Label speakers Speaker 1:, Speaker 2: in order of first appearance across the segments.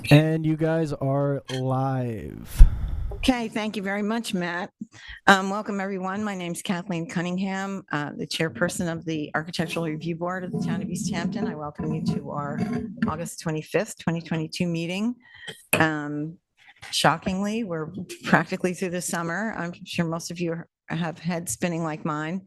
Speaker 1: And you guys are live.
Speaker 2: Okay, thank you very much, Matt. Welcome, everyone. My name is Kathleen Cunningham, the chairperson of the Architectural Review Board of the Town of East Hampton. I welcome you to our August 25th, 2022 meeting. Shockingly, we're practically through the summer. I'm sure most of you have heads spinning like mine.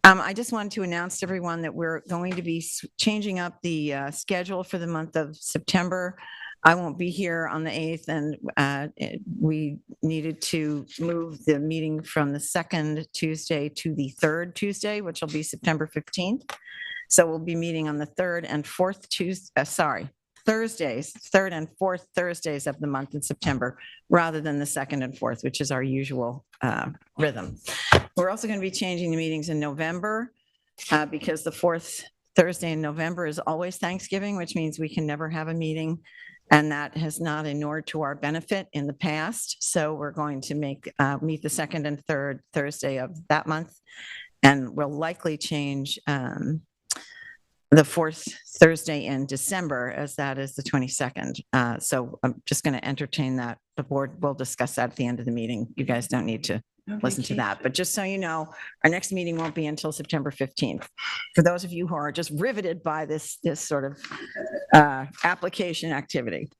Speaker 2: I just wanted to announce to everyone that we're going to be changing up the schedule for the month of September. I won't be here on the 8th, and we needed to move the meeting from the second Tuesday to the third Tuesday, which will be September 15th. So we'll be meeting on the third and fourth Thursdays, third and fourth Thursdays of the month in September, rather than the second and fourth, which is our usual rhythm. We're also going to be changing the meetings in November because the fourth Thursday in November is always Thanksgiving, which means we can never have a meeting. And that has not inured to our benefit in the past. So we're going to meet the second and third Thursday of that month. And we'll likely change the fourth Thursday in December, as that is the 22nd. So I'm just going to entertain that. The board will discuss that at the end of the meeting. You guys don't need to listen to that. But just so you know, our next meeting won't be until September 15th. For those of you who are just riveted by this sort of application activity.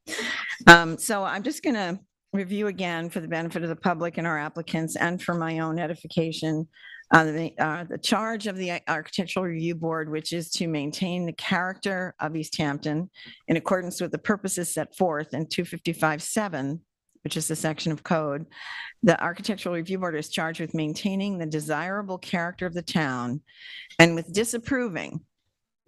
Speaker 2: So I'm just going to review again for the benefit of the public and our applicants and for my own edification the charge of the Architectural Review Board, which is to maintain the character of East Hampton in accordance with the purposes set forth in 255-7, which is the section of code. The Architectural Review Board is charged with maintaining the desirable character of the town and with disapproving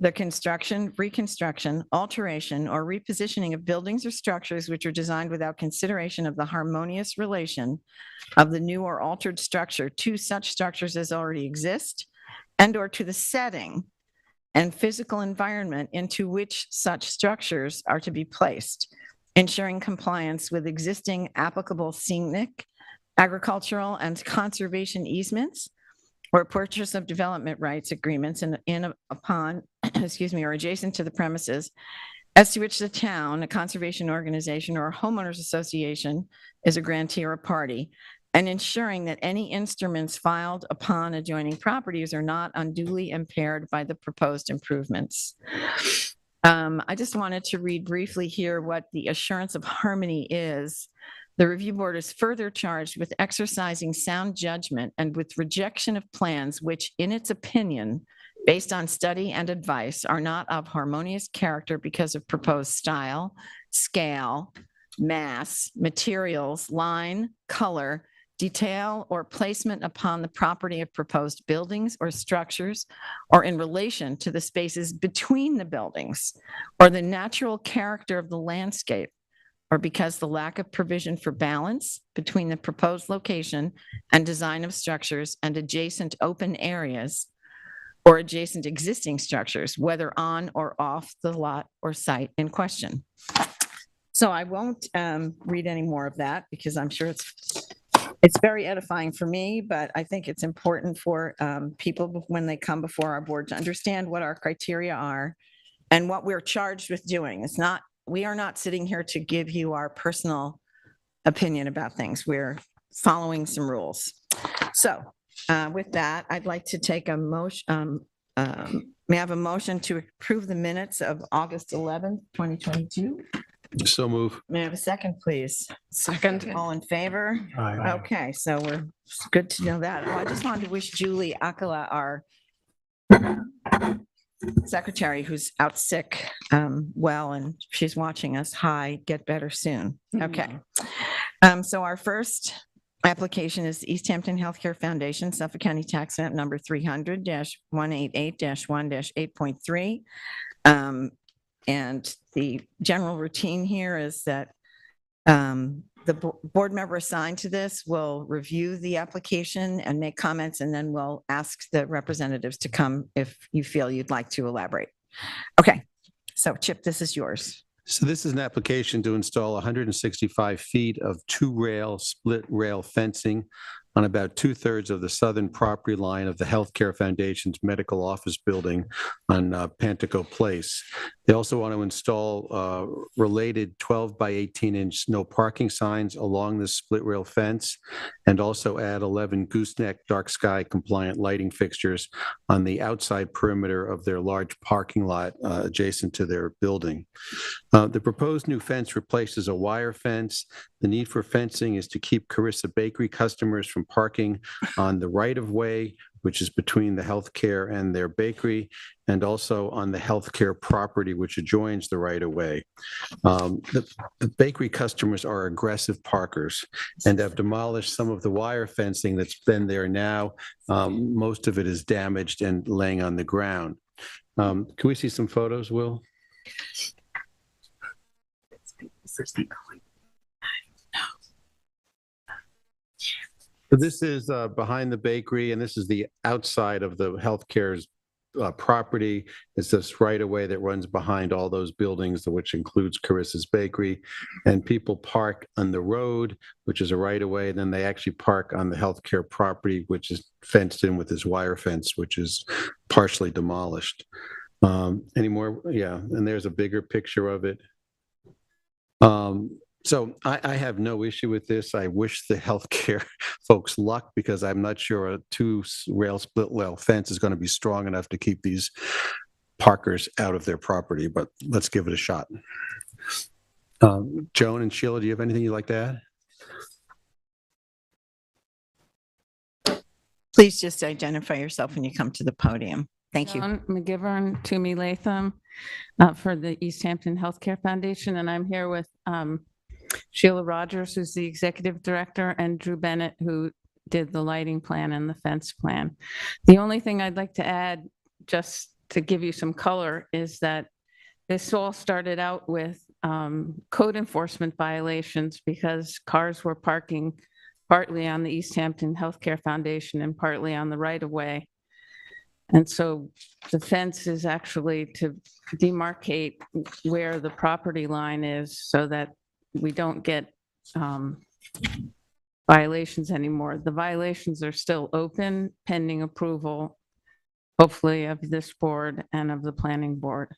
Speaker 2: the construction, reconstruction, alteration, or repositioning of buildings or structures which are designed without consideration of the harmonious relation of the new or altered structure to such structures as already exist and or to the setting and physical environment into which such structures are to be placed, ensuring compliance with existing applicable scenic, agricultural, and conservation easements, or purchase of development rights agreements upon, or adjacent to the premises, as to which the town, a conservation organization, or a homeowners association is a grantee or a party, and ensuring that any instruments filed upon adjoining properties are not unduly impaired by the proposed improvements. I just wanted to read briefly here what the assurance of harmony is. The review board is further charged with exercising sound judgment and with rejection of plans which, in its opinion, based on study and advice, are not of harmonious character because of proposed style, scale, mass, materials, line, color, detail, or placement upon the property of proposed buildings or structures, or in relation to the spaces between the buildings, or the natural character of the landscape, or because the lack of provision for balance between the proposed location and design of structures and adjacent open areas or adjacent existing structures, whether on or off the lot or site in question. So I won't read any more of that because I'm sure it's very edifying for me, but I think it's important for people when they come before our board to understand what our criteria are and what we're charged with doing. We are not sitting here to give you our personal opinion about things. We're following some rules. So with that, I'd like to take a motion. May I have a motion to approve the minutes of August 11th, 2022?
Speaker 3: So move.
Speaker 2: May I have a second, please?
Speaker 4: Second.
Speaker 2: All in favor?
Speaker 3: Aye.
Speaker 2: Okay, so we're good to know that. I just wanted to wish Julie Akala, our secretary, who's out sick, well, and she's watching us. Hi, get better soon. Okay. So our first application is East Hampton Healthcare Foundation, Suffolk County Tax Map number 300-188-1-8.3. And the general routine here is that the board member assigned to this will review the application and make comments, and then we'll ask the representatives to come if you feel you'd like to elaborate. Okay, so Chip, this is yours.
Speaker 3: So this is an application to install 165 feet of two-rail split rail fencing on about 2/3 of the southern property line of the Healthcare Foundation's medical office building on Pantico Place. They also want to install related 12 by 18-inch no parking signs along the split rail fence, and also add 11 gooseneck dark sky compliant lighting fixtures on the outside perimeter of their large parking lot adjacent to their building. The proposed new fence replaces a wire fence. The need for fencing is to keep Carissa Bakery customers from parking on the right-of-way, which is between the healthcare and their bakery, and also on the healthcare property, which adjoins the right-of-way. The bakery customers are aggressive parkers and have demolished some of the wire fencing that's been there now. Most of it is damaged and laying on the ground. Can we see some photos, Will? So this is behind the bakery, and this is the outside of the healthcare's property. It's this right of way that runs behind all those buildings, which includes Carissa's Bakery. And people park on the road, which is a right of way. Then they actually park on the healthcare property, which is fenced in with this wire fence, which is partially demolished. Any more? Yeah, and there's a bigger picture of it. So I have no issue with this. I wish the healthcare folks luck, because I'm not sure a two-rail split rail fence is going to be strong enough to keep these parkers out of their property, but let's give it a shot. Joan and Sheila, do you have anything you'd like to add?
Speaker 2: Please just identify yourself when you come to the podium. Thank you.
Speaker 4: Joan McGivern, Toomey Latham, for the East Hampton Healthcare Foundation, and I'm here with Sheila Rogers, who's the executive director, and Drew Bennett, who did the lighting plan and the fence plan. The only thing I'd like to add, just to give you some color, is that this all started out with code enforcement violations because cars were parking partly on the East Hampton Healthcare Foundation and partly on the right-of-way. And so the fence is actually to demarcate where the property line is so that we don't get violations anymore. The violations are still open pending approval, hopefully of this board and of the planning board.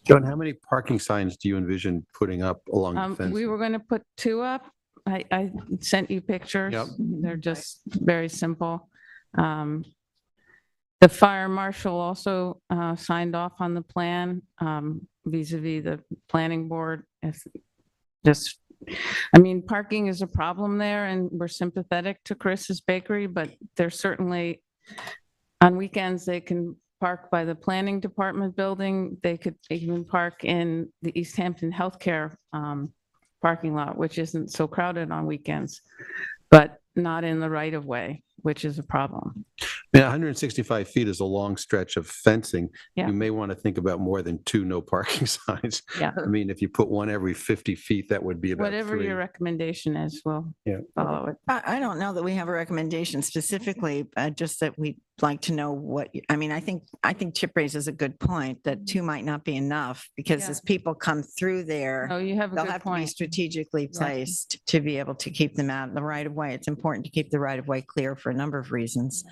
Speaker 3: Joan, how many parking signs do you envision putting up along the fence?
Speaker 4: We were going to put 2 up. I sent you pictures.
Speaker 3: Yep.
Speaker 4: They're just very simple. The fire marshal also signed off on the plan vis-a-vis the planning board. I mean, parking is a problem there, and we're sympathetic to Chris's Bakery, but there's certainly, on weekends, they can park by the planning department building. They could even park in the East Hampton Healthcare parking lot, which isn't so crowded on weekends, but not in the right of way, which is a problem.
Speaker 3: Yeah, 165 feet is a long stretch of fencing.
Speaker 4: Yeah.
Speaker 3: You may want to think about more than 2 no parking signs.
Speaker 4: Yeah.
Speaker 3: I mean, if you put one every 50 feet, that would be about
Speaker 4: Whatever
Speaker 3: 3.
Speaker 4: your recommendation is, we'll follow it.
Speaker 2: I don't know that we have a recommendation specifically, just that we'd like to know what, I mean, I think Chip raises a good point that 2 might not be enough, because
Speaker 4: Yeah.
Speaker 2: as people come through there,
Speaker 4: Oh, you have a
Speaker 2: they'll
Speaker 4: good
Speaker 2: have to be
Speaker 4: point.
Speaker 2: strategically
Speaker 4: Yeah.
Speaker 2: placed to be able to keep them out in the right of way. It's important to keep the right of way clear for a number of reasons.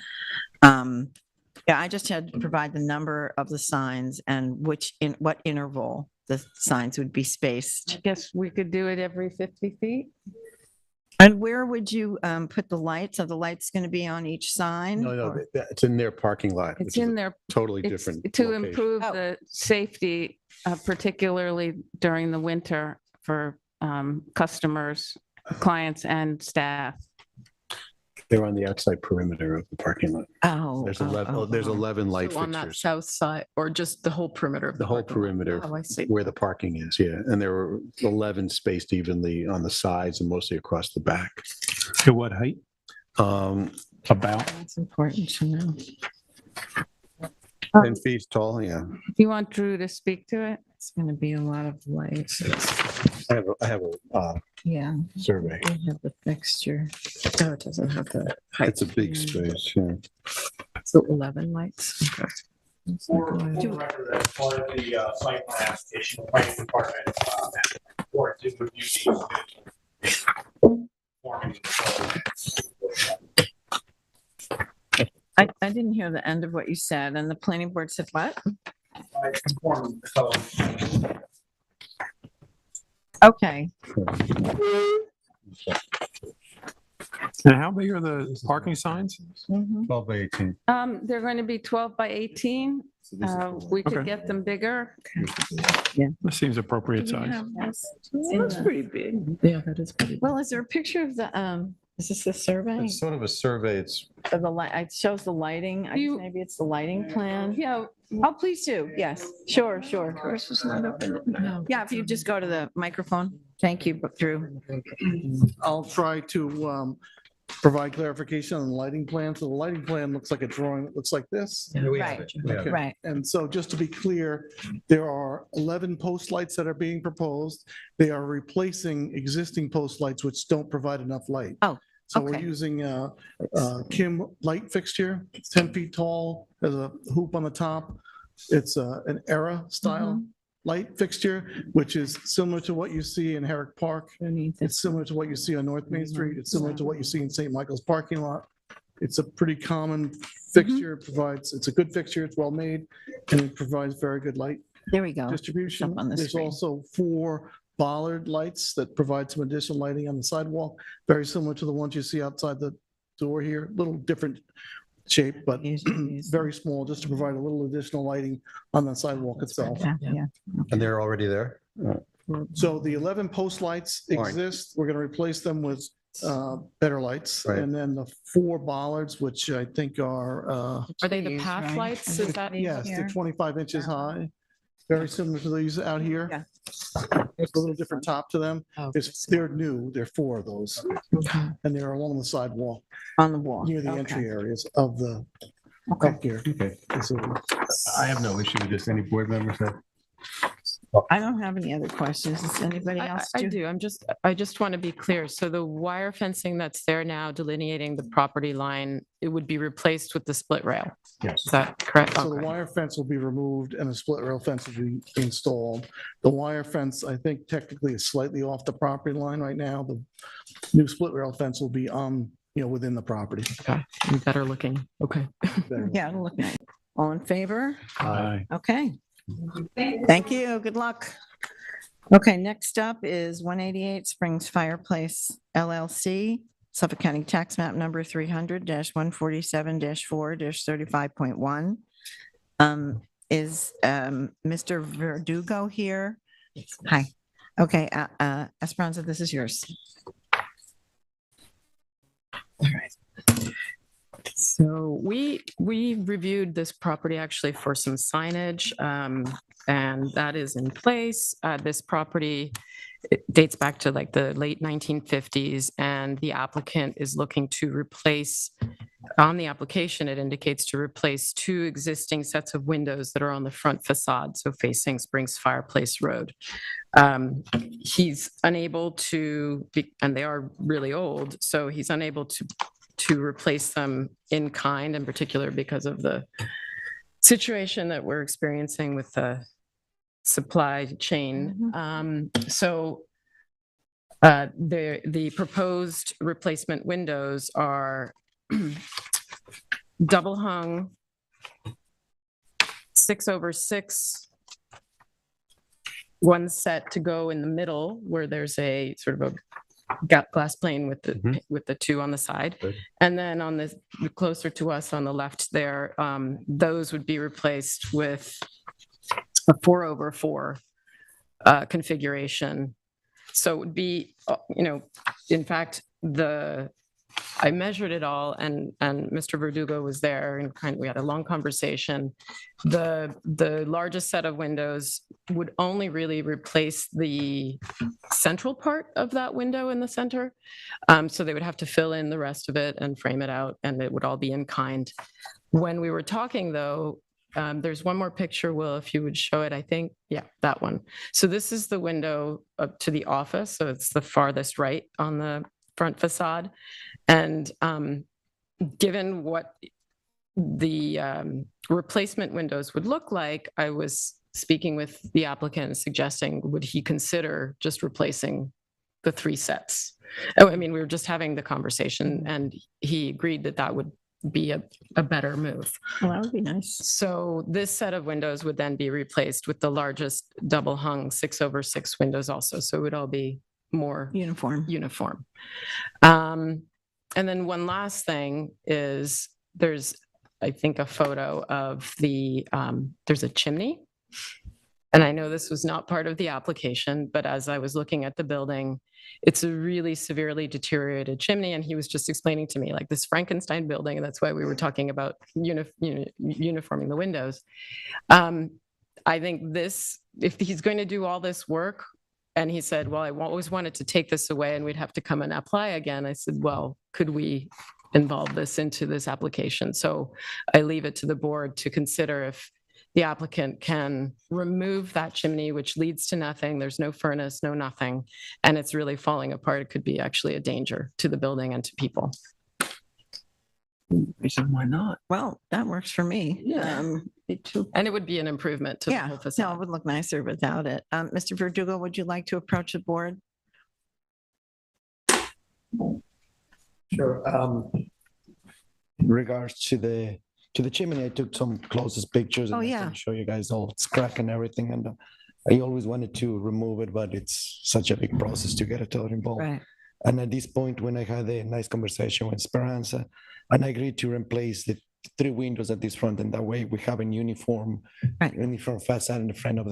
Speaker 2: Yeah, I just had to provide the number of the signs and in what interval the signs would be spaced.
Speaker 4: I guess we could do it every 50 feet.
Speaker 2: And where would you put the lights? Are the lights going to be on each sign?
Speaker 3: No,
Speaker 2: or-
Speaker 3: it's in their parking lot.
Speaker 4: It's
Speaker 3: which is
Speaker 4: in
Speaker 3: a
Speaker 4: there
Speaker 3: Totally
Speaker 4: It's
Speaker 3: different
Speaker 4: to
Speaker 3: location.
Speaker 4: improve
Speaker 2: Oh.
Speaker 4: the safety, particularly during the winter for customers, clients, and staff.
Speaker 3: They're on the outside perimeter of the parking lot.
Speaker 2: Oh.
Speaker 3: There's
Speaker 2: oh,
Speaker 3: 11,
Speaker 2: oh,
Speaker 3: there's
Speaker 2: oh.
Speaker 3: 11 light
Speaker 5: So on that
Speaker 3: fixtures.
Speaker 5: south side, or just the whole perimeter of
Speaker 3: The whole
Speaker 5: parking lot?
Speaker 3: perimeter
Speaker 5: Oh, I see.
Speaker 3: where the parking is, yeah. And there were 11 spaced evenly on the sides and mostly across the back.
Speaker 6: To what height? About?
Speaker 2: That's important to know.
Speaker 3: 10 feet tall, yeah.
Speaker 4: Do you want Drew to speak to it?
Speaker 2: It's going to be a lot of lights.
Speaker 3: I have a
Speaker 2: Yeah,
Speaker 3: survey.
Speaker 2: we have the fixture.
Speaker 5: Oh, it doesn't have the height.
Speaker 3: It's a big space, yeah.
Speaker 5: So 11 lights. Okay.
Speaker 7: For the record, as part of the site plan application, the planning department, or did review these. Forming the
Speaker 2: I didn't hear the end of what you said, and the planning board said what?
Speaker 7: I conform with the code.
Speaker 2: Okay,
Speaker 6: And how big are the parking signs?
Speaker 2: mhm.
Speaker 3: 12 by 18.
Speaker 4: They're going to be 12 by 18. We could
Speaker 6: Okay.
Speaker 4: get them bigger.
Speaker 6: That seems appropriate
Speaker 2: Do we
Speaker 6: size.
Speaker 2: have this
Speaker 5: That's
Speaker 2: in the-
Speaker 5: pretty big. Yeah, that is pretty big.
Speaker 2: Well, is there a picture of the, is this the survey?
Speaker 3: It's sort of a survey. It's
Speaker 2: Of the light, it shows the lighting, I guess
Speaker 4: You-
Speaker 2: maybe it's the lighting plan.
Speaker 4: Yeah,
Speaker 2: Oh, please do, yes, sure, sure.
Speaker 5: Yours is not open. No.
Speaker 2: Yeah, if you just go to the microphone. Thank you, Drew.
Speaker 8: I'll try to provide clarification on the lighting plan. So the lighting plan looks like a drawing that looks like this.
Speaker 2: Right,
Speaker 8: Okay.
Speaker 2: right.
Speaker 8: And so just to be clear, there are 11 post lights that are being proposed. They are replacing existing post lights which don't provide enough light.
Speaker 2: Oh,
Speaker 8: So we're
Speaker 2: okay.
Speaker 8: using a Kim light fixture, it's 10 feet tall, has a hoop on the top. It's an era style
Speaker 2: Mm-hmm.
Speaker 8: light fixture, which is similar to what you see in Herrick Park.
Speaker 2: Underneath
Speaker 8: It's
Speaker 2: it.
Speaker 8: similar to what you see on North Main Street. It's similar to what you see in St. Michael's parking lot. It's a pretty common fixture. It provides, it's a good fixture, it's well made, and it provides very good light
Speaker 2: There we go.
Speaker 8: distribution.
Speaker 2: up on the
Speaker 8: There's
Speaker 2: screen.
Speaker 8: also 4 bollard lights that provide some additional lighting on the sidewalk, very similar to the ones you see outside the door here, little different shape, but very small, just to provide a little additional lighting on the sidewalk itself.
Speaker 2: Yeah, yeah.
Speaker 3: And they're already there?
Speaker 8: So the 11 post lights
Speaker 3: Fine.
Speaker 8: exist. We're going to replace them with better lights.
Speaker 3: Right.
Speaker 8: And then the 4 bollards, which I think are,
Speaker 5: Are they the
Speaker 2: Trees,
Speaker 5: path
Speaker 2: right?
Speaker 5: lights? Is that?
Speaker 8: yes, they're 25 inches high, very similar to these out here.
Speaker 2: Yeah.
Speaker 8: There's a little different top to them.
Speaker 5: Oh,
Speaker 8: They're new. There are 4 of those.
Speaker 5: okay.
Speaker 8: And they're along the sidewalk
Speaker 2: On the wall.
Speaker 8: near the
Speaker 2: Okay.
Speaker 8: entry areas of the
Speaker 2: Okay.
Speaker 8: healthcare
Speaker 3: Okay.
Speaker 8: facility.
Speaker 3: I have no issue with this. Any board members have?
Speaker 2: I don't have any other questions. Does anybody else
Speaker 5: I
Speaker 2: do?
Speaker 5: do. I just want to be clear. So the wire fencing that's there now delineating the property line, it would be replaced with the split rail.
Speaker 3: Yes.
Speaker 5: Is that correct?
Speaker 8: So the
Speaker 5: Okay.
Speaker 8: wire fence will be removed and a split rail fence will be installed. The wire fence, I think technically is slightly off the property line right now. The new split rail fence will be within the property.
Speaker 5: Okay. Better looking. Okay.
Speaker 2: Yeah, it'll look nice. All in favor?
Speaker 6: Aye.
Speaker 2: Okay. Thank you. Good luck. Okay, next up is 188 Springs Fireplace LLC, Suffolk County Tax Map Number 300-147-4-35.1. Is Mr. Verdugo here? Hi. Okay, Esperanza, this is yours.
Speaker 5: So we reviewed this property actually for some signage, and that is in place. This property, it dates back to like the late 1950s, and the applicant is looking to replace, on the application, it indicates to replace 2 existing sets of windows that are on the front facade, so facing Springs Fireplace Road. He's unable to, and they are really old, so he's unable to replace them in kind, in particular because of the situation that we're experiencing with the supply chain. So the proposed replacement windows are double hung, 6/6, one set to go in the middle where there's a sort of a glass plane with the 2 on the side.
Speaker 3: Good.
Speaker 5: And then on the closer to us on the left there, those would be replaced with a 4/4 configuration. So it would be, in fact, I measured it all, and Mr. Verdugo was there, and we had a long conversation. The largest set of windows would only really replace the central part of that window in the center. So they would have to fill in the rest of it and frame it out, and it would all be in kind. When we were talking, though, there's one more picture, Will, if you would show it, I think. Yeah, that one. So this is the window up to the office. So it's the farthest right on the front facade. And given what the replacement windows would look like, I was speaking with the applicant, suggesting, would he consider just replacing the 3 sets? I mean, we were just having the conversation, and he agreed that that would be a better move.
Speaker 2: Well, that would be nice.
Speaker 5: So this set of windows would then be replaced with the largest double hung 6/6 windows also. So it would all be more
Speaker 2: Uniform.
Speaker 5: uniform. And then one last thing is there's, I think, a photo of there's a chimney. And I know this was not part of the application, but as I was looking at the building, it's a really severely deteriorated chimney. And he was just explaining to me like this Frankenstein building, and that's why we were talking about uniforming the windows. I think if he's going to do all this work, and he said, well, I always wanted to take this away and we'd have to come and apply again. I said, well, could we involve this into this application? So I leave it to the board to consider if the applicant can remove that chimney, which leads to nothing. There's no furnace, no nothing, and it's really falling apart. It could be actually a danger to the building and to people.
Speaker 6: Why not?
Speaker 2: Well, that works for me.
Speaker 5: Yeah.
Speaker 2: Me too.
Speaker 5: And it would be an improvement to the
Speaker 2: Yeah,
Speaker 5: whole
Speaker 2: no, it
Speaker 5: facade.
Speaker 2: would look nicer without it. Mr. Verdugo, would you like to approach the board?
Speaker 9: Sure. In regards to the chimney, I took some closest pictures.
Speaker 2: Oh,
Speaker 9: and I
Speaker 2: yeah.
Speaker 9: can show you guys all its crack and everything. And I always wanted to remove it, but it's such a big process to get it all involved.
Speaker 2: Right.
Speaker 9: And at this point, when I had a nice conversation with Speranza, and I agreed to replace the 3 windows at this front, and that way we have a uniform facade in the front of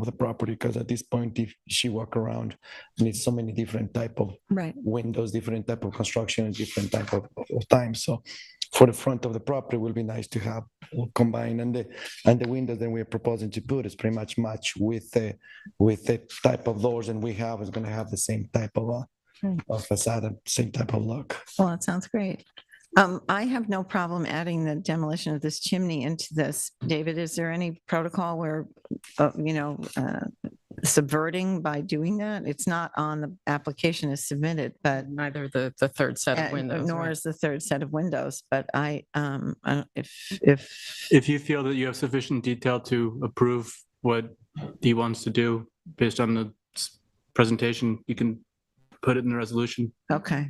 Speaker 9: the property. Because at this point, if she walk around, and it's so many different type of
Speaker 2: Right.
Speaker 9: windows, different type of construction, and different type of time. So for the front of the property, it will be nice to have combined, and the windows that we're proposing to put is pretty much match with the type of doors, and we have is going to have the same type of facade and same type of look.
Speaker 2: Well, that sounds great. I have no problem adding the demolition of this chimney into this. David, is there any protocol where, subverting by doing that? It's not on the application as submitted, but
Speaker 5: Neither the third set of windows.
Speaker 2: nor
Speaker 5: right?
Speaker 2: is the third set of windows. But if
Speaker 6: If you feel that you have sufficient detail to approve what he wants to do based on the presentation, you can put it in the resolution.
Speaker 2: okay,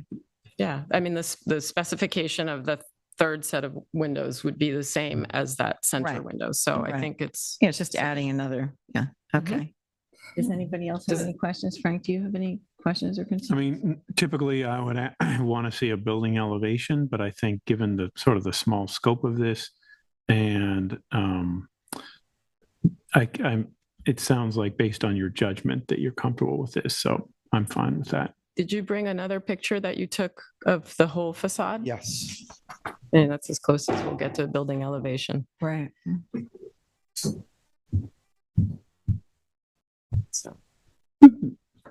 Speaker 5: Yeah, I mean, the specification of the third set of windows would be the same as that center
Speaker 2: Right.
Speaker 5: window. So I
Speaker 2: Right.
Speaker 5: think it's,
Speaker 2: yeah, it's just adding another. Yeah,
Speaker 5: Mm-hmm.
Speaker 2: okay. Does anybody else have any questions? Frank, do you have any questions or
Speaker 6: I
Speaker 2: concerns?
Speaker 6: mean, typically I would want to see a building elevation, but I think given the sort of the small scope of this, and it sounds like based on your judgment that you're comfortable with this, so I'm fine with that.
Speaker 5: did you bring another picture that you took of the whole facade?
Speaker 9: Yes.
Speaker 5: And that's as close as we'll get to building elevation.
Speaker 2: Right.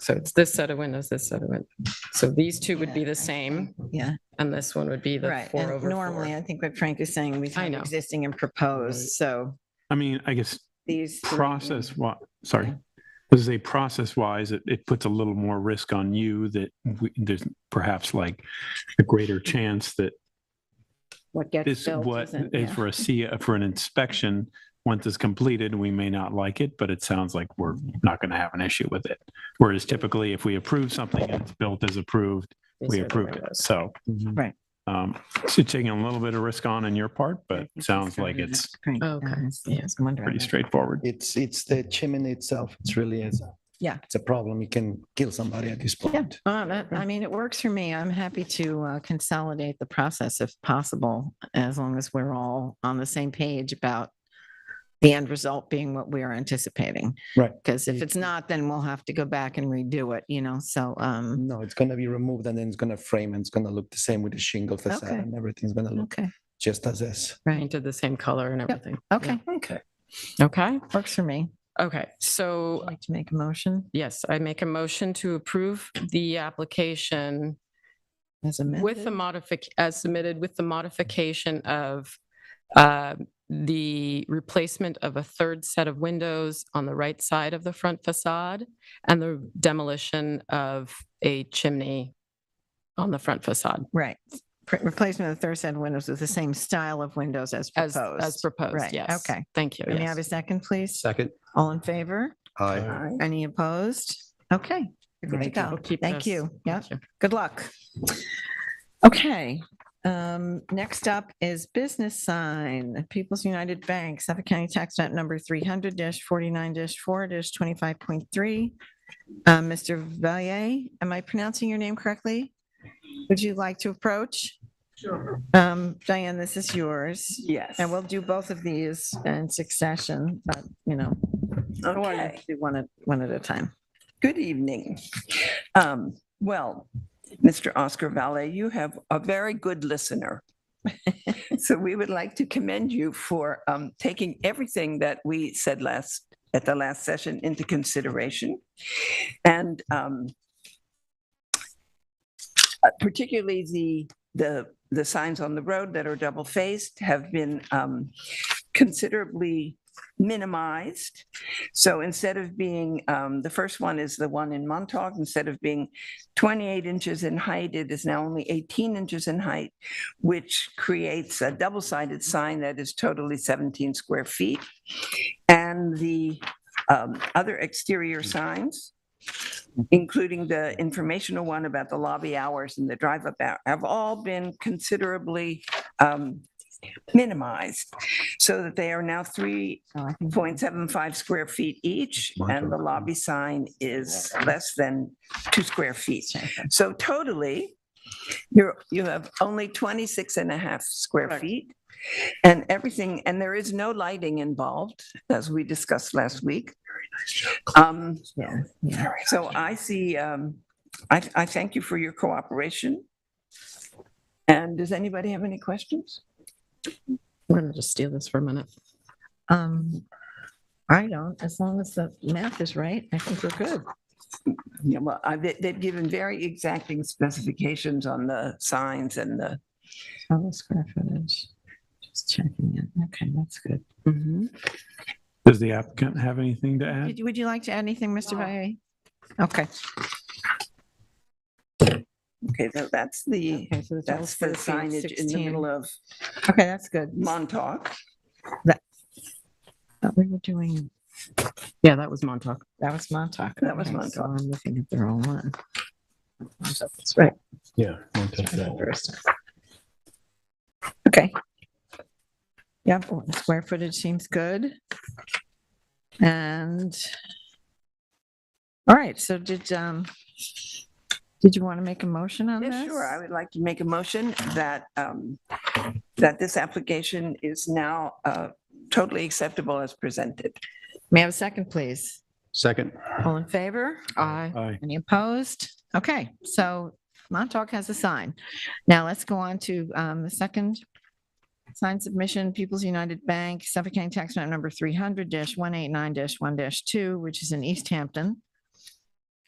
Speaker 5: So it's this set of windows, this set of windows. So these two would be the same,
Speaker 2: Yeah,
Speaker 5: and this one would be the
Speaker 2: right.
Speaker 5: 4
Speaker 2: And
Speaker 5: over 4.
Speaker 2: normally, I think what Frank is saying, we
Speaker 5: I
Speaker 2: have
Speaker 5: know.
Speaker 2: existing and proposed, so
Speaker 6: I mean, I guess
Speaker 2: these. three-
Speaker 6: process, sorry. As a process wise, it puts a little more risk on you that there's perhaps like a greater chance that
Speaker 2: What gets
Speaker 6: this,
Speaker 2: built
Speaker 6: what
Speaker 2: isn't-
Speaker 6: is
Speaker 2: yeah.
Speaker 6: for an inspection, once it's completed, we may not like it, but it sounds like we're not going to have an issue with it. Whereas typically if we approve something and it's built as approved,
Speaker 5: These
Speaker 6: we
Speaker 5: are the
Speaker 6: approved it.
Speaker 5: windows.
Speaker 6: So,
Speaker 2: Right.
Speaker 6: so taking a little bit of risk on your part, but it sounds like it's
Speaker 2: Frank,
Speaker 5: Okay.
Speaker 2: yeah, I'm wondering.
Speaker 6: pretty straightforward.
Speaker 9: It's the chimney itself. It's really
Speaker 2: Yeah.
Speaker 9: it's a problem. You can kill somebody at this point.
Speaker 2: I mean, it works for me. I'm happy to consolidate the process if possible, as long as we're all on the same page about the end result being what we are anticipating.
Speaker 9: Right.
Speaker 2: Because if it's not, then we'll have to go back and redo it, so,
Speaker 9: No, it's gonna be removed and then it's gonna frame and it's gonna look the same with the shingle facade
Speaker 2: Okay.
Speaker 9: and everything's gonna look
Speaker 2: okay,
Speaker 9: just as is.
Speaker 2: right.
Speaker 5: Painted the same color and everything.
Speaker 2: Okay,
Speaker 9: Okay.
Speaker 5: Okay,
Speaker 2: works for me.
Speaker 5: okay. So
Speaker 2: I'd like to make a motion
Speaker 5: yes, I make a motion to approve the application
Speaker 2: as
Speaker 5: with the
Speaker 2: amended.
Speaker 5: as submitted with the modification of the replacement of a third set of windows on the right side of the front facade and the demolition of a chimney on the front facade
Speaker 2: Right. Replacement of the third set of windows with the same style of windows as proposed.
Speaker 5: as proposed.
Speaker 2: Right,
Speaker 5: Yes.
Speaker 2: okay.
Speaker 5: Thank you.
Speaker 2: May I
Speaker 5: yes.
Speaker 2: have a second, please?
Speaker 3: Second.
Speaker 2: All in favor?
Speaker 3: Aye.
Speaker 2: Any opposed? Okay, you're good to
Speaker 9: Thank you.
Speaker 2: go.
Speaker 5: We'll keep
Speaker 2: Thank
Speaker 5: this.
Speaker 2: you. Yeah,
Speaker 5: Thank you.
Speaker 2: good luck. Okay, Next up is business sign, People's United Bank, Suffolk County Tax Map number 300-49-4-25.3. Mr. Valier, am I pronouncing your name correctly? Would you like to approach?
Speaker 7: Sure.
Speaker 2: Diane, this is yours.
Speaker 10: Yes.
Speaker 2: And we'll do both of these in succession, but
Speaker 10: Okay.
Speaker 2: do one at a time.
Speaker 10: Good evening. Well, Mr. Oscar Valle, you have a very good listener. So we would like to commend you for taking everything that we said at the last session into consideration. And particularly the signs on the road that are double faced have been considerably minimized. So instead of being, the first one is the one in Montauk, instead of being 28 inches in height, it is now only 18 inches in height, which creates a double-sided sign that is totally 17 square feet. And the other exterior signs, including the informational one about the lobby hours and the drive-up hour, have all been considerably minimized so that they are now 3.75 square feet each, and the lobby sign is less than 2 square feet. So totally, you have only 26.5 square feet and everything, and there is no lighting involved, as we discussed last week. So I see, I thank you for your cooperation. And does anybody have any questions?
Speaker 5: I'm going to just steal this for a minute.
Speaker 2: I don't, as long as the math is right, I think we're good.
Speaker 10: Yeah, well, they've given very exacting specifications on the signs and the.
Speaker 2: Total square footage. Just checking it. Okay, that's good.
Speaker 6: Does the applicant have anything to add?
Speaker 2: Would you like to add anything, Mr. Valle? Okay.
Speaker 10: Okay, so that's the signage in the middle of
Speaker 2: Okay, that's good.
Speaker 10: Montauk.
Speaker 2: Thought we were doing,
Speaker 5: Yeah, that was Montauk.
Speaker 2: that was Montauk.
Speaker 10: That was
Speaker 2: Okay,
Speaker 10: Montauk.
Speaker 2: so I'm looking at the wrong one. That's right.
Speaker 3: Yeah.
Speaker 2: Okay. Yep, square footage seems good. And, all right, so did you want to make a motion on this?
Speaker 10: Yeah, sure. I would like to make a motion that that this application is now totally acceptable as presented.
Speaker 2: May I have a second, please?
Speaker 3: Second.
Speaker 2: All in favor?
Speaker 5: Aye.
Speaker 6: Aye.
Speaker 2: Any opposed? Okay, so Montauk has a sign. Now let's go on to the second sign submission, People's United Bank, Suffolk County Tax Map number 300-189-1-2, which is in East Hampton.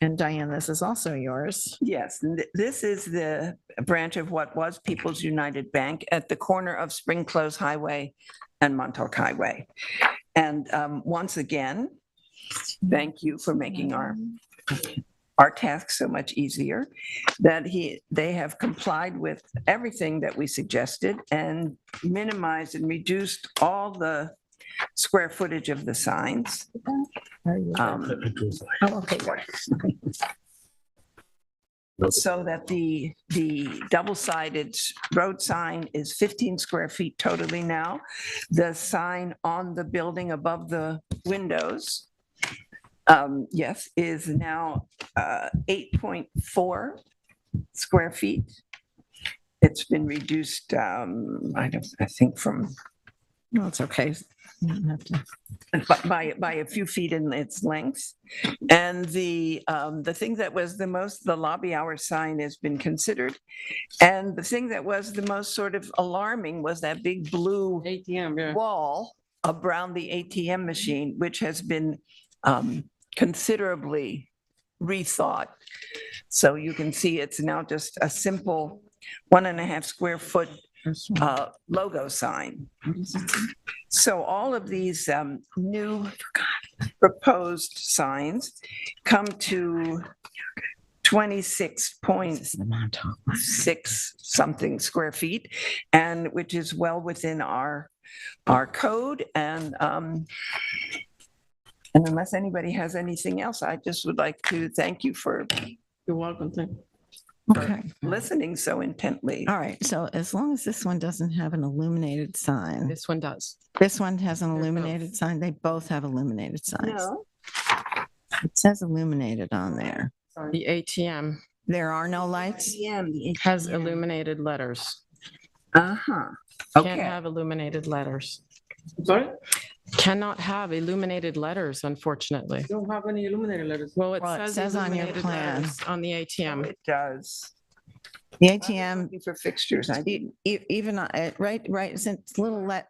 Speaker 2: And Diane, this is also yours.
Speaker 10: Yes, and this is the branch of what was People's United Bank at the corner of Spring Close Highway and Montauk Highway. And once again, thank you for making our task so much easier, that they have complied with everything that we suggested and minimized and reduced all the square footage of the signs.
Speaker 2: Okay.
Speaker 10: So that the double-sided road sign is 15 square feet totally now. The sign on the building above the windows, yes, is now 8.4 square feet. It's been reduced, I think from.
Speaker 2: No, it's okay. You don't have to.
Speaker 10: By a few feet in its length. And the thing that was the most, the lobby hour sign has been considered. And the thing that was the most sort of alarming was that big blue
Speaker 5: ATM,
Speaker 10: wall around the ATM machine, which has been considerably rethought. So you can see it's now just a simple 1.5 square foot logo sign. So all of these new proposed signs come to 26.6 something square feet, and which is well within our code. And unless anybody has anything else, I just would like to thank you for.
Speaker 5: You're welcome.
Speaker 2: Okay.
Speaker 10: listening so intently.
Speaker 2: All right. So as long as this one doesn't have an illuminated sign,
Speaker 5: This one does.
Speaker 2: this one has an
Speaker 5: They're both.
Speaker 2: illuminated sign. They both have illuminated signs.
Speaker 10: No,
Speaker 2: It says illuminated on there.
Speaker 5: The ATM
Speaker 2: There are no lights.
Speaker 5: has illuminated letters.
Speaker 10: uh-huh.
Speaker 5: Can't
Speaker 10: Okay.
Speaker 5: have illuminated letters.
Speaker 11: Sorry?
Speaker 5: Cannot have illuminated letters, unfortunately.
Speaker 11: Don't have any illuminated letters.
Speaker 5: Well, it
Speaker 2: Well, it
Speaker 5: says
Speaker 2: says on your
Speaker 5: illuminated
Speaker 2: plan.
Speaker 5: letters on the ATM.
Speaker 10: It does.
Speaker 2: The
Speaker 10: I'm
Speaker 2: ATM,
Speaker 10: looking for fixtures. I didn't.
Speaker 2: even, right, it's in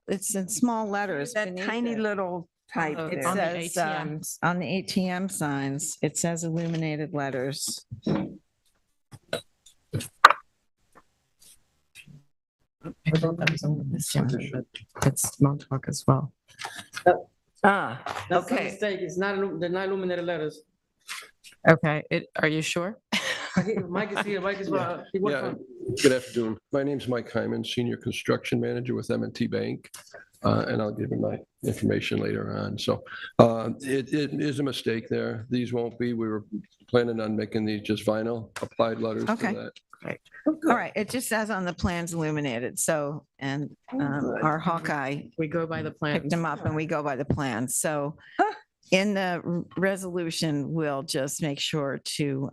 Speaker 2: it's in small letters.
Speaker 10: That
Speaker 2: beneath
Speaker 10: tiny
Speaker 2: it.
Speaker 10: little type
Speaker 5: Oh,
Speaker 2: It
Speaker 10: there.
Speaker 5: on the
Speaker 2: says,
Speaker 5: ATMs.
Speaker 2: on the ATM signs, it says illuminated letters.
Speaker 5: I thought that was only this one, but it's Montauk as well.
Speaker 10: Ah,
Speaker 11: That's a
Speaker 10: okay.
Speaker 11: mistake. It's not, they're not illuminated letters.
Speaker 5: Okay, are you sure?
Speaker 11: Mike is here. Mike is, he works
Speaker 12: Yeah,
Speaker 11: on.
Speaker 12: good afternoon. My name's Mike Hyman, Senior Construction Manager with M&T Bank. And I'll give you my information later on. So it is a mistake there. These won't be. We were planning on making these just vinyl applied letters to
Speaker 2: Okay.
Speaker 12: that.
Speaker 2: All right, it just says on the plans illuminated, so, and our Hawkeye
Speaker 5: We go by the plan.
Speaker 2: picked them up and we go by the plans, so in the resolution, we'll just make sure to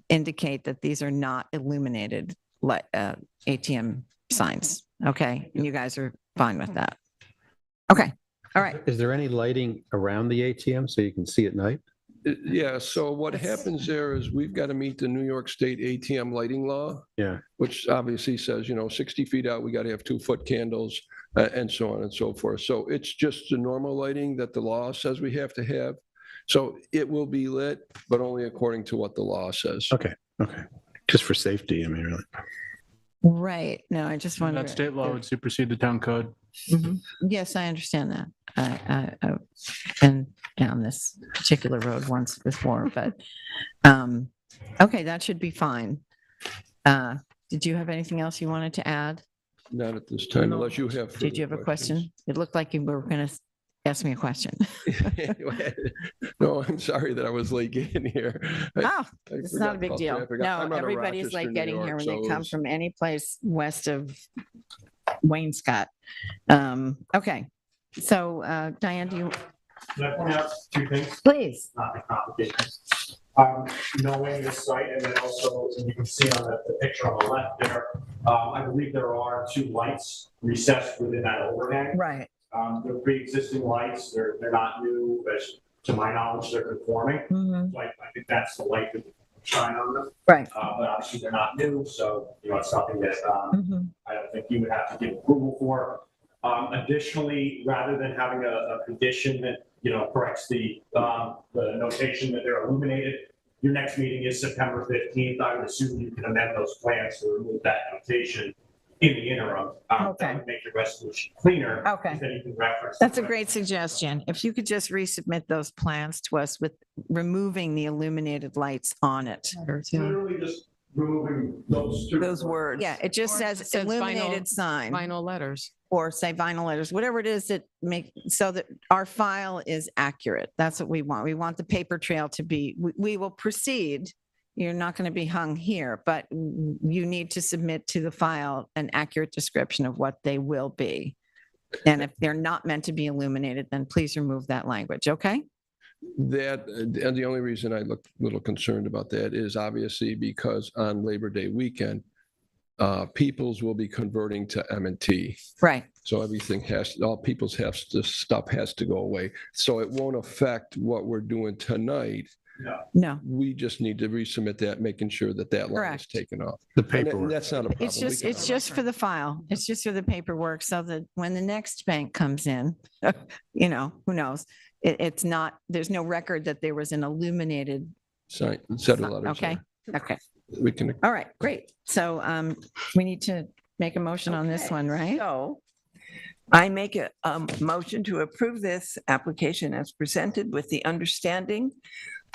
Speaker 2: indicate that these are not illuminated ATM signs, okay? And you guys are fine with that? Okay, all right.
Speaker 3: Is there any lighting around the ATM so you can see at night?
Speaker 12: Yeah, so what happens there is we've got to meet the New York State ATM Lighting Law,
Speaker 3: Yeah.
Speaker 12: which obviously says, 60 feet out, we got to have 2-foot candles and so on and so forth. So it's just the normal lighting that the law says we have to have. So it will be lit, but only according to what the law says.
Speaker 3: Okay. Just for safety, I mean, really.
Speaker 2: Right, no, I just wanted.
Speaker 6: That state law would supersede the town code.
Speaker 2: Yes, I understand that. I've been down this particular road once before, but, okay, that should be fine. Did you have anything else you wanted to add?
Speaker 12: Not at this time, unless you have.
Speaker 2: Did you have a
Speaker 12: further
Speaker 2: question? It looked like you were going to ask me a question.
Speaker 12: questions. No, I'm sorry that I was late getting here.
Speaker 2: Oh,
Speaker 12: I
Speaker 2: it's
Speaker 12: forgot
Speaker 2: not a big
Speaker 12: about
Speaker 2: deal.
Speaker 12: traffic.
Speaker 2: No,
Speaker 12: I'm out of
Speaker 2: everybody's
Speaker 12: Rochester,
Speaker 2: like
Speaker 12: New
Speaker 2: getting here
Speaker 12: York,
Speaker 2: when
Speaker 12: so
Speaker 2: they
Speaker 12: it
Speaker 2: come
Speaker 12: was-
Speaker 2: from any place west of Waynescott. Okay, so Diane, do you,
Speaker 7: Can I point out two things?
Speaker 2: please?
Speaker 7: Not the complicated. Knowing this site, and then also, you can see on the picture on the left there, I believe there are 2 lights recessed within that overhang.
Speaker 2: Right.
Speaker 7: They're pre-existing lights, they're not new, as to my knowledge, they're conforming.
Speaker 2: Mhm.
Speaker 7: So I think that's the light that shine on them,
Speaker 2: Right.
Speaker 7: but obviously they're not new, so, it's something that,
Speaker 2: Mhm.
Speaker 7: I don't think you would have to give approval for. Additionally, rather than having a condition that, corrects the notation that they're illuminated, your next meeting is September 15th. I would assume you can amend those plans to remove that notation in the interim.
Speaker 2: Okay.
Speaker 7: That would make your resolution cleaner.
Speaker 2: Okay.
Speaker 7: because Then you can reference.
Speaker 2: That's a great suggestion. If you could just resubmit those plans to us with removing the illuminated lights on it.
Speaker 7: Literally just removing those 2.
Speaker 10: Those words.
Speaker 2: Yeah, it just
Speaker 5: Or it
Speaker 2: says
Speaker 5: says
Speaker 2: illuminated
Speaker 5: vinyl-
Speaker 2: sign.
Speaker 5: Vinyl letters.
Speaker 2: Or say vinyl letters, whatever it is that make, so that our file is accurate. That's what we want. We want the paper trail to be, we will proceed. You're not going to be hung here, but you need to submit to the file an accurate description of what they will be. And if they're not meant to be illuminated, then please remove that language, okay?
Speaker 12: That, and the only reason I look a little concerned about that is obviously because on Labor Day weekend, Peoples will be converting to M&T.
Speaker 2: Right.
Speaker 12: So everything all Peoples stuff has to go away. So it won't affect what we're doing tonight.
Speaker 2: No,
Speaker 12: We just need to resubmit that, making sure that line is
Speaker 2: Correct.
Speaker 12: taken off.
Speaker 3: The
Speaker 12: And
Speaker 3: paperwork.
Speaker 12: that's not a problem.
Speaker 2: it's just for the file. It's just for the paperwork so that when the next bank comes in, who knows? It's not, there's no record that there was an illuminated.
Speaker 12: Set of letters.
Speaker 2: Okay, okay.
Speaker 12: We can,
Speaker 2: All right, great. So we need to make a motion on this
Speaker 10: Okay,
Speaker 2: one, right?
Speaker 10: So I make a motion to approve this application as presented with the understanding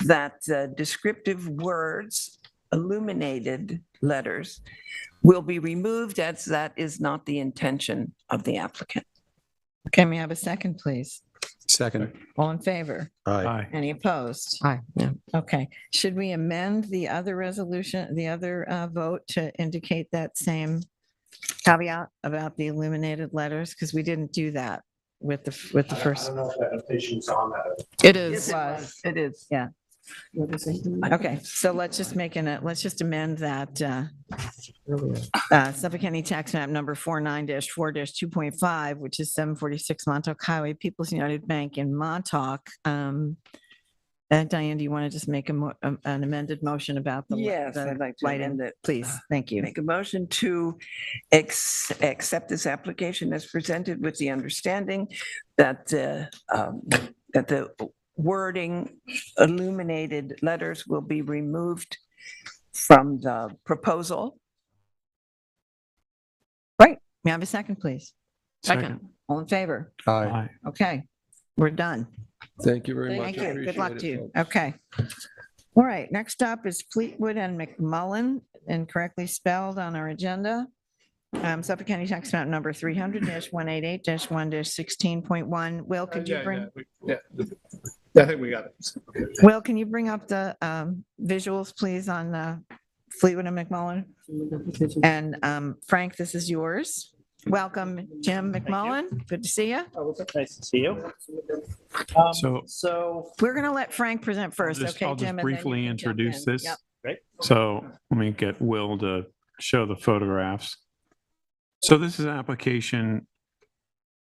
Speaker 10: that the descriptive words, illuminated letters, will be removed as that is not the intention of the applicant.
Speaker 2: Okay, may I have a second, please?
Speaker 3: Second.
Speaker 2: All in favor?
Speaker 3: Aye.
Speaker 2: Any opposed?
Speaker 5: Aye, yeah.
Speaker 2: Okay. Should we amend the other resolution, the other vote to indicate that same caveat about the illuminated letters? Because we didn't do that with the
Speaker 7: I
Speaker 2: first.
Speaker 7: don't know if that notation's on that.
Speaker 5: It
Speaker 10: Yes,
Speaker 5: is.
Speaker 10: it was. It is.
Speaker 2: Yeah. Okay, so let's just let's just amend that, Suffolk County Tax Map number 49-4-2.5, which is 746 Montauk Highway, People's United Bank in Montauk. Diane, do you want to just make an amended motion about the?
Speaker 10: Yes,
Speaker 2: the
Speaker 10: I'd like to
Speaker 2: lighting?
Speaker 10: amend it.
Speaker 2: Please, thank you.
Speaker 10: Make a motion to accept this application as presented with the understanding that that the wording illuminated letters will be removed from the proposal.
Speaker 2: Right, may I have a second, please?
Speaker 5: Second.
Speaker 2: All in favor?
Speaker 3: Aye.
Speaker 2: Okay, we're done.
Speaker 12: Thank you very much.
Speaker 2: Thank you. Good luck
Speaker 12: Appreciate
Speaker 2: to
Speaker 12: it,
Speaker 2: you.
Speaker 12: folks.
Speaker 2: Okay. All right, next up is Fleetwood and McMullen, incorrectly spelled on our agenda. Suffolk County Tax Map number 300-188-1-16.1. Will, could you bring,
Speaker 6: I think we got it.
Speaker 2: Will, can you bring up the visuals, please, on Fleetwood and McMullen? And Frank, this is yours. Welcome, Jim McMullen. Good to see you.
Speaker 13: Nice to see you. So
Speaker 2: We're going to let Frank present first, okay,
Speaker 14: I'll
Speaker 2: Jim?
Speaker 14: just
Speaker 2: and then you
Speaker 14: briefly
Speaker 2: can jump
Speaker 14: introduce
Speaker 2: in.
Speaker 14: this.
Speaker 2: Yep.
Speaker 13: Great.
Speaker 14: So let me get Will to show the photographs. So this is an application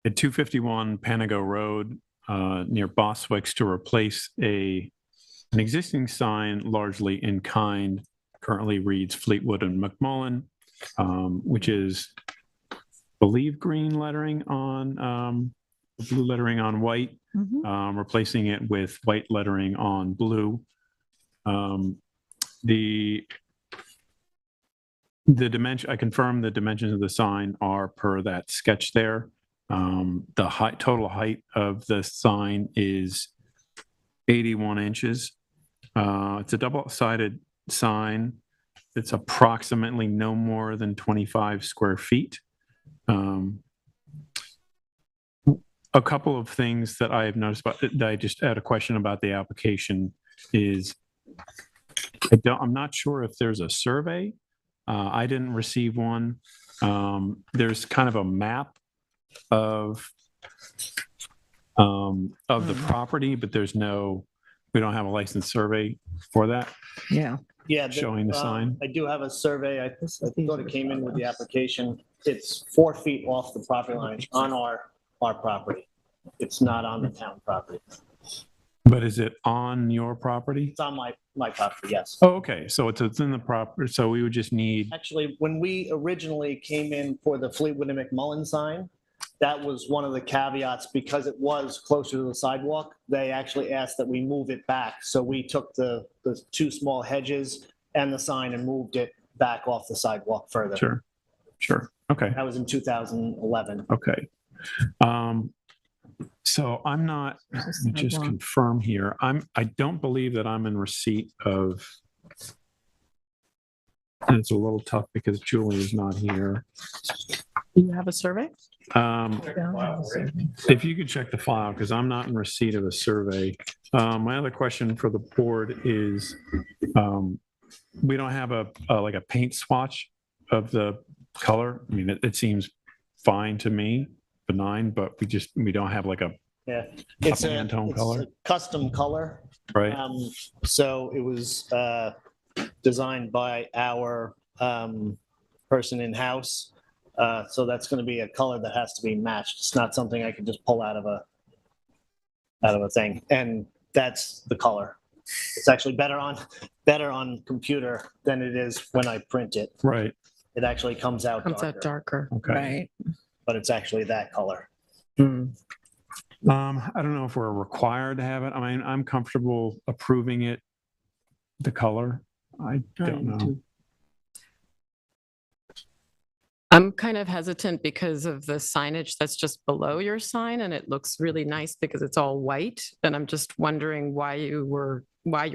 Speaker 14: at 251 Panago Road near Boswick's to replace an existing sign largely in kind. Currently reads Fleetwood and McMullen, which is, I believe, green lettering on blue lettering on white, replacing it with white lettering on blue. The dimension, I confirm the dimensions of the sign are per that sketch there. The total height of the sign is 81 inches. It's a double-sided sign. It's approximately no more than 25 square feet. A couple of things that I have noticed about that I just had a question about the application is I'm not sure if there's a survey. I didn't receive one. There's kind of a map of the property, but we don't have a licensed survey for that.
Speaker 2: Yeah.
Speaker 13: yeah,
Speaker 14: Showing the sign.
Speaker 13: I do have a survey. I thought it came in with the application. It's 4 feet off the property line on our property. It's not on the town property.
Speaker 14: But is it on your property?
Speaker 13: It's on my property, yes.
Speaker 14: Oh, okay. So it's in the property. So we would just need,
Speaker 13: Actually, when we originally came in for the Fleetwood and McMullen sign, that was one of the caveats because it was closer to the sidewalk. They actually asked that we move it back. So we took the two small hedges and the sign and moved it back off the sidewalk further.
Speaker 14: Sure. Okay.
Speaker 13: That was in 2011.
Speaker 14: Okay. So I'm not, let me just confirm here. I don't believe that I'm in receipt of, and it's a little tough because Julie is not here.
Speaker 5: Do you have a survey?
Speaker 14: If you could check the file, because I'm not in receipt of a survey. My other question for the board is, we don't have like a paint swatch of the color. I mean, it seems fine to me, benign, but we don't have like a
Speaker 13: It's a
Speaker 14: Pantone color?
Speaker 13: custom color.
Speaker 14: right.
Speaker 13: So it was designed by our person in-house. So that's going to be a color that has to be matched. It's not something I can just pull out of a thing. And that's the color. It's actually better on computer than it is when I print it.
Speaker 14: Right.
Speaker 13: It actually comes out
Speaker 5: darker.
Speaker 14: Okay.
Speaker 2: Right.
Speaker 13: but it's actually that color.
Speaker 14: I don't know if we're required to have it. I mean, I'm comfortable approving it, the color. I don't know.
Speaker 5: I'm kind of hesitant because of the signage that's just below your sign, and it looks really nice because it's all white. And I'm just wondering why you're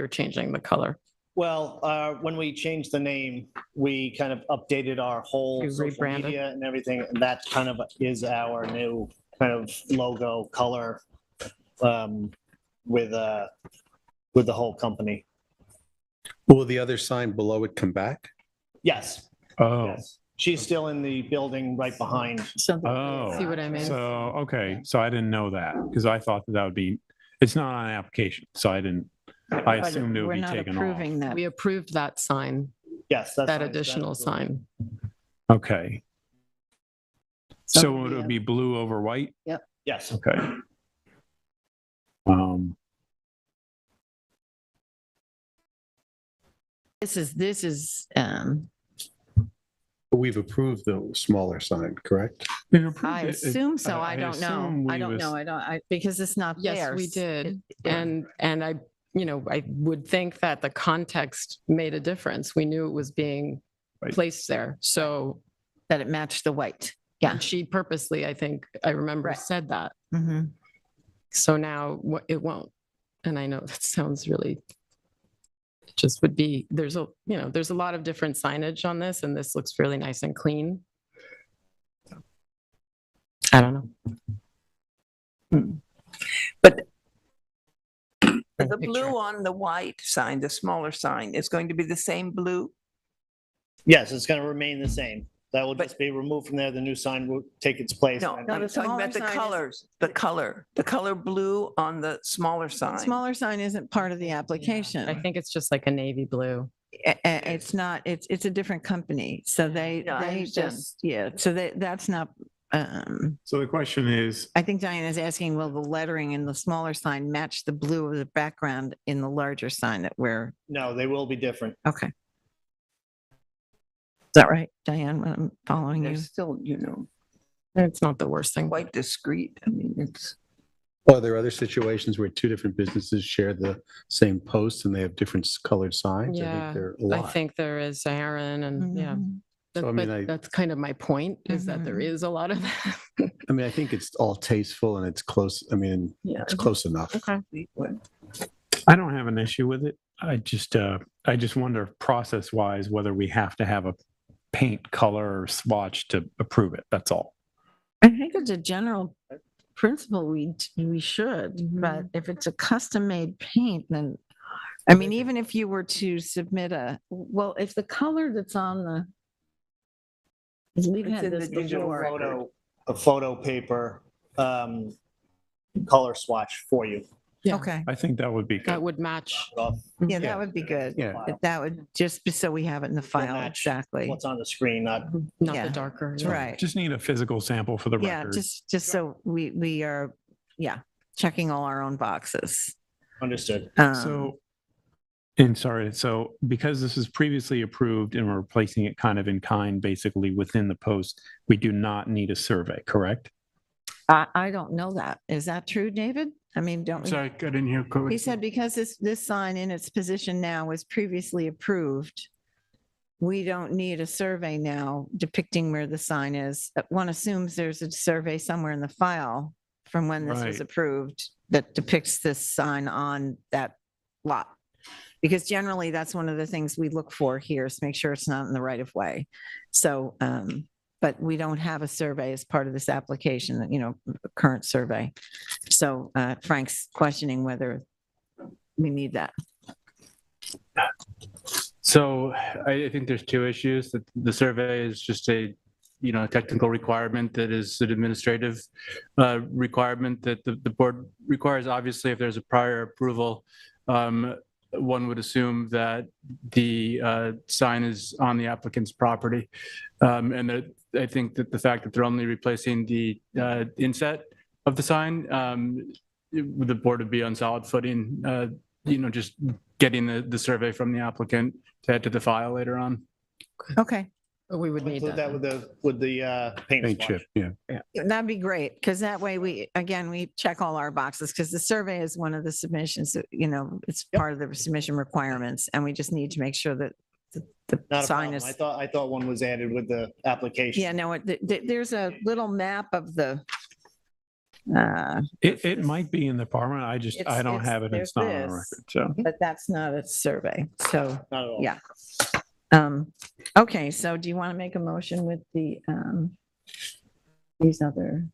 Speaker 5: changing the color.
Speaker 13: Well, when we changed the name, we kind of updated our whole
Speaker 5: You
Speaker 13: social
Speaker 5: rebranded?
Speaker 13: media and everything. And that kind of is our new kind of logo color. with the whole company.
Speaker 3: Will the other sign below it come back?
Speaker 13: Yes,
Speaker 14: Oh,
Speaker 13: yes. She's still in the building right behind.
Speaker 14: oh.
Speaker 5: See what I mean?
Speaker 14: So, okay, so I didn't know that because I thought that would be, it's not on an application, so I assumed it would
Speaker 2: We're
Speaker 14: be
Speaker 2: not
Speaker 14: taken off.
Speaker 2: approving that.
Speaker 5: We approved that sign,
Speaker 13: Yes, that's
Speaker 5: that
Speaker 13: fine.
Speaker 5: additional sign.
Speaker 14: Okay. So
Speaker 2: So
Speaker 14: would
Speaker 2: the,
Speaker 14: it be blue over white?
Speaker 13: Yes.
Speaker 14: Okay.
Speaker 2: This is,
Speaker 3: We've approved the smaller sign, correct?
Speaker 14: We've approved
Speaker 2: I
Speaker 14: it.
Speaker 2: assume so. I don't know.
Speaker 14: assume
Speaker 2: I
Speaker 14: we
Speaker 2: don't
Speaker 14: was-
Speaker 2: know. Because it's not there.
Speaker 5: Yes, we did.
Speaker 2: It-
Speaker 5: And I, I would think that the context made a difference. We knew it was being
Speaker 14: Right.
Speaker 5: placed there. So
Speaker 2: That it matched the white. Yeah.
Speaker 5: and she purposely, I think, I remember
Speaker 2: Right.
Speaker 5: said that.
Speaker 2: Mhm.
Speaker 5: So now it won't. And I know that sounds really, it just would be, there's a lot of different signage on this and this looks really nice and clean. I don't know.
Speaker 10: But
Speaker 5: Trying
Speaker 10: the
Speaker 5: to picture.
Speaker 10: blue on the white sign, the smaller sign, is going to be the same blue?
Speaker 13: Yes, it's going to remain the same. That will
Speaker 10: But-
Speaker 13: just be removed from there. The new sign will take its place.
Speaker 10: No,
Speaker 13: And-
Speaker 2: No,
Speaker 10: I'm
Speaker 2: the
Speaker 10: talking
Speaker 2: smaller
Speaker 10: about the
Speaker 2: sign is-
Speaker 10: colors, the color blue on the smaller sign.
Speaker 2: Smaller sign isn't part of the application.
Speaker 5: I think it's just like a navy blue.
Speaker 2: It's not, it's a different company. So they
Speaker 10: Yeah, I understand.
Speaker 2: just, yeah, so that's not,
Speaker 14: So the question is,
Speaker 2: I think Diane is asking, will the lettering in the smaller sign match the blue of the background in the larger sign that we're,
Speaker 13: No, they will be different.
Speaker 2: okay. Is that right, Diane? I'm following
Speaker 10: They're
Speaker 2: you.
Speaker 10: still,
Speaker 5: It's not the worst thing.
Speaker 10: quite discreet. I mean, it's.
Speaker 3: Are there other situations where two different businesses share the same post and they have different colored signs? I
Speaker 5: Yeah,
Speaker 3: think there are a
Speaker 5: I
Speaker 3: lot.
Speaker 5: think there is Aaron and yeah.
Speaker 2: Mhm.
Speaker 3: So, I mean,
Speaker 5: But
Speaker 3: I-
Speaker 5: that's kind of my point is that there
Speaker 2: Mhm.
Speaker 5: is a lot of that.
Speaker 3: I mean, I think it's all tasteful and it's close. I mean,
Speaker 10: Yeah.
Speaker 3: it's close enough.
Speaker 5: Okay.
Speaker 14: I don't have an issue with it. I just wonder process wise, whether we have to have a paint color or swatch to approve it. That's all.
Speaker 2: I think it's a general principle we should, but if it's a custom made paint, then, I mean, even if you were to submit if the color that's on the, 'cause we've
Speaker 10: It's
Speaker 2: had
Speaker 10: in the
Speaker 2: this
Speaker 10: digital
Speaker 2: before.
Speaker 13: A photo paper color swatch for you.
Speaker 5: Yeah.
Speaker 2: Okay,
Speaker 14: I think that would be
Speaker 5: That
Speaker 14: good.
Speaker 5: would match.
Speaker 2: yeah,
Speaker 14: Yeah.
Speaker 2: that would be good.
Speaker 3: Yeah.
Speaker 2: That would just be so we have it in the file,
Speaker 13: match
Speaker 2: exactly.
Speaker 13: What's on the screen, not
Speaker 5: Not
Speaker 2: Yeah.
Speaker 5: the darker.
Speaker 2: That's
Speaker 5: yeah.
Speaker 2: right.
Speaker 14: Just need a physical sample for the
Speaker 2: Yeah,
Speaker 14: record.
Speaker 2: just so we are, checking all our own boxes.
Speaker 13: understood.
Speaker 14: So, and sorry, so because this is previously approved and we're replacing it kind of in kind, basically within the post, we do not need a survey, correct?
Speaker 2: I don't know that. Is that true, David? I mean, don't we?
Speaker 6: Sorry, I didn't hear.
Speaker 2: He said because this sign in its position now was previously approved, we don't need a survey now depicting where the sign is. One assumes there's a survey somewhere in the file from when this was
Speaker 14: Right.
Speaker 2: approved that depicts this sign on that lot. Because generally, that's one of the things we look for here is make sure it's not in the right of way. So, but we don't have a survey as part of this application, a current survey. So Frank's questioning whether we need that.
Speaker 6: So I think there's two issues. That the survey is just a, technical requirement that is an administrative requirement that the board requires. Obviously, if there's a prior approval, one would assume that the sign is on the applicant's property. And that I think that the fact that they're only replacing the inset of the sign, the board would be on solid footing, just getting the survey from the applicant to add to the file later on.
Speaker 2: Okay,
Speaker 5: But we would need
Speaker 13: Include
Speaker 5: that.
Speaker 13: that with the paint
Speaker 3: Paint
Speaker 13: swatch.
Speaker 3: chip, yeah.
Speaker 2: that'd be great, because that way we check all our boxes, because the survey is one of the submissions, it's part of the submission requirements, and we just need to make sure that the
Speaker 13: Not a
Speaker 2: sign
Speaker 13: problem.
Speaker 2: is.
Speaker 13: I thought one was added with the application.
Speaker 2: Yeah, no, there's a little map of the.
Speaker 14: It might be in the department. I don't
Speaker 2: it's-
Speaker 14: have it. It's
Speaker 2: there's
Speaker 14: not on the
Speaker 2: this.
Speaker 14: record, so.
Speaker 2: But that's not a survey, so,
Speaker 13: Not at all.
Speaker 2: yeah. Okay, so do you want to make a motion with the, these other?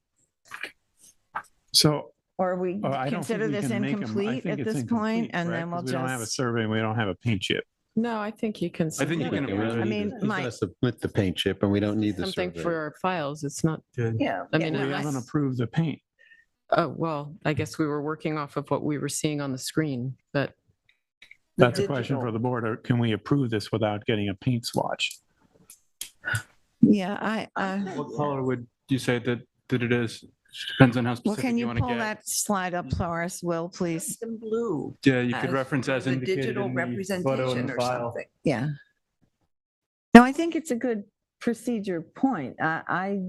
Speaker 14: So
Speaker 2: Or we
Speaker 14: Oh, I don't think
Speaker 2: consider
Speaker 14: we
Speaker 2: this
Speaker 14: can make 'em- I
Speaker 2: incomplete
Speaker 14: think
Speaker 2: at
Speaker 14: it's
Speaker 2: this point,
Speaker 14: incomplete,
Speaker 2: and
Speaker 14: correct?
Speaker 2: then we'll
Speaker 14: 'Cause we don't have a
Speaker 2: just,
Speaker 14: survey, and we don't have a paint chip.
Speaker 5: No, I think you can.
Speaker 6: I think you
Speaker 5: submit
Speaker 6: can
Speaker 5: it.
Speaker 6: approve
Speaker 2: I
Speaker 6: it.
Speaker 2: mean,
Speaker 3: He's
Speaker 2: my,
Speaker 3: gonna submit the paint chip and we don't need the
Speaker 5: Something
Speaker 3: survey.
Speaker 5: for our files. It's not,
Speaker 2: yeah.
Speaker 5: I mean,
Speaker 2: yeah,
Speaker 14: We
Speaker 2: no,
Speaker 14: haven't
Speaker 2: I-
Speaker 14: approved the paint.
Speaker 5: oh, well, I guess we were working off of what we were seeing on the screen, but
Speaker 14: That's a question for
Speaker 10: digital.
Speaker 14: the board. Or can we approve this without getting a paint swatch?
Speaker 2: Yeah,
Speaker 6: What color would you say that it is? Depends on how
Speaker 2: well,
Speaker 6: specific
Speaker 2: can
Speaker 6: you
Speaker 2: you
Speaker 6: want to
Speaker 2: pull
Speaker 6: get.
Speaker 2: that slide up for us, Will, please?
Speaker 10: In blue.
Speaker 6: Yeah, you could
Speaker 10: as
Speaker 6: reference
Speaker 10: sort
Speaker 6: as
Speaker 10: of a
Speaker 6: indicated
Speaker 10: digital
Speaker 6: in the photo in
Speaker 10: representation
Speaker 6: the
Speaker 10: or
Speaker 6: file.
Speaker 10: something.
Speaker 2: Yeah. No, I think it's a good procedure point. I
Speaker 14: I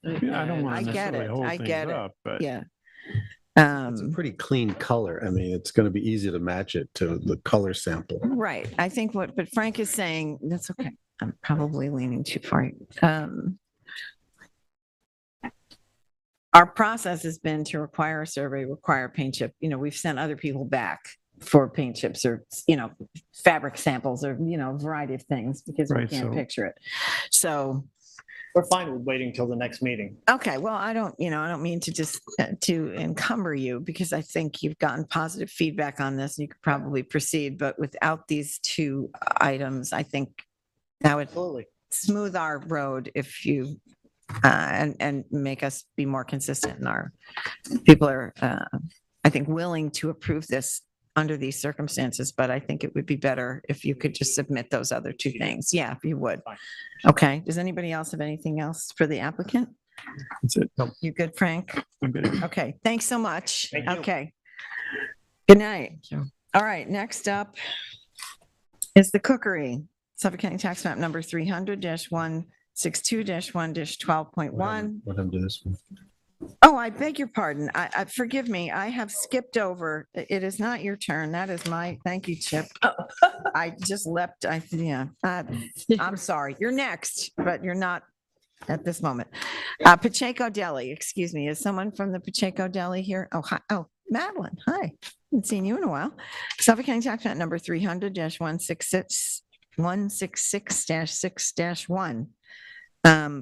Speaker 14: don't want
Speaker 2: I
Speaker 14: to
Speaker 2: get
Speaker 14: necessarily
Speaker 2: it.
Speaker 14: hold
Speaker 2: I
Speaker 14: things
Speaker 2: get it.
Speaker 14: up, but
Speaker 2: yeah.
Speaker 3: It's a pretty clean color. I mean, it's gonna be easy to match it to the color sample.
Speaker 2: Right. I think but Frank is saying, that's okay. I'm probably leaning too far. Our process has been to require a survey, require paint chip. We've sent other people back for paint chips or, fabric samples or, a variety of things because we
Speaker 14: Right,
Speaker 2: can't
Speaker 14: so-
Speaker 2: picture it. So,
Speaker 13: We're fine with waiting till the next meeting.
Speaker 2: okay, well, I don't mean to just to encumber you because I think you've gotten positive feedback on this and you could probably proceed, but without these two items, I think that would
Speaker 13: Absolutely.
Speaker 2: smooth our road if you and make us be more consistent in our people are I think willing to approve this under these circumstances, but I think it would be better if you could just submit those other two things. Yeah, if you would.
Speaker 13: Fine.
Speaker 2: Okay. Does anybody else have anything else for the applicant?
Speaker 14: that's it. No,
Speaker 2: You good, Frank?
Speaker 14: I'm good.
Speaker 2: Okay. Thanks so much.
Speaker 13: Thank you.
Speaker 2: Okay. Good night. All right. Next up is the cookery. Suffolk County Tax Map number 300-162-1-12.1.
Speaker 3: What happened to this one?
Speaker 2: Oh, I beg your pardon. I forgive me. I have skipped over. It is not your turn. That is my, thank you, Chip. I just leapt. I'm sorry. You're next, but you're not at this moment. Pacheco Deli, excuse me. Is someone from the Pacheco Deli here? Oh, hi. Oh, Madeline. Hi. Haven't seen you in a while. Suffolk County Tax Map number 300-166-6-1.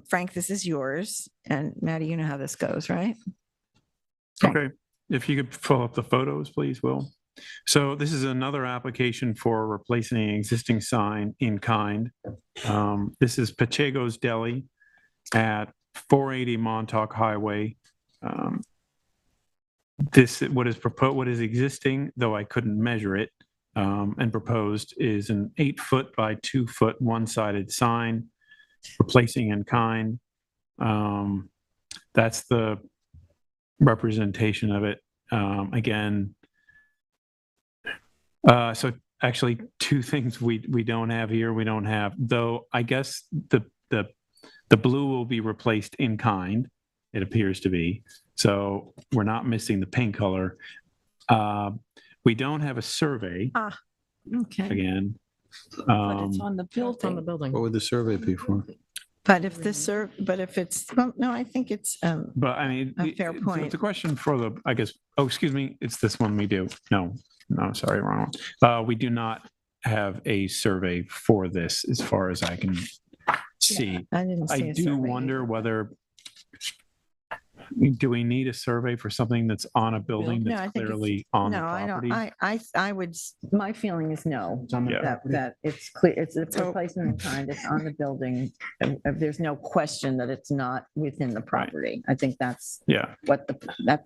Speaker 2: Frank, this is yours. And Maddie, you know how this goes, right?
Speaker 14: Okay, if you could pull up the photos, please, Will. So this is another application for replacing an existing sign in kind. This is Pacheco's Deli at 480 Montauk Highway. What is existing, though I couldn't measure it, and proposed is an 8-foot by 2-foot one-sided sign, replacing in kind. That's the representation of it. Again, so actually two things we don't have here. We don't have, though I guess the blue will be replaced in kind, it appears to be. So we're not missing the paint color. We don't have a survey
Speaker 2: Okay.
Speaker 14: again.
Speaker 4: But it's on the
Speaker 5: it's on the
Speaker 4: building.
Speaker 5: building.
Speaker 3: What would the survey be for?
Speaker 2: But if it's, well, no, I think it's,
Speaker 14: But I mean,
Speaker 2: A fair point.
Speaker 14: The question for the, I guess, oh, excuse me, it's this one we do. No, sorry, wrong one. We do not have a survey for this as far as I can see.
Speaker 2: I didn't see
Speaker 14: I
Speaker 2: a
Speaker 14: do
Speaker 2: survey
Speaker 14: wonder
Speaker 2: either.
Speaker 14: whether, do we need a survey for something that's on a building
Speaker 2: No, I
Speaker 14: that's
Speaker 2: think it's-
Speaker 14: clearly on the
Speaker 2: No, I
Speaker 14: property?
Speaker 2: don't, I would, my feeling is no.
Speaker 6: It's on the
Speaker 14: Yeah.
Speaker 6: property.
Speaker 2: That it's clear, it's a
Speaker 8: So-
Speaker 2: replacement in kind, it's on the building. and there's no question that it's not within the property. I think that's
Speaker 14: Yeah,
Speaker 2: what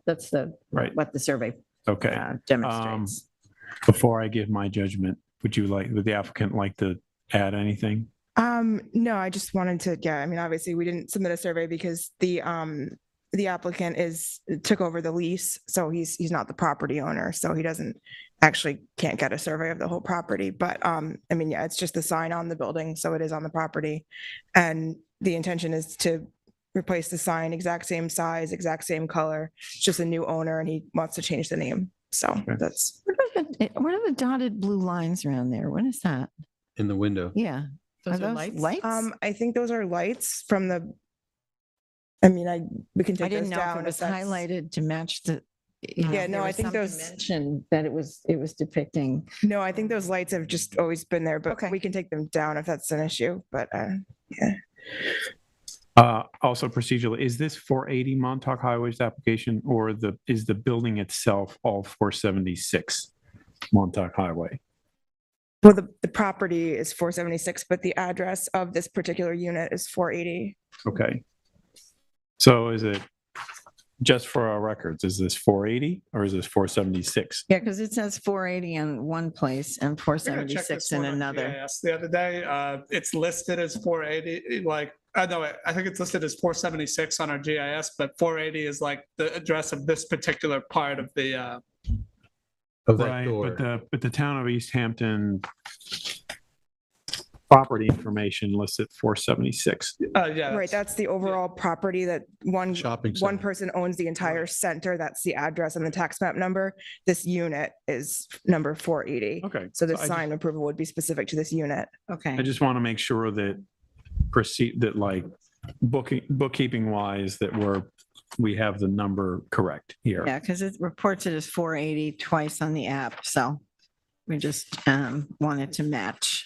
Speaker 2: that's the,
Speaker 14: right.
Speaker 2: what the survey
Speaker 14: Okay.
Speaker 2: demonstrates.
Speaker 14: Before I give my judgment, would the applicant like to add anything?
Speaker 15: No, I just wanted to, I mean, obviously we didn't submit a survey because the applicant took over the lease, so he's not the property owner, so he can't get a survey of the whole property. But I mean, yeah, it's just the sign on the building, so it is on the property. And the intention is to replace the sign, exact same size, exact same color. It's just a new owner and he wants to change the name. So that's,
Speaker 2: What are the dotted blue lines around there? What is that?
Speaker 3: In the window.
Speaker 2: Yeah.
Speaker 5: Those are lights?
Speaker 15: I think those are lights from we can take
Speaker 2: I didn't
Speaker 15: those
Speaker 2: know if
Speaker 15: down.
Speaker 2: it was
Speaker 15: that's-
Speaker 2: highlighted to match the.
Speaker 15: Yeah, no,
Speaker 2: there
Speaker 15: I
Speaker 2: was
Speaker 15: think
Speaker 2: some
Speaker 15: those-
Speaker 2: dimension that it was depicting.
Speaker 15: No, I think those lights have just always been there, but
Speaker 2: Okay.
Speaker 15: we can take them down if that's an issue, but yeah.
Speaker 14: Also procedurally, is this 480 Montauk Highway's application or is the building itself all 476 Montauk Highway?
Speaker 15: Well, the property is 476, but the address of this particular unit is 480.
Speaker 14: Okay. So is it, just for our records, is this 480 or is this 476?
Speaker 2: Yeah, because it says 480 in one place and
Speaker 16: I gotta check
Speaker 2: 476
Speaker 16: this
Speaker 2: in
Speaker 16: one on
Speaker 2: another.
Speaker 16: GIS The other day, it's listed as 480, like, no, I think it's listed as 476 on our GIS, but 480 is like the address of this particular part of the,
Speaker 3: Of that
Speaker 14: Right,
Speaker 3: door.
Speaker 14: but the town of East Hampton property information lists it 476.
Speaker 16: yeah.
Speaker 15: Right, that's the overall property that
Speaker 3: Shopping
Speaker 15: one
Speaker 3: center.
Speaker 15: person owns the entire center. That's the address and the tax map number. This unit is number 480.
Speaker 14: Okay.
Speaker 15: So the
Speaker 14: I just-
Speaker 15: sign approval would be specific to this unit.
Speaker 2: Okay.
Speaker 14: I just want to make sure that like bookkeeping wise, that we have the number correct here.
Speaker 2: Yeah, because it reports it as 480 twice on the app, so we just wanted to match.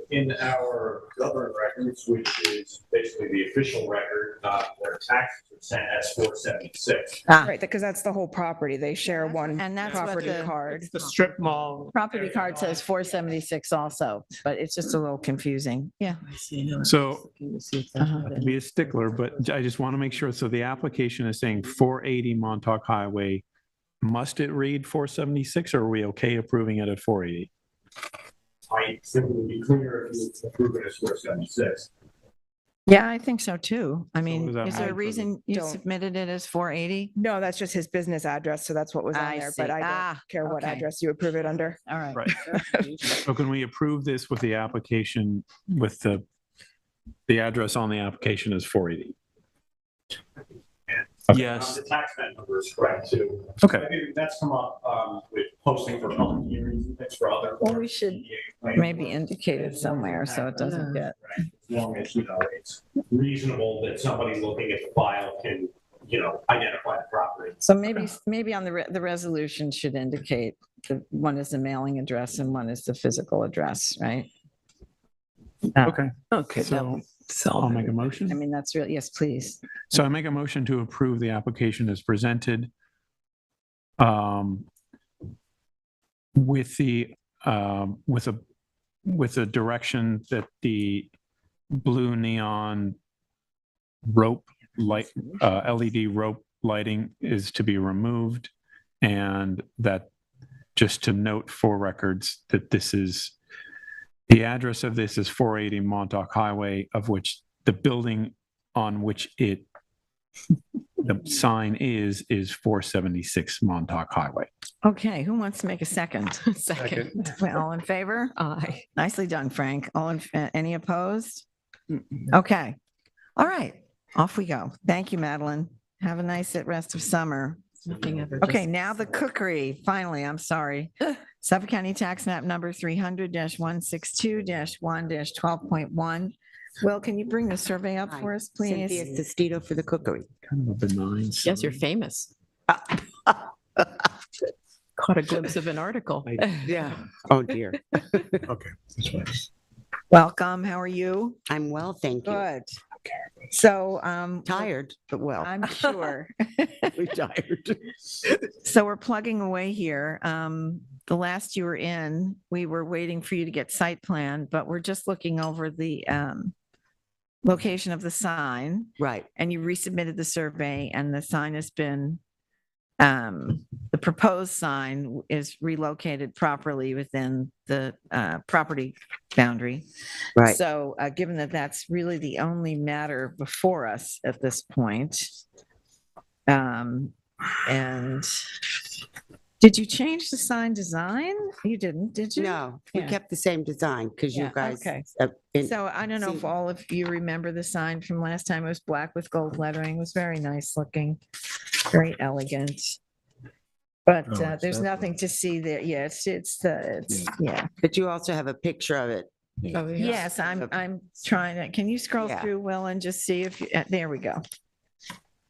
Speaker 7: In our government records, which is basically the official record, their taxes are sent as 476.
Speaker 15: Right, because that's the whole property. They share one
Speaker 2: And that's what
Speaker 15: property
Speaker 2: the
Speaker 15: card.
Speaker 16: It's the strip mall.
Speaker 2: property card says 476 also, but it's just a little confusing. Yeah.
Speaker 14: So
Speaker 2: Uh-huh.
Speaker 14: not to be a stickler, but I just want to make sure. So the application is saying 480 Montauk Highway. Must it read 476 or are we okay approving it at 480?
Speaker 7: I think it would be cleaner if you approve it as 476.
Speaker 2: Yeah, I think so too. I mean,
Speaker 14: does that
Speaker 2: is there a
Speaker 14: mean?
Speaker 2: reason you
Speaker 15: Don't-
Speaker 2: submitted it as 480?
Speaker 15: No, that's just his business address. So that's what was on
Speaker 2: I
Speaker 15: there,
Speaker 2: see.
Speaker 15: but I don't
Speaker 2: Ah,
Speaker 15: care what
Speaker 2: okay.
Speaker 15: address you approve it under.
Speaker 2: All right.
Speaker 14: Right. So can we approve this with the application with the address on the application is 480?
Speaker 6: Yes.
Speaker 7: The tax map number is correct too.
Speaker 14: Okay.
Speaker 7: I think that's come up with posting for public hearings and things for other.
Speaker 2: Well, we should maybe indicate it somewhere so it doesn't get.
Speaker 7: As long as, it's reasonable that somebody looking at the file can, identify the property.
Speaker 2: So maybe on the resolution should indicate that one is the mailing address and one is the physical address, right?
Speaker 14: Okay.
Speaker 5: Okay.
Speaker 14: So I'll make a motion.
Speaker 2: I mean, that's real. Yes, please.
Speaker 14: So I make a motion to approve the application as presented. With the direction that the blue neon rope light, LED rope lighting is to be removed. And that, just to note for records, that the address of this is 480 Montauk Highway, of which the building on which the sign is 476 Montauk Highway.
Speaker 2: Okay, who wants to make a second?
Speaker 5: Second.
Speaker 2: All in favor?
Speaker 5: Aye.
Speaker 2: Nicely done, Frank. Any opposed? Okay. All right, off we go. Thank you, Madeline. Have a nice rest of summer. Okay, now the cookery. Finally, I'm sorry. Suffolk County Tax Map number 300-162-1-12.1. Will, can you bring the survey up for us, please?
Speaker 17: Cynthia Sestito for the cookery.
Speaker 14: Kind of a benign.
Speaker 5: Yes, you're famous. Caught a glimpse of an article.
Speaker 17: Yeah. Oh, dear.
Speaker 3: Okay. That's fine.
Speaker 2: Welcome. How are you?
Speaker 17: I'm well, thank you.
Speaker 2: Good. So,
Speaker 17: Tired, but well.
Speaker 2: I'm sure.
Speaker 17: Retired.
Speaker 2: So we're plugging away here. The last you were in, we were waiting for you to get site plan, but we're just looking over the location of the sign.
Speaker 17: Right.
Speaker 2: And you resubmitted the survey and the sign has been, the proposed sign is relocated properly within the property boundary.
Speaker 17: Right.
Speaker 2: So given that that's really the only matter before us at this point, and did you change the sign design? You didn't, did you?
Speaker 17: No, we
Speaker 2: Yeah.
Speaker 17: kept the same design because you
Speaker 2: Yeah,
Speaker 17: guys.
Speaker 2: okay.
Speaker 17: have been-
Speaker 2: So I don't know if
Speaker 17: See-
Speaker 2: all of you remember the sign from last time. It was black with gold lettering. It was very nice looking, very elegant. But
Speaker 3: Oh, it's
Speaker 2: there's
Speaker 3: that
Speaker 2: nothing to see there. Yeah, yeah.
Speaker 17: But you also have a picture of it.
Speaker 5: Oh, yeah.
Speaker 2: Yes, I'm trying to, can you scroll
Speaker 17: Yeah.
Speaker 2: through, Will, and just see if, there we go.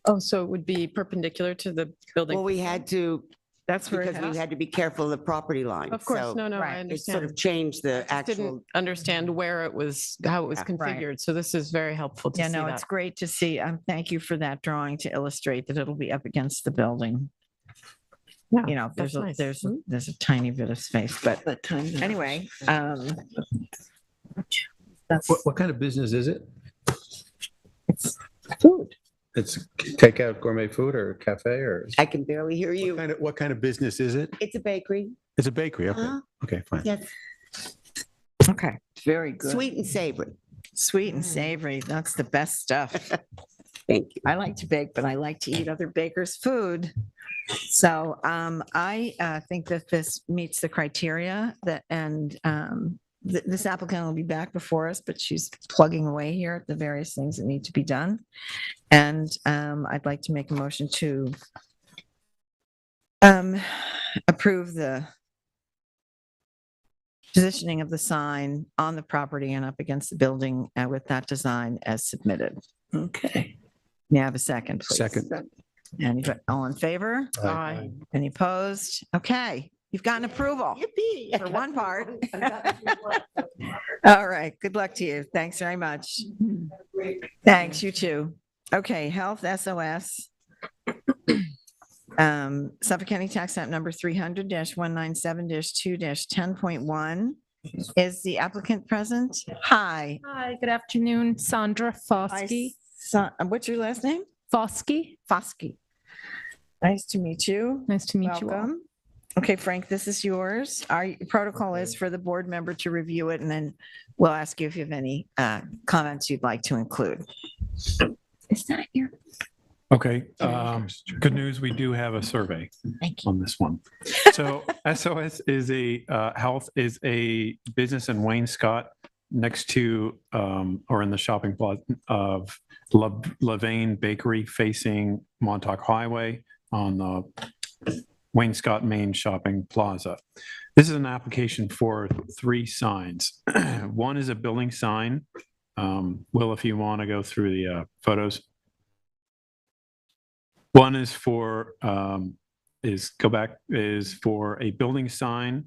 Speaker 5: Oh, so it would be perpendicular to the building?
Speaker 17: Well, we had to
Speaker 2: That's where it
Speaker 17: because we
Speaker 2: has.
Speaker 17: had to be careful of the property line.
Speaker 5: Of course,
Speaker 17: So
Speaker 5: no, I
Speaker 2: right,
Speaker 17: it sort
Speaker 5: understand.
Speaker 17: of changed the
Speaker 5: I just didn't
Speaker 17: actual.
Speaker 5: understand where it was, how it was
Speaker 17: Yeah.
Speaker 5: configured. So this is very helpful to
Speaker 2: Yeah,
Speaker 5: see
Speaker 2: no,
Speaker 5: that.
Speaker 2: it's great to see. Thank you for that drawing to illustrate that it'll be up against the building.
Speaker 5: Yeah,
Speaker 2: You know,
Speaker 5: that's nice.
Speaker 2: there's a tiny bit of space, but anyway, that's
Speaker 3: What kind of business is it?
Speaker 2: food.
Speaker 3: It's takeout gourmet food or cafe or?
Speaker 17: I can barely hear you.
Speaker 3: What kind of business is it?
Speaker 17: It's a bakery.
Speaker 3: It's a bakery. Okay.
Speaker 17: Uh-huh.
Speaker 3: Okay, fine.
Speaker 17: Yes,
Speaker 2: Okay,
Speaker 10: Very good.
Speaker 17: sweet and savory.
Speaker 2: sweet and savory. That's the best stuff.
Speaker 17: Thank you.
Speaker 2: I like to bake, but I like to eat other bakers' food. So I think that this meets the criteria that, and this applicant will be back before us, but she's plugging away here at the various things that need to be done. And I'd like to make a motion to approve the positioning of the sign on the property and up against the building with that design as submitted.
Speaker 10: Okay.
Speaker 2: May I have a second, please?
Speaker 3: Second.
Speaker 2: Anybody, all in favor?
Speaker 3: Aye.
Speaker 2: Any opposed? Okay, you've gotten approval
Speaker 17: Yippee.
Speaker 2: for one part. All right, good luck to you. Thanks very much. Thanks, you too. Okay, Health SOS. Suffolk County Tax Map number 300-197-2-10.1. Is the applicant present? Hi.
Speaker 18: Hi, good afternoon. Sandra Foskey.
Speaker 2: What's your last name?
Speaker 18: Foskey.
Speaker 2: Foskey. Nice to meet you.
Speaker 18: Nice to meet you all.
Speaker 2: Welcome. Okay, Frank, this is yours. Our protocol is for the board member to review it, and then we'll ask you if you have any comments you'd like to include. Is that here?
Speaker 14: Okay, good news, we do have a survey on this one. So SOS is health is a business in Wayne-Scott next to, or in the shopping plaza of Levain Bakery facing Montauk Highway on the Wayne-Scott Main Shopping Plaza. This is an application for 3 signs. One is a building sign. Will, if you want to go through the photos. One is for is for a building sign,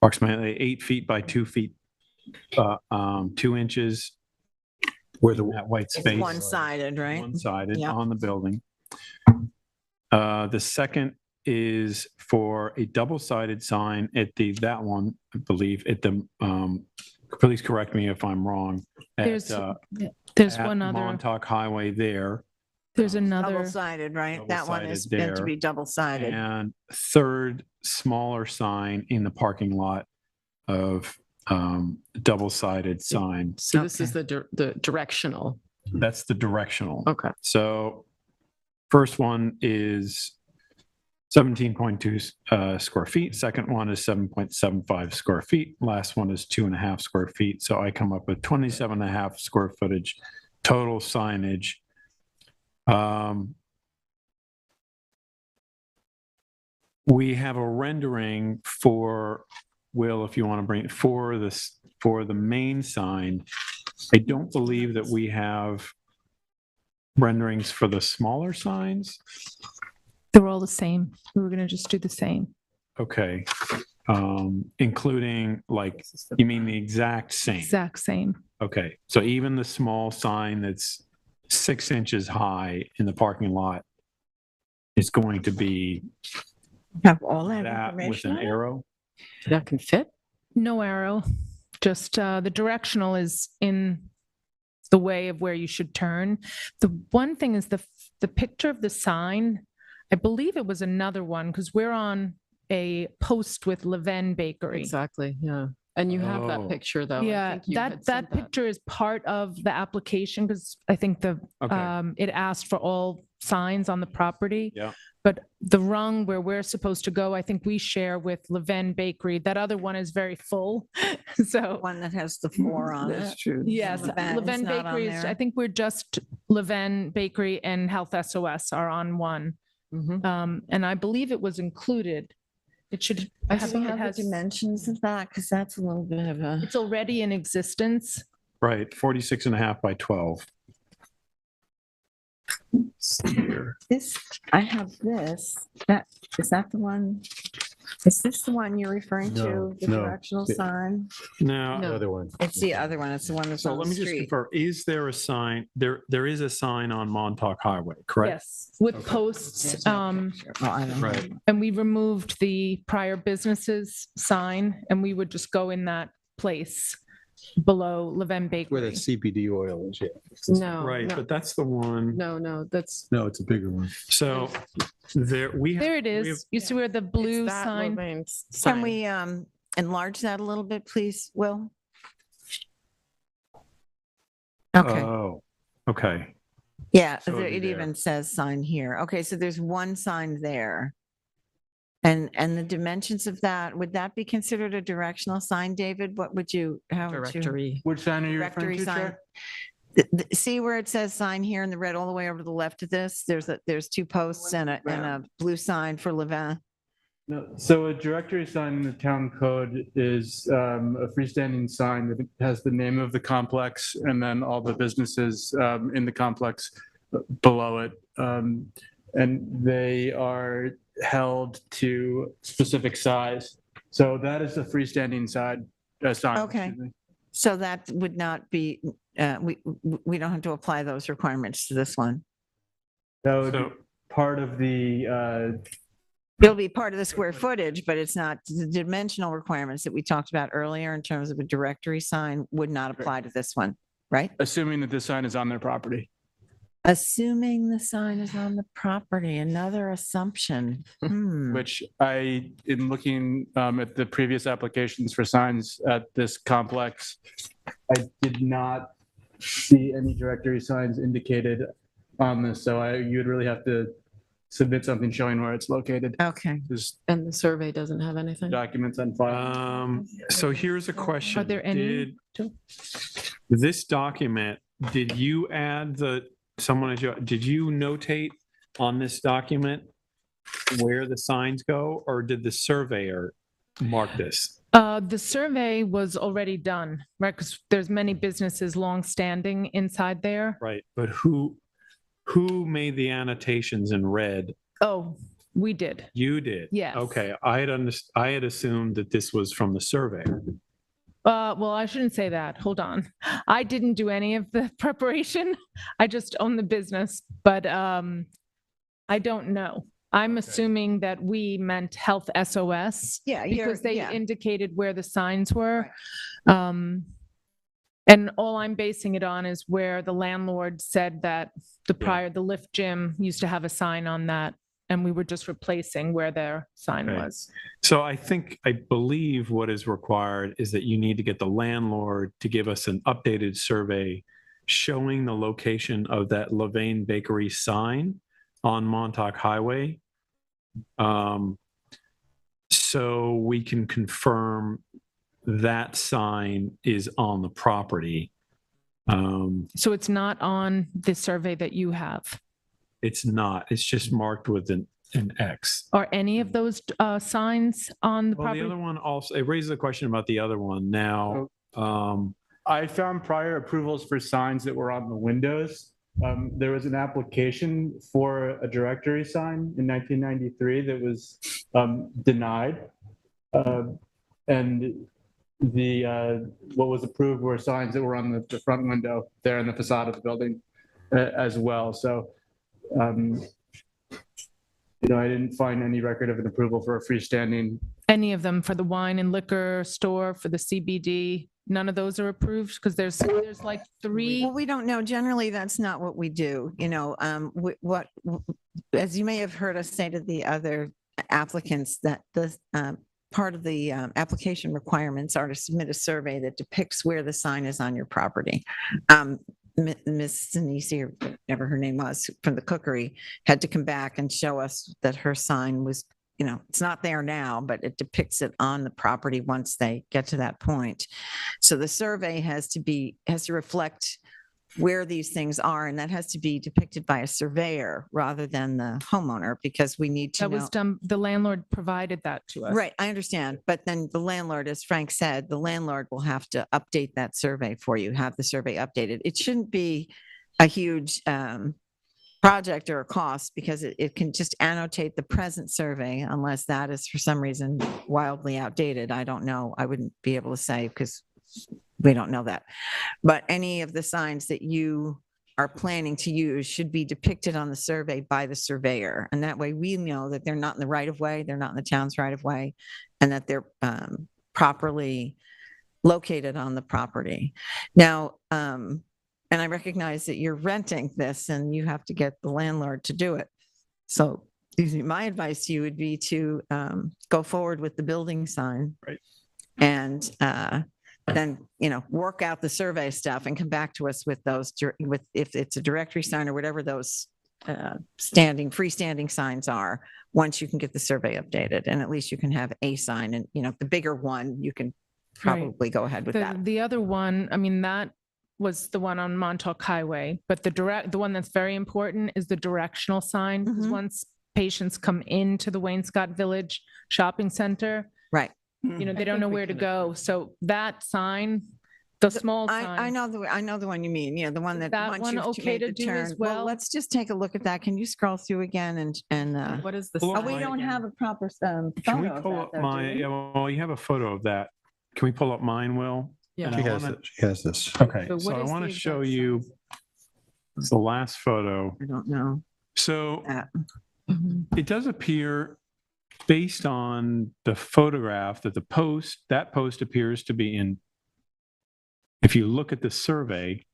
Speaker 14: approximately 8 feet by 2 feet, 2 inches. Where that white space.
Speaker 2: It's one-sided, right?
Speaker 14: One-sided
Speaker 2: Yep.
Speaker 14: on the building. The second is for a double-sided sign at that one, I believe, at the, please correct me if I'm wrong.
Speaker 18: There's
Speaker 14: at
Speaker 18: one other,
Speaker 14: Montauk Highway there.
Speaker 18: there's another,
Speaker 2: Double-sided, right? That one is
Speaker 14: Double-sided
Speaker 2: meant to
Speaker 14: there.
Speaker 2: be double-sided.
Speaker 14: And third, smaller sign in the parking lot of double-sided sign.
Speaker 5: So this is the directional.
Speaker 14: That's the directional.
Speaker 5: Okay.
Speaker 14: So first one is 17.2 square feet. Second one is 7.75 square feet. Last one is 2.5 square feet. So I come up with 27.5 square footage total signage. We have a rendering for, Will, if you want to bring it for this, for the main sign. I don't believe that we have renderings for the smaller signs.
Speaker 18: they're all the same. We were going to just do the same.
Speaker 14: Okay. Including like, you mean the exact same?
Speaker 18: Exact same.
Speaker 14: Okay. So even the small sign that's 6 inches high in the parking lot is going to be
Speaker 2: Have all that
Speaker 14: that with
Speaker 2: information
Speaker 14: an
Speaker 2: on it?
Speaker 14: arrow?
Speaker 5: That can fit?
Speaker 18: No arrow, just the directional is in the way of where you should turn. The one thing is the picture of the sign, I believe it was another one because we're on a post with Levain Bakery.
Speaker 5: Exactly, yeah. And you have
Speaker 14: Oh.
Speaker 5: that picture though. I
Speaker 18: Yeah,
Speaker 5: think you had
Speaker 18: that
Speaker 5: sent
Speaker 18: picture is part of the application because I think
Speaker 14: Okay.
Speaker 18: it asked for all signs on the property.
Speaker 14: Yeah.
Speaker 18: But the rung where we're supposed to go, I think we share with Levain Bakery. That other one is very full. So
Speaker 2: One that has the 4 on
Speaker 10: That's
Speaker 2: it.
Speaker 10: true.
Speaker 18: yes,
Speaker 2: Levain is
Speaker 18: Levain
Speaker 2: not on
Speaker 18: Bakery is,
Speaker 2: there.
Speaker 18: I think we're just Levain Bakery and Health SOS are on one.
Speaker 5: Mhm.
Speaker 18: And I believe it was included. It should,
Speaker 2: I
Speaker 18: have-
Speaker 2: still
Speaker 18: it
Speaker 2: have the
Speaker 18: has,
Speaker 2: dimensions of that because that's a little bit of a.
Speaker 18: it's already in existence.
Speaker 14: Right, 46.5 by 12. here.
Speaker 2: I have this, is that the one? Is this the one you're referring
Speaker 3: No,
Speaker 2: to, the
Speaker 3: no.
Speaker 2: directional sign?
Speaker 14: Now,
Speaker 3: The other one.
Speaker 2: It's the other one, it's the one that's
Speaker 14: so
Speaker 2: on the
Speaker 14: let me just
Speaker 2: street.
Speaker 14: confirm, is there a sign, there is a sign on Montauk Highway, correct?
Speaker 18: Yes, with
Speaker 14: Okay.
Speaker 18: posts,
Speaker 2: Oh, I don't know.
Speaker 14: Right.
Speaker 18: and we removed the prior businesses sign, and we would just go in that place below Leven
Speaker 3: Where
Speaker 18: Bakery.
Speaker 3: that CBD oil is, yeah.
Speaker 5: No.
Speaker 14: Right,
Speaker 5: no,
Speaker 14: but that's the one.
Speaker 5: No, that's.
Speaker 3: No, it's a bigger one.
Speaker 14: So there, we have.
Speaker 18: There it
Speaker 14: we have-
Speaker 18: is. You see where the blue
Speaker 5: it's that
Speaker 18: sign?
Speaker 5: Levain's
Speaker 2: Can
Speaker 5: sign.
Speaker 2: we enlarge that a little bit, please, Will? Okay,
Speaker 14: Oh, okay.
Speaker 2: yeah,
Speaker 14: so it'd be
Speaker 2: it
Speaker 14: there.
Speaker 2: even says sign here. Okay, so there's one sign there. And the dimensions of that, would that be considered a directional sign, David? What would you, how would you?
Speaker 5: Directory.
Speaker 6: Which sign are you referring
Speaker 2: Directory
Speaker 6: to,
Speaker 2: sign.
Speaker 6: Chair?
Speaker 2: See where it says sign here in the red all the way over to the left of this? There's two posts and a blue sign for Levin.
Speaker 6: No, so a directory sign in the town code is a freestanding sign that has the name of the complex and then all the businesses in the complex below it. And they are held to specific size. So that is a freestanding sign.
Speaker 2: Okay.
Speaker 6: Excuse me.
Speaker 2: So that would not be, we don't have to apply those requirements to this one.
Speaker 6: That would be
Speaker 14: So-
Speaker 6: part of the,
Speaker 2: It'll be part of the square footage, but it's not, the dimensional requirements that we talked about earlier in terms of a directory sign would not apply to this one, right?
Speaker 6: assuming that this sign is on their property.
Speaker 2: Assuming the sign is on the property, another assumption.
Speaker 6: Which I, in looking at the previous applications for signs at this complex, I did not see any directory signs indicated on this. So you'd really have to submit something showing where it's located.
Speaker 2: Okay.
Speaker 6: There's
Speaker 5: And the survey doesn't have anything.
Speaker 6: documents on file.
Speaker 14: So here's a question.
Speaker 18: Are there any?
Speaker 14: This document, did you add did you notate on this document where the signs go, or did the surveyor mark this?
Speaker 18: The survey was already done, right? Because there's many businesses long-standing inside there.
Speaker 14: Right, but who made the annotations in red?
Speaker 18: Oh, we did.
Speaker 14: You did?
Speaker 18: Yes.
Speaker 14: Okay, I had assumed that this was from the surveyor.
Speaker 18: Well, I shouldn't say that. Hold on. I didn't do any of the preparation. I just own the business, but I don't know. I'm assuming that we meant Health SOS.
Speaker 2: Yeah,
Speaker 18: because they
Speaker 2: yeah.
Speaker 18: indicated where the signs were. And all I'm basing it on is where the landlord said that the Lift Gym used to have a sign on that, and we were just replacing where their sign
Speaker 14: Okay.
Speaker 18: was.
Speaker 14: So I believe what is required is that you need to get the landlord to give us an updated survey showing the location of that Levain Bakery sign on Montauk Highway. So we can confirm that sign is on the property.
Speaker 18: So it's not on the survey that you have.
Speaker 14: It's not, it's just marked with an X.
Speaker 18: Are any of those signs on the
Speaker 14: Well, the
Speaker 18: property?
Speaker 14: other one also, it raises a question about the other one now.
Speaker 6: I found prior approvals for signs that were on the windows. There was an application for a directory sign in 1993 that was denied. And what was approved were signs that were on the front window there in the facade of the building as well. So, I didn't find any record of an approval for a freestanding.
Speaker 18: Any of them for the wine and liquor store, for the CBD? None of those are approved? Because there's like three.
Speaker 2: Well, we don't know. Generally, that's not what we do. As you may have heard us say to the other applicants, that the part of the application requirements are to submit a survey that depicts where the sign is on your property. Miss Sinisi, or whatever her name was, from the cookery, had to come back and show us that her sign was, it's not there now, but it depicts it on the property once they get to that point. So the survey has to reflect where these things are, and that has to be depicted by a surveyor rather than the homeowner, because we need to
Speaker 18: That was done, the landlord provided that to us.
Speaker 2: Right, I understand. But then the landlord, as Frank said, the landlord will have to update that survey for you, have the survey updated. It shouldn't be a huge project or a cost because it can just annotate the present survey unless that is for some reason wildly outdated. I don't know. I wouldn't be able to say because we don't know that. But any of the signs that you are planning to use should be depicted on the survey by the surveyor. And that way we know that they're not in the right of way, they're not in the town's right of way, and that they're properly located on the property. Now, and I recognize that you're renting this and you have to get the landlord to do it. So my advice to you would be to go forward with the building sign.
Speaker 14: Right.
Speaker 2: And then, work out the survey stuff and come back to us with those, if it's a directory sign or whatever those freestanding signs are, once you can get the survey updated. And at least you can have a sign and, the bigger one, you can probably go ahead with that.
Speaker 18: The other one, I mean, that was the one on Montauk Highway, but the one that's very important is the directional sign. Because once patients come into the Wainscott Village Shopping Center,
Speaker 2: right,
Speaker 18: they don't know where to go. So that sign, the small sign.
Speaker 2: I know the one you mean. Yeah, the one that once
Speaker 18: one
Speaker 2: you've
Speaker 18: okay
Speaker 2: made
Speaker 18: to
Speaker 2: the
Speaker 18: do
Speaker 2: turn.
Speaker 18: as well?
Speaker 2: Let's just take a look at that. Can you scroll through again and
Speaker 5: What is the
Speaker 14: Pull up
Speaker 2: we
Speaker 14: my-
Speaker 2: don't have a proper photo
Speaker 14: Can we
Speaker 2: of
Speaker 14: pull
Speaker 2: that,
Speaker 14: up
Speaker 2: though,
Speaker 14: my,
Speaker 2: do we?
Speaker 14: well, you have a photo of that. Can we pull up mine, Will?
Speaker 5: Yeah.
Speaker 14: And
Speaker 3: She
Speaker 14: I
Speaker 3: has
Speaker 14: wanna-
Speaker 3: it. She has this.
Speaker 14: Okay,
Speaker 5: So
Speaker 14: so
Speaker 5: what
Speaker 14: I
Speaker 5: is
Speaker 14: want
Speaker 5: the
Speaker 14: to show
Speaker 5: exact
Speaker 14: you the last photo.
Speaker 2: I don't know.
Speaker 14: So
Speaker 2: Mhm.
Speaker 14: it does appear, based on the photograph, that that post appears to be in, if you look at the survey,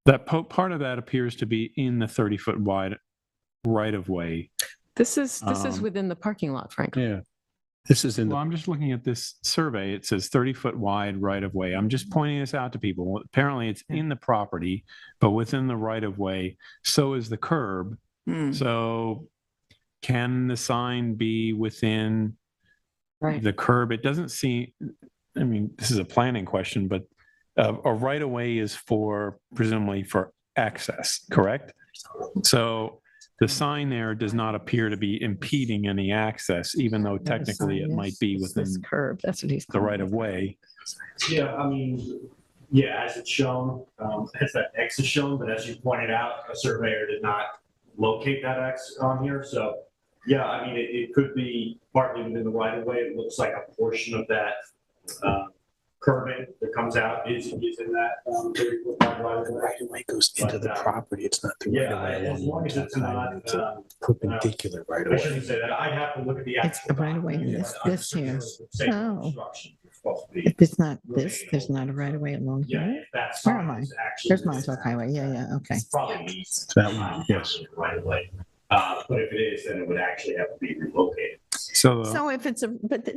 Speaker 14: that part of that appears to be in the 30-foot wide right of way.
Speaker 5: This is
Speaker 14: Um,
Speaker 5: within the parking lot, frankly.
Speaker 3: Yeah. This is in
Speaker 14: Well, I'm just looking at this survey. It says 30-foot wide right of way. I'm just pointing this out to people. Apparently it's in the property, but within the right of way. So is the curb. So can the sign be within the curb? It doesn't seem, I mean, this is a planning question, but a right of way is presumably for access, correct? So the sign there does not appear to be impeding any access, even though technically it might be within
Speaker 2: this curb. That's what he's
Speaker 14: the right of way.
Speaker 7: Yeah, I mean, yeah, as it's shown, as that X is shown, but as you pointed out, a surveyor did not locate that X on here. So, yeah, I mean, it could be partly within the right of way. It looks like a portion of that curbing that comes out is in that 30-foot wide right of way.
Speaker 19: Right of way goes into the property. It's not the right of way
Speaker 7: Yeah, as
Speaker 19: along
Speaker 7: long as it's not,
Speaker 19: It's a perpendicular right of
Speaker 7: I
Speaker 19: way.
Speaker 7: shouldn't say that. I'd have to look at the
Speaker 2: It's
Speaker 7: actual.
Speaker 2: a right of way in
Speaker 7: document,
Speaker 2: this
Speaker 7: but
Speaker 2: here.
Speaker 7: safe
Speaker 2: Oh.
Speaker 7: construction is supposed to be-
Speaker 2: If it's not this, there's not a right of way along
Speaker 7: Yeah,
Speaker 2: here.
Speaker 7: if that's.
Speaker 2: Where am I? There's Montauk Highway. Yeah, okay.
Speaker 7: It's probably east.
Speaker 3: that one. Yes.
Speaker 7: Right away. But if it is, then it would actually have to be relocated.
Speaker 2: So if it's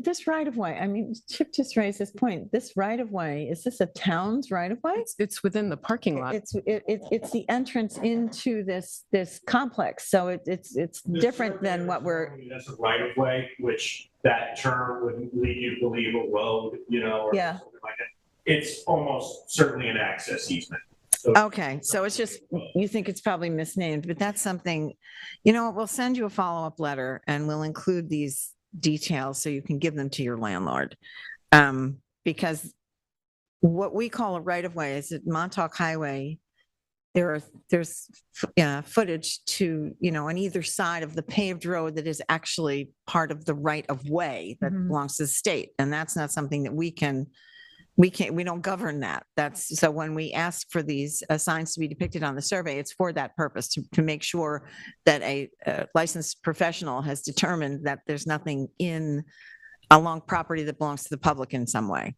Speaker 2: this right of way, I mean, Chip just raised this point. This right of way, is this a town's right of way?
Speaker 5: It's within the parking lot.
Speaker 2: It's the entrance into this complex. So it's different than what we're.
Speaker 7: That's a right of way, which that term would lead you to believe a road, or
Speaker 2: Yeah.
Speaker 7: something like that. It's almost certainly an access easement. So
Speaker 2: Okay, so it's just, you think it's probably misnamed, but that's something, we'll send you a follow-up letter and we'll include these details so you can give them to your landlord. Because what we call a right-of-way is at Montauk Highway, there's footage to, on either side of the paved road that is actually part of the right-of-way that belongs to the state. And that's not something that we don't govern that. So when we ask for these signs to be depicted on the survey, it's for that purpose, to make sure that a licensed professional has determined that there's nothing along property that belongs to the public in some way.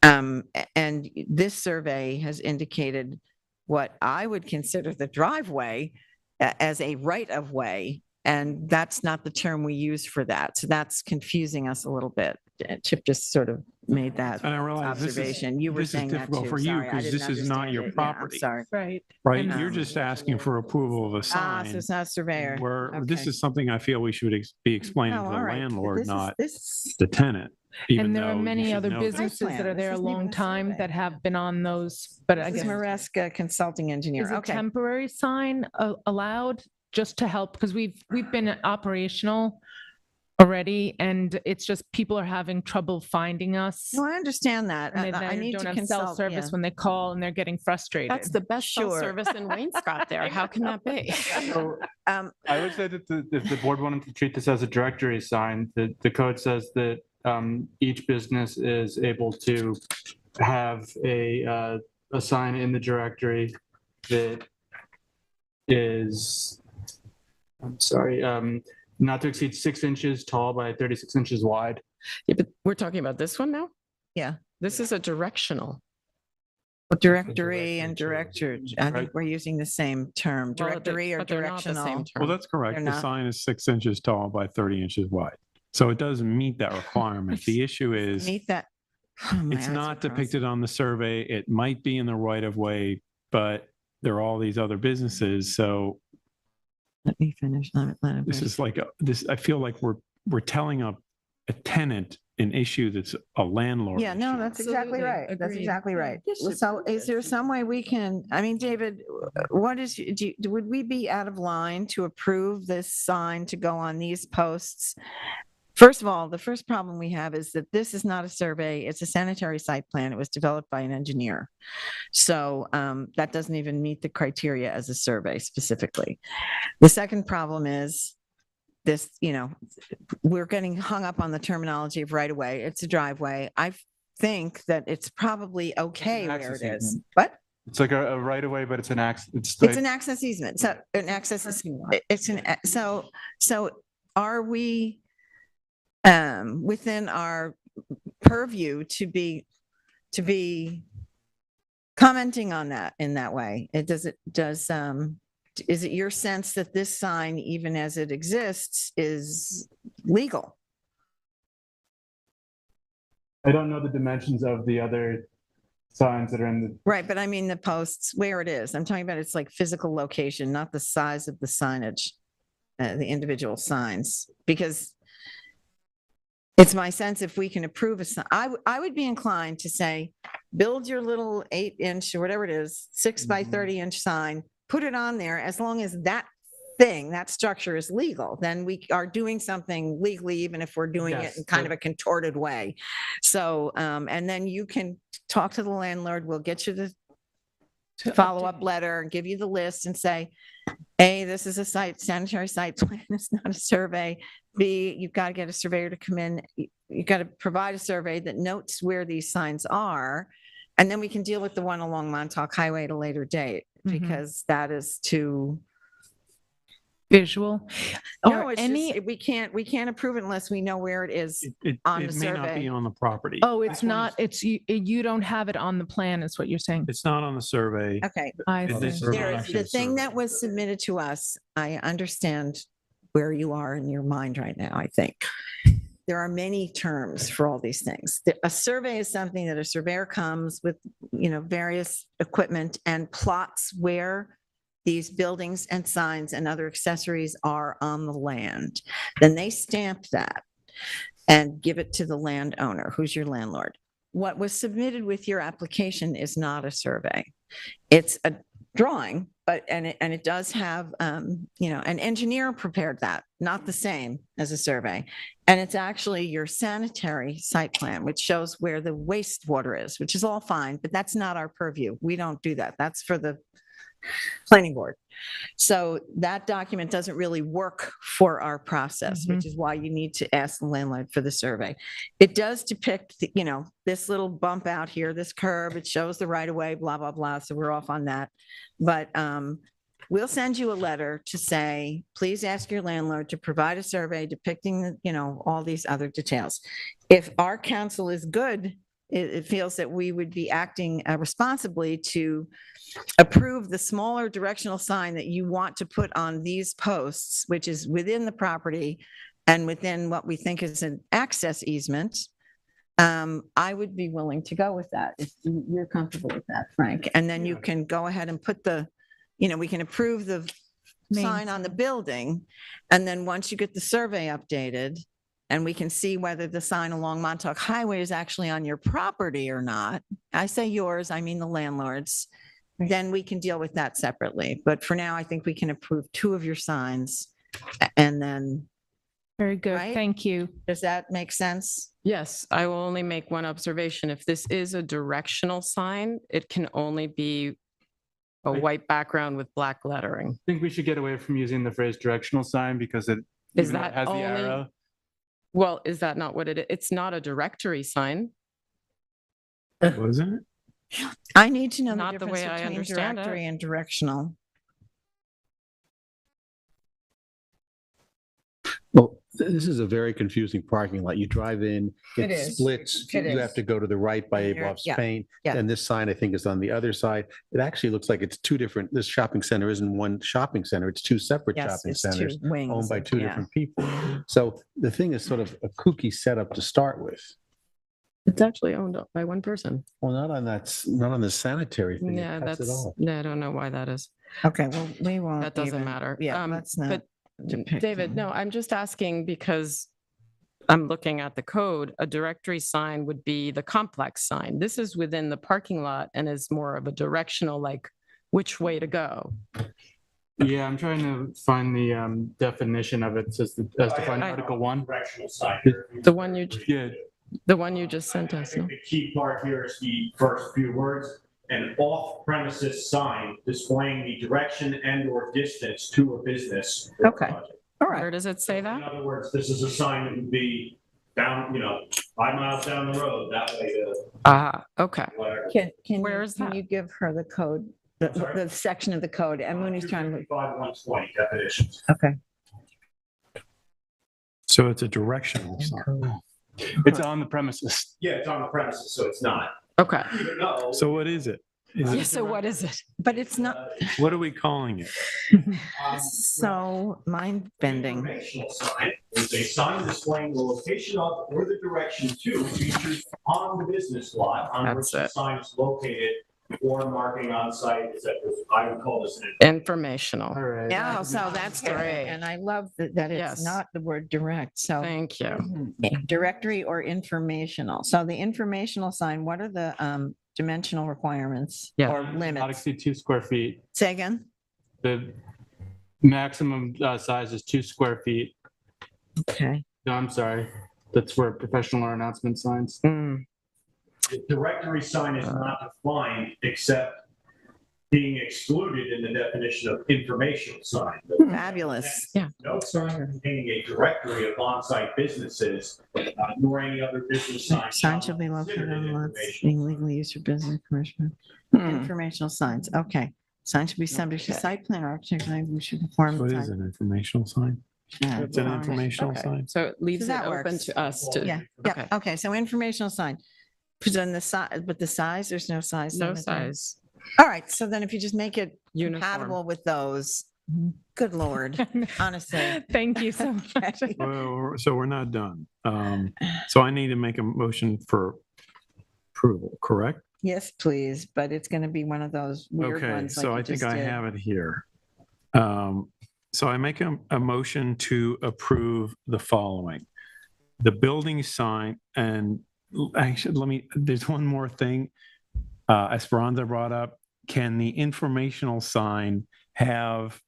Speaker 2: And this survey has indicated what I would consider the driveway as a right of way. And that's not the term we use for that. So that's confusing us a little bit. Chip just sort of made that
Speaker 14: And I realize
Speaker 2: observation. You were
Speaker 14: this is
Speaker 2: saying that
Speaker 14: difficult
Speaker 2: too.
Speaker 14: for you
Speaker 2: Sorry, I
Speaker 14: because
Speaker 2: didn't
Speaker 14: this is not
Speaker 2: understand
Speaker 14: your
Speaker 2: it. Yeah, I'm
Speaker 14: property.
Speaker 2: sorry.
Speaker 18: Right.
Speaker 14: Right?
Speaker 2: And,
Speaker 14: You're just asking for approval of a
Speaker 2: Ah, so
Speaker 14: sign.
Speaker 2: it's not a surveyor.
Speaker 14: Where this
Speaker 2: Okay.
Speaker 14: is something I feel we should be explaining
Speaker 2: Oh,
Speaker 14: to the
Speaker 2: all right.
Speaker 14: landlord,
Speaker 2: This is-
Speaker 14: not
Speaker 2: this-
Speaker 14: the tenant. even
Speaker 18: And there are
Speaker 14: though you
Speaker 18: many
Speaker 14: should
Speaker 18: other
Speaker 14: know that.
Speaker 18: businesses that are
Speaker 2: plan.
Speaker 18: there a
Speaker 2: This isn't even
Speaker 18: long
Speaker 2: a
Speaker 18: time
Speaker 2: survey.
Speaker 18: that have been on those, but I
Speaker 2: This is
Speaker 18: guess.
Speaker 2: Maresca Consulting Engineer.
Speaker 18: Is a
Speaker 2: Okay.
Speaker 18: temporary sign allowed just to help? Because we've been operational already, and it's just people are having trouble finding us.
Speaker 2: No, I understand that.
Speaker 18: And
Speaker 2: I
Speaker 18: they
Speaker 2: need
Speaker 18: don't
Speaker 2: to
Speaker 18: have cell
Speaker 2: consult.
Speaker 18: service
Speaker 2: Yeah.
Speaker 18: when they call, and they're getting frustrated.
Speaker 5: That's the best cell
Speaker 2: Sure.
Speaker 5: service in Wainscott there. How can that be?
Speaker 6: So I would say that if the board wanted to treat this as a directory sign, the code says that each business is able to have a sign in the directory that is, I'm sorry, not to exceed 6 inches tall by 36 inches wide.
Speaker 5: Yeah, but we're talking about this one now?
Speaker 2: Yeah.
Speaker 5: This is a directional.
Speaker 2: Directory and director, I think
Speaker 6: Right.
Speaker 2: we're using the same term,
Speaker 5: Well,
Speaker 2: directory or
Speaker 5: but they're not the
Speaker 2: directional.
Speaker 5: same
Speaker 14: Well,
Speaker 5: term.
Speaker 14: that's correct.
Speaker 2: They're
Speaker 14: The
Speaker 2: not.
Speaker 14: sign is 6 inches tall by 30 inches wide. So it doesn't meet that requirement. The issue is
Speaker 2: Meet that. Oh, my
Speaker 14: it's
Speaker 2: eyes
Speaker 14: not
Speaker 2: are
Speaker 14: depicted on the survey. It might be in the right of way, but there are all these other businesses. So
Speaker 2: Let me finish. Let him
Speaker 14: this
Speaker 2: finish.
Speaker 14: is like this. I feel like we're telling a tenant an issue that's a landlord.
Speaker 2: Yeah, no,
Speaker 14: issue.
Speaker 2: that's exactly
Speaker 5: Absolutely.
Speaker 2: right. That's
Speaker 5: Agreed.
Speaker 2: exactly right.
Speaker 5: Yeah.
Speaker 2: So is there some way we can, I mean, David, what is, would we be out of line to approve this sign to go on these posts? First of all, the first problem we have is that this is not a survey. It's a sanitary site plan. It was developed by an engineer. So that doesn't even meet the criteria as a survey specifically. The second problem is this, we're getting hung up on the terminology of right of way. It's a driveway. I think that it's probably okay where
Speaker 6: access
Speaker 2: it is.
Speaker 6: easement.
Speaker 2: What?
Speaker 6: It's like a right of way, but it's an access.
Speaker 2: It's an access easement. So an access is, it's an, so are we within our purview to be commenting on that in that way? Is it your sense that this sign, even as it exists, is legal?
Speaker 6: I don't know the dimensions of the other signs that are in the.
Speaker 2: Right, but I mean the posts, where it is. I'm talking about its like physical location, not the size of the signage, the individual signs, because it's my sense if we can approve a sign, I would be inclined to say, build your little 8-inch or whatever it is, 6 by 30-inch sign, put it on there, as long as that thing, that structure is legal, then we are doing something legally, even if we're doing it
Speaker 6: Yes,
Speaker 2: in kind of a contorted way. So, and then you can talk to the landlord, we'll get you the follow-up letter and give you the list and say, A, this is a sanitary site plan, it's not a survey. B, you've got to get a surveyor to come in. You've got to provide a survey that notes where these signs are. And then we can deal with the one along Montauk Highway at a later date, because that is too
Speaker 18: visual.
Speaker 2: No,
Speaker 18: Or
Speaker 2: it's just, we can't approve it unless we know where it is on the
Speaker 14: It may not be
Speaker 2: survey.
Speaker 14: on the property.
Speaker 18: Oh, it's not, it's, you don't have it on the plan is what you're saying.
Speaker 14: It's not on the survey.
Speaker 2: Okay.
Speaker 18: I
Speaker 14: And this
Speaker 18: see.
Speaker 14: is
Speaker 2: There
Speaker 14: not
Speaker 2: is,
Speaker 14: actually
Speaker 2: the
Speaker 14: a
Speaker 2: thing
Speaker 14: survey.
Speaker 2: that was submitted to us, I understand where you are in your mind right now, I think. There are many terms for all these things. A survey is something that a surveyor comes with, various equipment and plots where these buildings and signs and other accessories are on the land. Then they stamp that and give it to the landowner, who's your landlord. What was submitted with your application is not a survey. It's a drawing, and it does have, an engineer prepared that, not the same as a survey. And it's actually your sanitary site plan, which shows where the wastewater is, which is all fine, but that's not our purview. We don't do that. That's for the planning board. So that document doesn't really work for our process, which is why you need to ask the landlord for the survey. It does depict, this little bump out here, this curve, it shows the right of way, blah, blah, blah. So we're off on that. But we'll send you a letter to say, please ask your landlord to provide a survey depicting, all these other details. If our council is good, it feels that we would be acting responsibly to approve the smaller directional sign that you want to put on these posts, which is within the property and within what we think is an access easement. I would be willing to go with that if you're comfortable with that, Frank. And then you can go ahead and put we can approve the sign on the building. And then once you get the survey updated, and we can see whether the sign along Montauk Highway is actually on your property or not. I say yours, I mean the landlord's. Then we can deal with that separately. But for now, I think we can approve 2 of your signs and then
Speaker 18: Very good.
Speaker 2: Right?
Speaker 18: Thank you.
Speaker 2: Does that make sense?
Speaker 5: Yes, I will only make one observation. If this is a directional sign, it can only be a white background with black lettering.
Speaker 6: I think we should get away from using the phrase directional sign because it,
Speaker 5: Is
Speaker 6: even though it
Speaker 5: that
Speaker 6: has the
Speaker 5: only?
Speaker 6: arrow.
Speaker 5: Well, is that not what it is? It's not a directory sign.
Speaker 14: Wasn't it?
Speaker 2: I need to know the
Speaker 5: Not the
Speaker 2: difference
Speaker 5: way I
Speaker 2: between
Speaker 5: understand it.
Speaker 2: directory and directional.
Speaker 3: Well, this is a very confusing parking lot. You drive in,
Speaker 2: It
Speaker 3: it
Speaker 2: is.
Speaker 3: splits.
Speaker 2: It
Speaker 3: You
Speaker 2: is.
Speaker 3: have to go to the right by
Speaker 2: And you're-
Speaker 3: Abov's
Speaker 2: yeah,
Speaker 3: Paint.
Speaker 2: yeah.
Speaker 3: And this sign, I think, is on the other side. It actually looks like it's two different, this shopping center isn't one shopping center. It's two separate
Speaker 2: Yes,
Speaker 3: shopping
Speaker 2: it's two
Speaker 3: centers
Speaker 2: wings.
Speaker 3: owned by two
Speaker 2: yeah.
Speaker 3: different people. So the thing is sort of a kooky setup to start with.
Speaker 5: It's actually owned by one person.
Speaker 3: Well, not on that, not on the sanitary thing. It
Speaker 5: Yeah,
Speaker 3: cuts it
Speaker 5: that's,
Speaker 3: off.
Speaker 5: yeah, I don't know why that is.
Speaker 2: Okay, well, we won't.
Speaker 5: That doesn't
Speaker 2: even-
Speaker 5: matter.
Speaker 2: Yeah, let's not.
Speaker 5: But
Speaker 2: depict
Speaker 5: David,
Speaker 2: them.
Speaker 5: no, I'm just asking because I'm looking at the code. A directory sign would be the complex sign. This is within the parking lot and is more of a directional, like which way to go.
Speaker 6: Yeah, I'm trying to find the definition of it, as defined in Article 1.
Speaker 7: Directional sign.
Speaker 5: The one you,
Speaker 6: Yeah,
Speaker 5: the one you just sent
Speaker 7: I
Speaker 5: us.
Speaker 7: think
Speaker 5: no?
Speaker 7: the key part here is the first few words, an off-premises sign displaying the direction and or distance to a business. or
Speaker 2: Okay.
Speaker 7: project.
Speaker 2: All right.
Speaker 5: Where does it say
Speaker 7: In
Speaker 5: that?
Speaker 7: other words, this is a sign that would be down, 5 miles down the road, that way to
Speaker 5: Ah, okay.
Speaker 7: whatever.
Speaker 5: Where is
Speaker 2: Can
Speaker 5: that?
Speaker 2: you give her the code, the section of the code? And Mooney's trying to.
Speaker 7: 120 definitions.
Speaker 2: Okay.
Speaker 14: So it's a directional sign.
Speaker 6: it's on the premises.
Speaker 7: Yeah, it's on the premises, so it's not.
Speaker 5: Okay.
Speaker 7: Even though.
Speaker 14: So what is it? Is
Speaker 5: Yeah,
Speaker 14: it-
Speaker 5: so what is it?
Speaker 2: But it's not
Speaker 14: What are we calling it?
Speaker 2: so mind bending.
Speaker 7: Informational sign is a sign displaying the location of or the direction to features on the business lot on which
Speaker 5: That's
Speaker 7: the
Speaker 5: it.
Speaker 7: sign is located or marking on site, I would call this an.
Speaker 5: Informational.
Speaker 6: All right.
Speaker 2: Yeah, so that's great.
Speaker 5: Great.
Speaker 2: And I love that it's
Speaker 5: Yes.
Speaker 2: not the word direct. So
Speaker 5: Thank you.
Speaker 2: directory or informational. So the informational sign, what are the dimensional requirements
Speaker 5: Yeah.
Speaker 2: or
Speaker 6: Not
Speaker 2: limits?
Speaker 6: exceed 2 square feet.
Speaker 2: Say again?
Speaker 6: The maximum size is 2 square feet.
Speaker 2: Okay.
Speaker 6: No, I'm sorry. That's for professional or announcement signs.
Speaker 5: Mm.
Speaker 7: The directory sign is not defined except being excluded in the definition of informational sign.
Speaker 2: Fabulous.
Speaker 5: Yeah.
Speaker 7: No sign containing a directory of on-site businesses, nor any other business sign.
Speaker 2: Sign shall be located
Speaker 7: considered
Speaker 2: on lots
Speaker 7: informational.
Speaker 2: being legally used for business commercial. Informational signs. Okay. Sign should be subject to
Speaker 5: Okay.
Speaker 2: site plan or architecture. We should perform.
Speaker 14: What is an informational sign?
Speaker 2: Yeah,
Speaker 14: It's an
Speaker 2: all right.
Speaker 14: informational
Speaker 5: Okay.
Speaker 14: sign.
Speaker 5: So it leaves
Speaker 2: So
Speaker 5: it
Speaker 2: that
Speaker 5: open
Speaker 2: works.
Speaker 5: to us to.
Speaker 2: Yeah,
Speaker 5: Okay.
Speaker 2: yeah. Okay, so informational sign. Put on the size, but the size, there's no size.
Speaker 5: No
Speaker 2: limit there.
Speaker 5: size.
Speaker 2: All right, so then if you just make it
Speaker 5: Uniform.
Speaker 2: compatible with those, good Lord, honestly.
Speaker 18: Thank you so much.
Speaker 14: Well, so we're not done. So I need to make a motion for approval, correct?
Speaker 2: Yes, please, but it's going to be one of those weird
Speaker 14: Okay,
Speaker 2: ones.
Speaker 14: so
Speaker 2: like
Speaker 14: I
Speaker 2: you
Speaker 14: think
Speaker 2: just
Speaker 14: I
Speaker 2: did.
Speaker 14: have it here. So I make a motion to approve the following. The building sign, and actually, there's one more thing. Esperanza brought up, can the informational sign have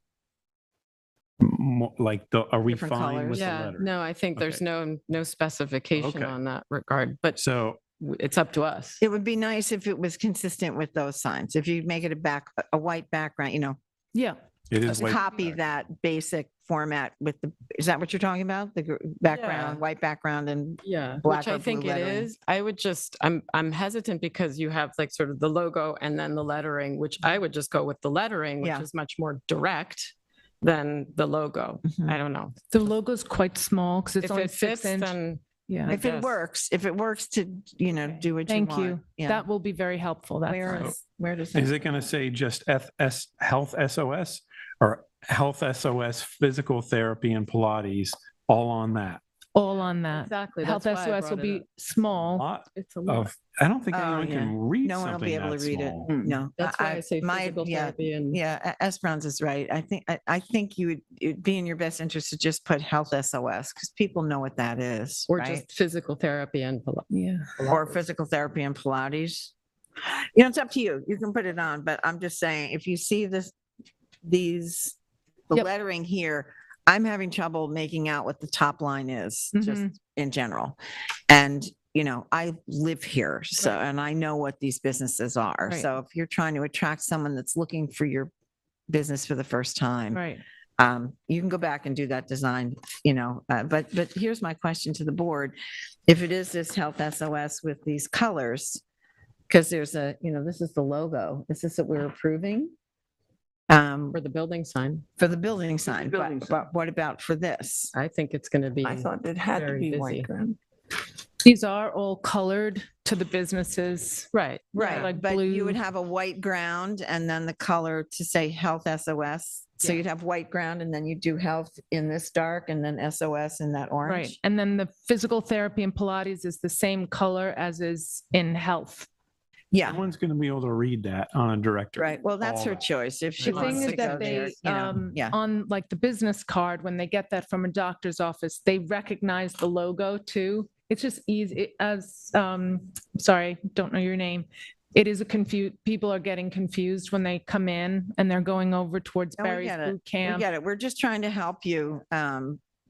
Speaker 14: like are we
Speaker 2: Different
Speaker 14: fine
Speaker 2: colors?
Speaker 14: with the
Speaker 5: Yeah,
Speaker 14: letter?
Speaker 5: no, I think there's no specification
Speaker 14: Okay.
Speaker 5: on that regard, but
Speaker 14: So,
Speaker 5: it's up to us.
Speaker 2: It would be nice if it was consistent with those signs. If you make it a white background,
Speaker 18: Yeah.
Speaker 14: it is like,
Speaker 2: copy that basic format with is that what you're talking about? The background,
Speaker 5: Yeah.
Speaker 2: white background and
Speaker 5: Yeah,
Speaker 2: black
Speaker 5: which
Speaker 2: or
Speaker 5: I think
Speaker 2: blue
Speaker 5: it
Speaker 2: lettering.
Speaker 5: is. I would just, I'm hesitant because you have like sort of the logo and then the lettering, which I would just go with the lettering, which
Speaker 2: Yeah.
Speaker 5: is much more direct than the logo.
Speaker 2: Mhm.
Speaker 5: I don't know.
Speaker 18: The logo's quite small because it's
Speaker 5: If
Speaker 18: only
Speaker 5: it
Speaker 18: 6
Speaker 5: fits,
Speaker 18: inch.
Speaker 5: then
Speaker 18: Yeah.
Speaker 2: If it
Speaker 5: Yes.
Speaker 2: works, to, do what you
Speaker 18: Thank
Speaker 2: want.
Speaker 18: you.
Speaker 2: Yeah.
Speaker 18: That will be very helpful. That's
Speaker 2: Where
Speaker 18: nice.
Speaker 2: where does
Speaker 14: is
Speaker 2: that?
Speaker 14: it going to say just Health SOS or Health SOS Physical Therapy and Pilates, all on that?
Speaker 18: All on that.
Speaker 5: exactly.
Speaker 18: Health
Speaker 5: that's why I
Speaker 18: SOS will
Speaker 5: brought it
Speaker 18: be
Speaker 5: up.
Speaker 18: small.
Speaker 14: Lot
Speaker 5: It's a lot.
Speaker 14: of, I don't think
Speaker 2: Oh,
Speaker 14: anyone
Speaker 2: yeah.
Speaker 14: can read
Speaker 2: No one will be
Speaker 14: something
Speaker 2: able to
Speaker 14: that
Speaker 2: read it.
Speaker 14: small.
Speaker 2: No.
Speaker 5: That's why I say physical therapy and.
Speaker 2: Yeah, Esperanza's right. I think it'd be in your best interest to just put health SOS because people know what that is.
Speaker 5: Or
Speaker 2: right?
Speaker 5: just physical therapy and.
Speaker 18: Yeah.
Speaker 2: Or physical therapy and Pilates. It's up to you. You can put it on, but I'm just saying, if you see the
Speaker 18: Yep.
Speaker 2: lettering here, I'm having trouble making out what the top line is, just
Speaker 18: Mhm.
Speaker 2: in general. And, I live here, so, and I know what these businesses are.
Speaker 18: Right.
Speaker 2: So if you're trying to attract someone that's looking for your business for the first time,
Speaker 18: Right.
Speaker 2: you can go back and do that design, but here's my question to the board. If it is this Health SOS with these colors, because there's this is the logo. Is this what we're approving?
Speaker 5: For the building sign,
Speaker 2: For the building sign,
Speaker 10: building
Speaker 2: but what about for this?
Speaker 5: I think it's going to be.
Speaker 10: I thought it had to
Speaker 5: very
Speaker 10: be
Speaker 5: busy.
Speaker 10: white ground.
Speaker 18: These are all colored to the businesses.
Speaker 5: Right.
Speaker 2: Right,
Speaker 18: like
Speaker 2: but you would
Speaker 18: blue.
Speaker 2: have a white ground and then the color to say Health SOS. So
Speaker 18: Yeah.
Speaker 2: you'd have white ground and then you do health in this dark and then SOS in that orange.
Speaker 18: Right. And then the physical therapy and Pilates is the same color as is in health.
Speaker 2: Yeah.
Speaker 14: No one's going to be able to read that on a directory.
Speaker 2: Right. Well, that's her choice. If she
Speaker 18: The
Speaker 2: wants
Speaker 18: thing
Speaker 2: to
Speaker 18: is
Speaker 2: go
Speaker 18: that
Speaker 2: there,
Speaker 18: they,
Speaker 2: yeah.
Speaker 18: on like the business card, when they get that from a doctor's office, they recognize the logo too. It's just easy sorry, don't know your name. It is people are getting confused when they come in and they're going over towards
Speaker 2: No, we
Speaker 18: Barry's
Speaker 2: get it.
Speaker 18: boot
Speaker 2: We
Speaker 18: camp.
Speaker 2: get it. We're just trying to help you.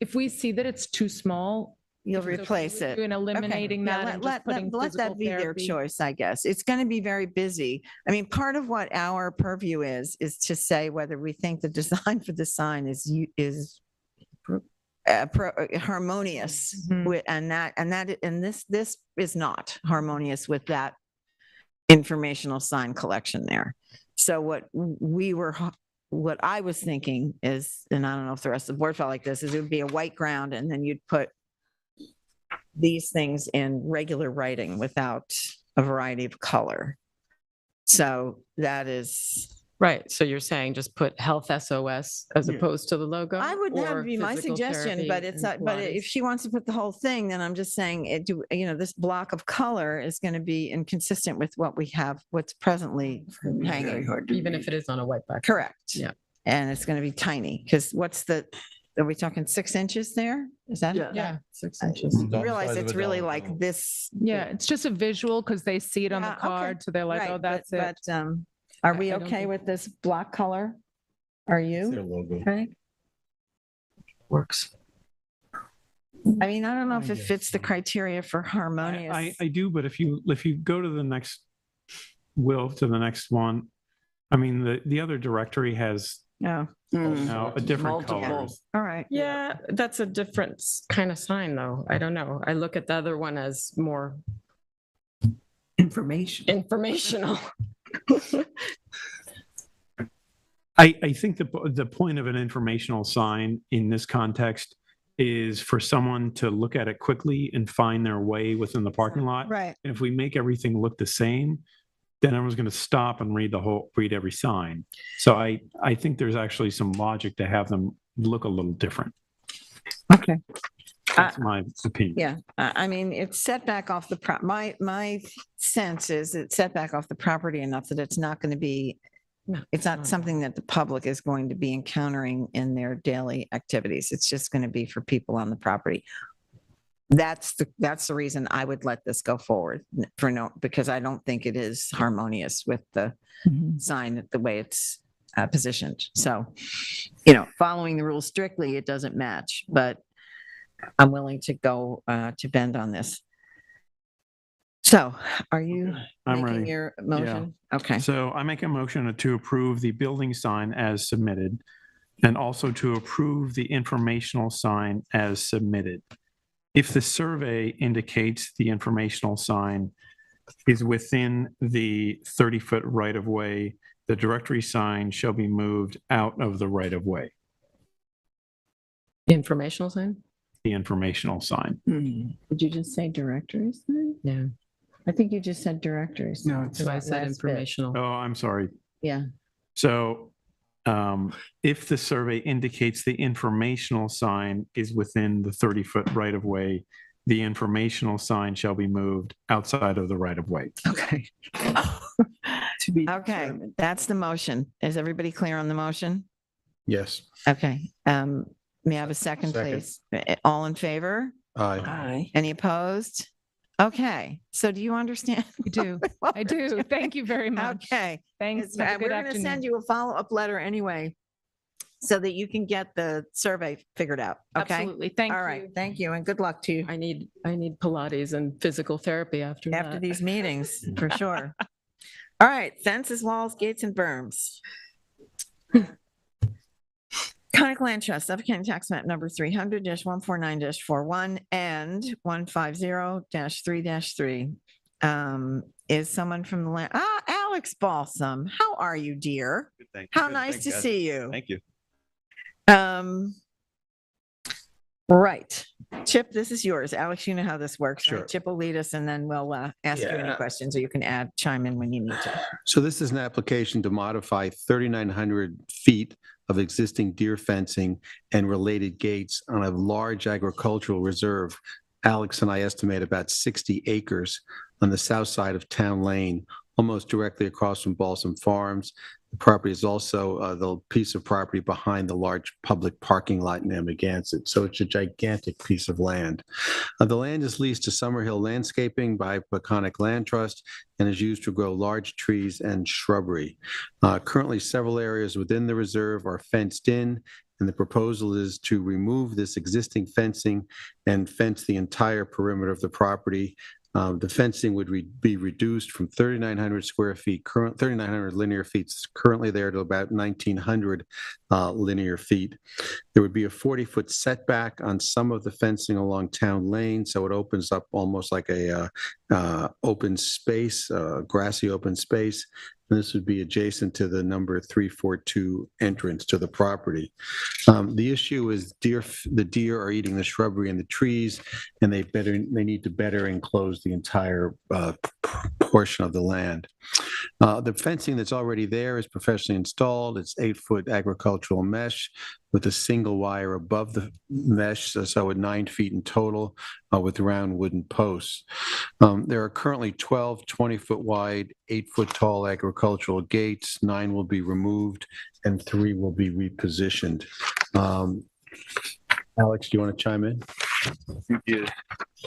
Speaker 18: If we see that it's too small,
Speaker 2: You'll
Speaker 18: if it's okay
Speaker 2: replace
Speaker 18: with
Speaker 2: it.
Speaker 18: you, and eliminating
Speaker 2: Yeah,
Speaker 18: that and just putting
Speaker 2: let that
Speaker 18: physical
Speaker 2: be their
Speaker 18: therapy.
Speaker 2: choice, I guess. It's going to be very busy. I mean, part of what our purview is to say whether we think the design for the sign is harmonious
Speaker 18: Mhm.
Speaker 2: with, and this is not harmonious with that informational sign collection there. So what I was thinking is, and I don't know if the rest of the board felt like this, is it would be a white ground and then you'd put these things in regular writing without a variety of color. So that is,
Speaker 5: Right. So you're saying just put Health SOS as opposed to the logo?
Speaker 2: I would, that
Speaker 5: or
Speaker 2: would be my
Speaker 5: physical
Speaker 2: suggestion,
Speaker 5: therapy
Speaker 2: but it's
Speaker 5: and
Speaker 2: not, but if
Speaker 5: Pilates?
Speaker 2: she wants to put the whole thing, then I'm just saying this block of color is going to be inconsistent with what we have, what's presently
Speaker 10: Very
Speaker 2: hanging.
Speaker 10: hard to
Speaker 5: Even
Speaker 10: read.
Speaker 5: if it is on a white background.
Speaker 2: Correct.
Speaker 5: Yeah.
Speaker 2: And it's going to be tiny because are we talking 6 inches there? Is that?
Speaker 5: Yeah, 6 inches.
Speaker 2: You realize it's really like this.
Speaker 18: Yeah, it's just a visual because they see it on
Speaker 2: Yeah,
Speaker 18: the
Speaker 2: okay.
Speaker 18: card. So they're like,
Speaker 2: Right,
Speaker 18: oh, that's it.
Speaker 2: But are we
Speaker 5: I don't
Speaker 2: okay
Speaker 5: think-
Speaker 2: with this block color? Are you? Okay.
Speaker 5: Works.
Speaker 2: I mean, I don't know if it fits the criteria for harmonious.
Speaker 14: I do, but if you go to the next, to the next one, I mean, the other directory has
Speaker 2: No.
Speaker 14: a different
Speaker 10: Multiple.
Speaker 14: colors.
Speaker 2: All right.
Speaker 5: Yeah, that's a different kind of sign though. I don't know. I look at the other one as more informational.
Speaker 14: I think the point of an informational sign in this context is for someone to look at it quickly and find their way within the parking lot.
Speaker 2: Right.
Speaker 14: And if we make everything look the same, then everyone's going to stop and read every sign. So I think there's actually some logic to have them look a little different.
Speaker 2: Okay.
Speaker 14: That's my opinion.
Speaker 2: Yeah. I mean, it's set back off my sense is it's set back off the property enough that it's not going to be, it's not something that the public is going to be encountering in their daily activities. It's just going to be for people on the property. That's the reason I would let this go forward because I don't think it is harmonious with the sign, the way it's positioned. So, following the rules strictly, it doesn't match, but I'm willing to go to bend on this. So are you
Speaker 14: I'm
Speaker 2: making
Speaker 14: ready.
Speaker 2: your motion? Okay.
Speaker 14: So I make a motion to approve the building sign as submitted and also to approve the informational sign as submitted. If the survey indicates the informational sign is within the 30-foot right-of-way, the directory sign shall be moved out of the right-of-way,
Speaker 5: Informational sign?
Speaker 14: the informational sign.
Speaker 2: Did you just say directories?
Speaker 5: Yeah.
Speaker 2: I think you just said directories.
Speaker 14: No,
Speaker 5: So I said
Speaker 2: Last bit.
Speaker 5: informational.
Speaker 14: Oh, I'm sorry.
Speaker 2: Yeah.
Speaker 14: So if the survey indicates the informational sign is within the 30-foot right-of-way, the informational sign shall be moved outside of the right-of-way.
Speaker 2: Okay.
Speaker 10: To be
Speaker 2: Okay.
Speaker 10: determined.
Speaker 2: That's the motion. Is everybody clear on the motion?
Speaker 3: Yes.
Speaker 2: Okay. May I have a second,
Speaker 3: Second.
Speaker 2: please? All in favor?
Speaker 3: Aye.
Speaker 10: Aye.
Speaker 2: Any opposed? Okay. So do you understand?
Speaker 18: I do.
Speaker 2: what
Speaker 18: I
Speaker 2: we're
Speaker 18: do.
Speaker 2: doing?
Speaker 18: Thank you very much.
Speaker 2: Okay.
Speaker 18: Thanks. Have a
Speaker 2: We're
Speaker 18: good
Speaker 2: going to send
Speaker 18: afternoon.
Speaker 2: you a follow-up letter anyway so that you can get the survey figured out, okay?
Speaker 4: Absolutely. Thank you.
Speaker 2: All right, thank you, and good luck to you
Speaker 5: I need Pilates and physical therapy after
Speaker 2: after
Speaker 5: that.
Speaker 2: these meetings, for sure. All right, fences, walls, gates, and berms. Conic Land Trust, Suffolk County Tax Map number 300-149-41 and 150-3-3. Is someone from the land? Alex Balsam, how are you, dear? How nice to see you.
Speaker 20: Thank you.
Speaker 2: Right. Chip, this is yours. Alex, you know how this works. Right?
Speaker 3: Sure.
Speaker 2: Chip will lead us and then we'll ask you any
Speaker 3: Yeah.
Speaker 2: questions, or you can chime in when you need to.
Speaker 3: So this is an application to modify 3,900 feet of existing deer fencing and related gates on a large agricultural reserve. Alex and I estimate about 60 acres on the south side of Town Lane, almost directly across from Balsam Farms. The property is also the piece of property behind the large public parking lot in Amagansett. So it's a gigantic piece of land. The land is leased to Summerhill Landscaping by Peconic Land Trust and is used to grow large trees and shrubbery. Currently, several areas within the reserve are fenced in, and the proposal is to remove this existing fencing and fence the entire perimeter of the property. The fencing would be reduced from 3,900 square feet, 3,900 linear feet currently there, to about 1,900 linear feet. There would be a 40-foot setback on some of the fencing along Town Lane, so it opens up almost like a open space, grassy open space. And this would be adjacent to the number 342 entrance to the property. The issue is the deer are eating the shrubbery and the trees, and they need to better enclose the entire portion of the land. The fencing that's already there is professionally installed. It's 8-foot agricultural mesh with a single wire above the mesh, so at 9 feet in total, with round wooden posts. There are currently 12 20-foot wide, 8-foot tall agricultural gates. 9 will be removed and 3 will be repositioned. Alex, do you want to chime in?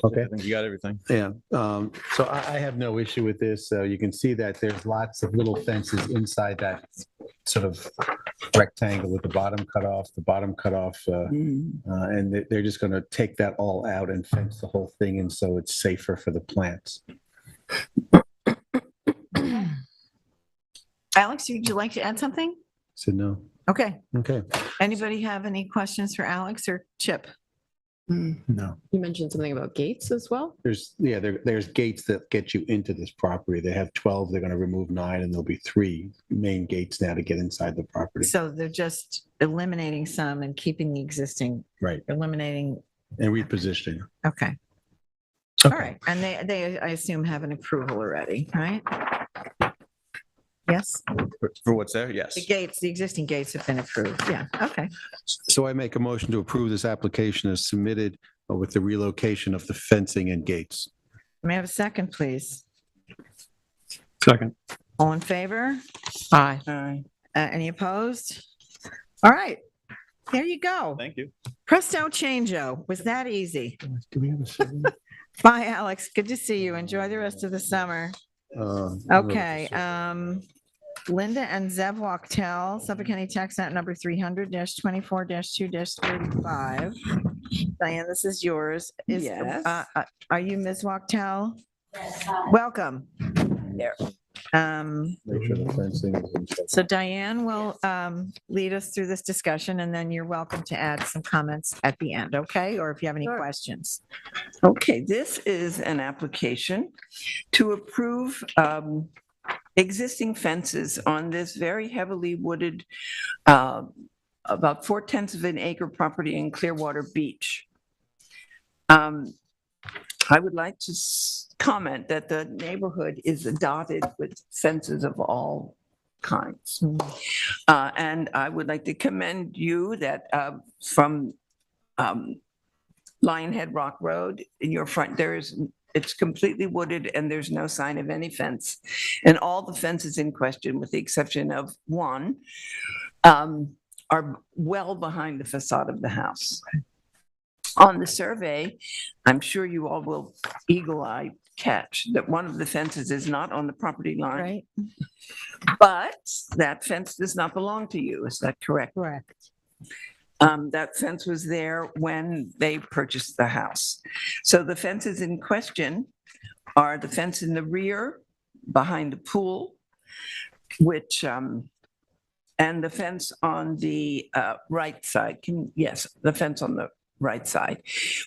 Speaker 3: Okay.
Speaker 20: I think you got everything.
Speaker 3: Yeah, so I have no issue with this. You can see that there's lots of little fences inside that sort of rectangle with the bottom cut off, and they're just going to take that all out and fence the whole thing in so it's safer for the plants.
Speaker 2: Alex, would you like to add something?
Speaker 3: So no.
Speaker 2: Okay.
Speaker 3: Okay.
Speaker 2: Anybody have any questions for Alex or Chip?
Speaker 3: No.
Speaker 5: You mentioned something about gates as well?
Speaker 3: There's gates that get you into this property. They have 12, they're going to remove 9, and there'll be 3 main gates now to get inside the property.
Speaker 2: So they're just eliminating some and keeping the existing.
Speaker 3: Right.
Speaker 2: Eliminating.
Speaker 3: And repositioning.
Speaker 2: Okay. All right. And they, I assume, have an approval already, right? Yes?
Speaker 20: For what's there? Yes.
Speaker 2: The existing gates have been approved. Yeah. Okay.
Speaker 3: So I make a motion to approve this application as submitted with the relocation of the fencing and gates.
Speaker 2: May I have a second, please?
Speaker 14: Second.
Speaker 2: All in favor?
Speaker 5: Aye.
Speaker 2: Any opposed? All right. There you go.
Speaker 20: Thank you.
Speaker 2: Presto changeo. Was that easy?
Speaker 3: Do we have a second?
Speaker 2: Bye, Alex. Good to see you. Enjoy the rest of the summer. Okay. Linda and Zev Wachtel, Suffolk County Tax Map number 300-24-2-35. Diane, this is yours.
Speaker 10: Yes.
Speaker 2: Are you Ms. Wachtel? Welcome. There.
Speaker 3: Make sure the fencing is installed.
Speaker 2: So Diane will lead us through this discussion, and then you're welcome to add some comments at the end, okay? Or if you have any questions.
Speaker 10: Okay, this is an application to approve existing fences on this very heavily wooded, about 0.4 of an acre property in Clearwater Beach. I would like to comment that the neighborhood is dotted with fences of all kinds. And I would like to commend you that from Lionhead Rock Road in your front, it's completely wooded and there's no sign of any fence. And all the fences in question, with the exception of one, are well behind the facade of the house. On the survey, I'm sure you all will eagle-eye catch that one of the fences is not on the property line.
Speaker 2: Right.
Speaker 10: But that fence does not belong to you. Is that correct?
Speaker 2: Correct.
Speaker 10: That fence was there when they purchased the house. So the fences in question are the fence in the rear behind the pool, which, and the fence on the right side. Yes, the fence on the right side,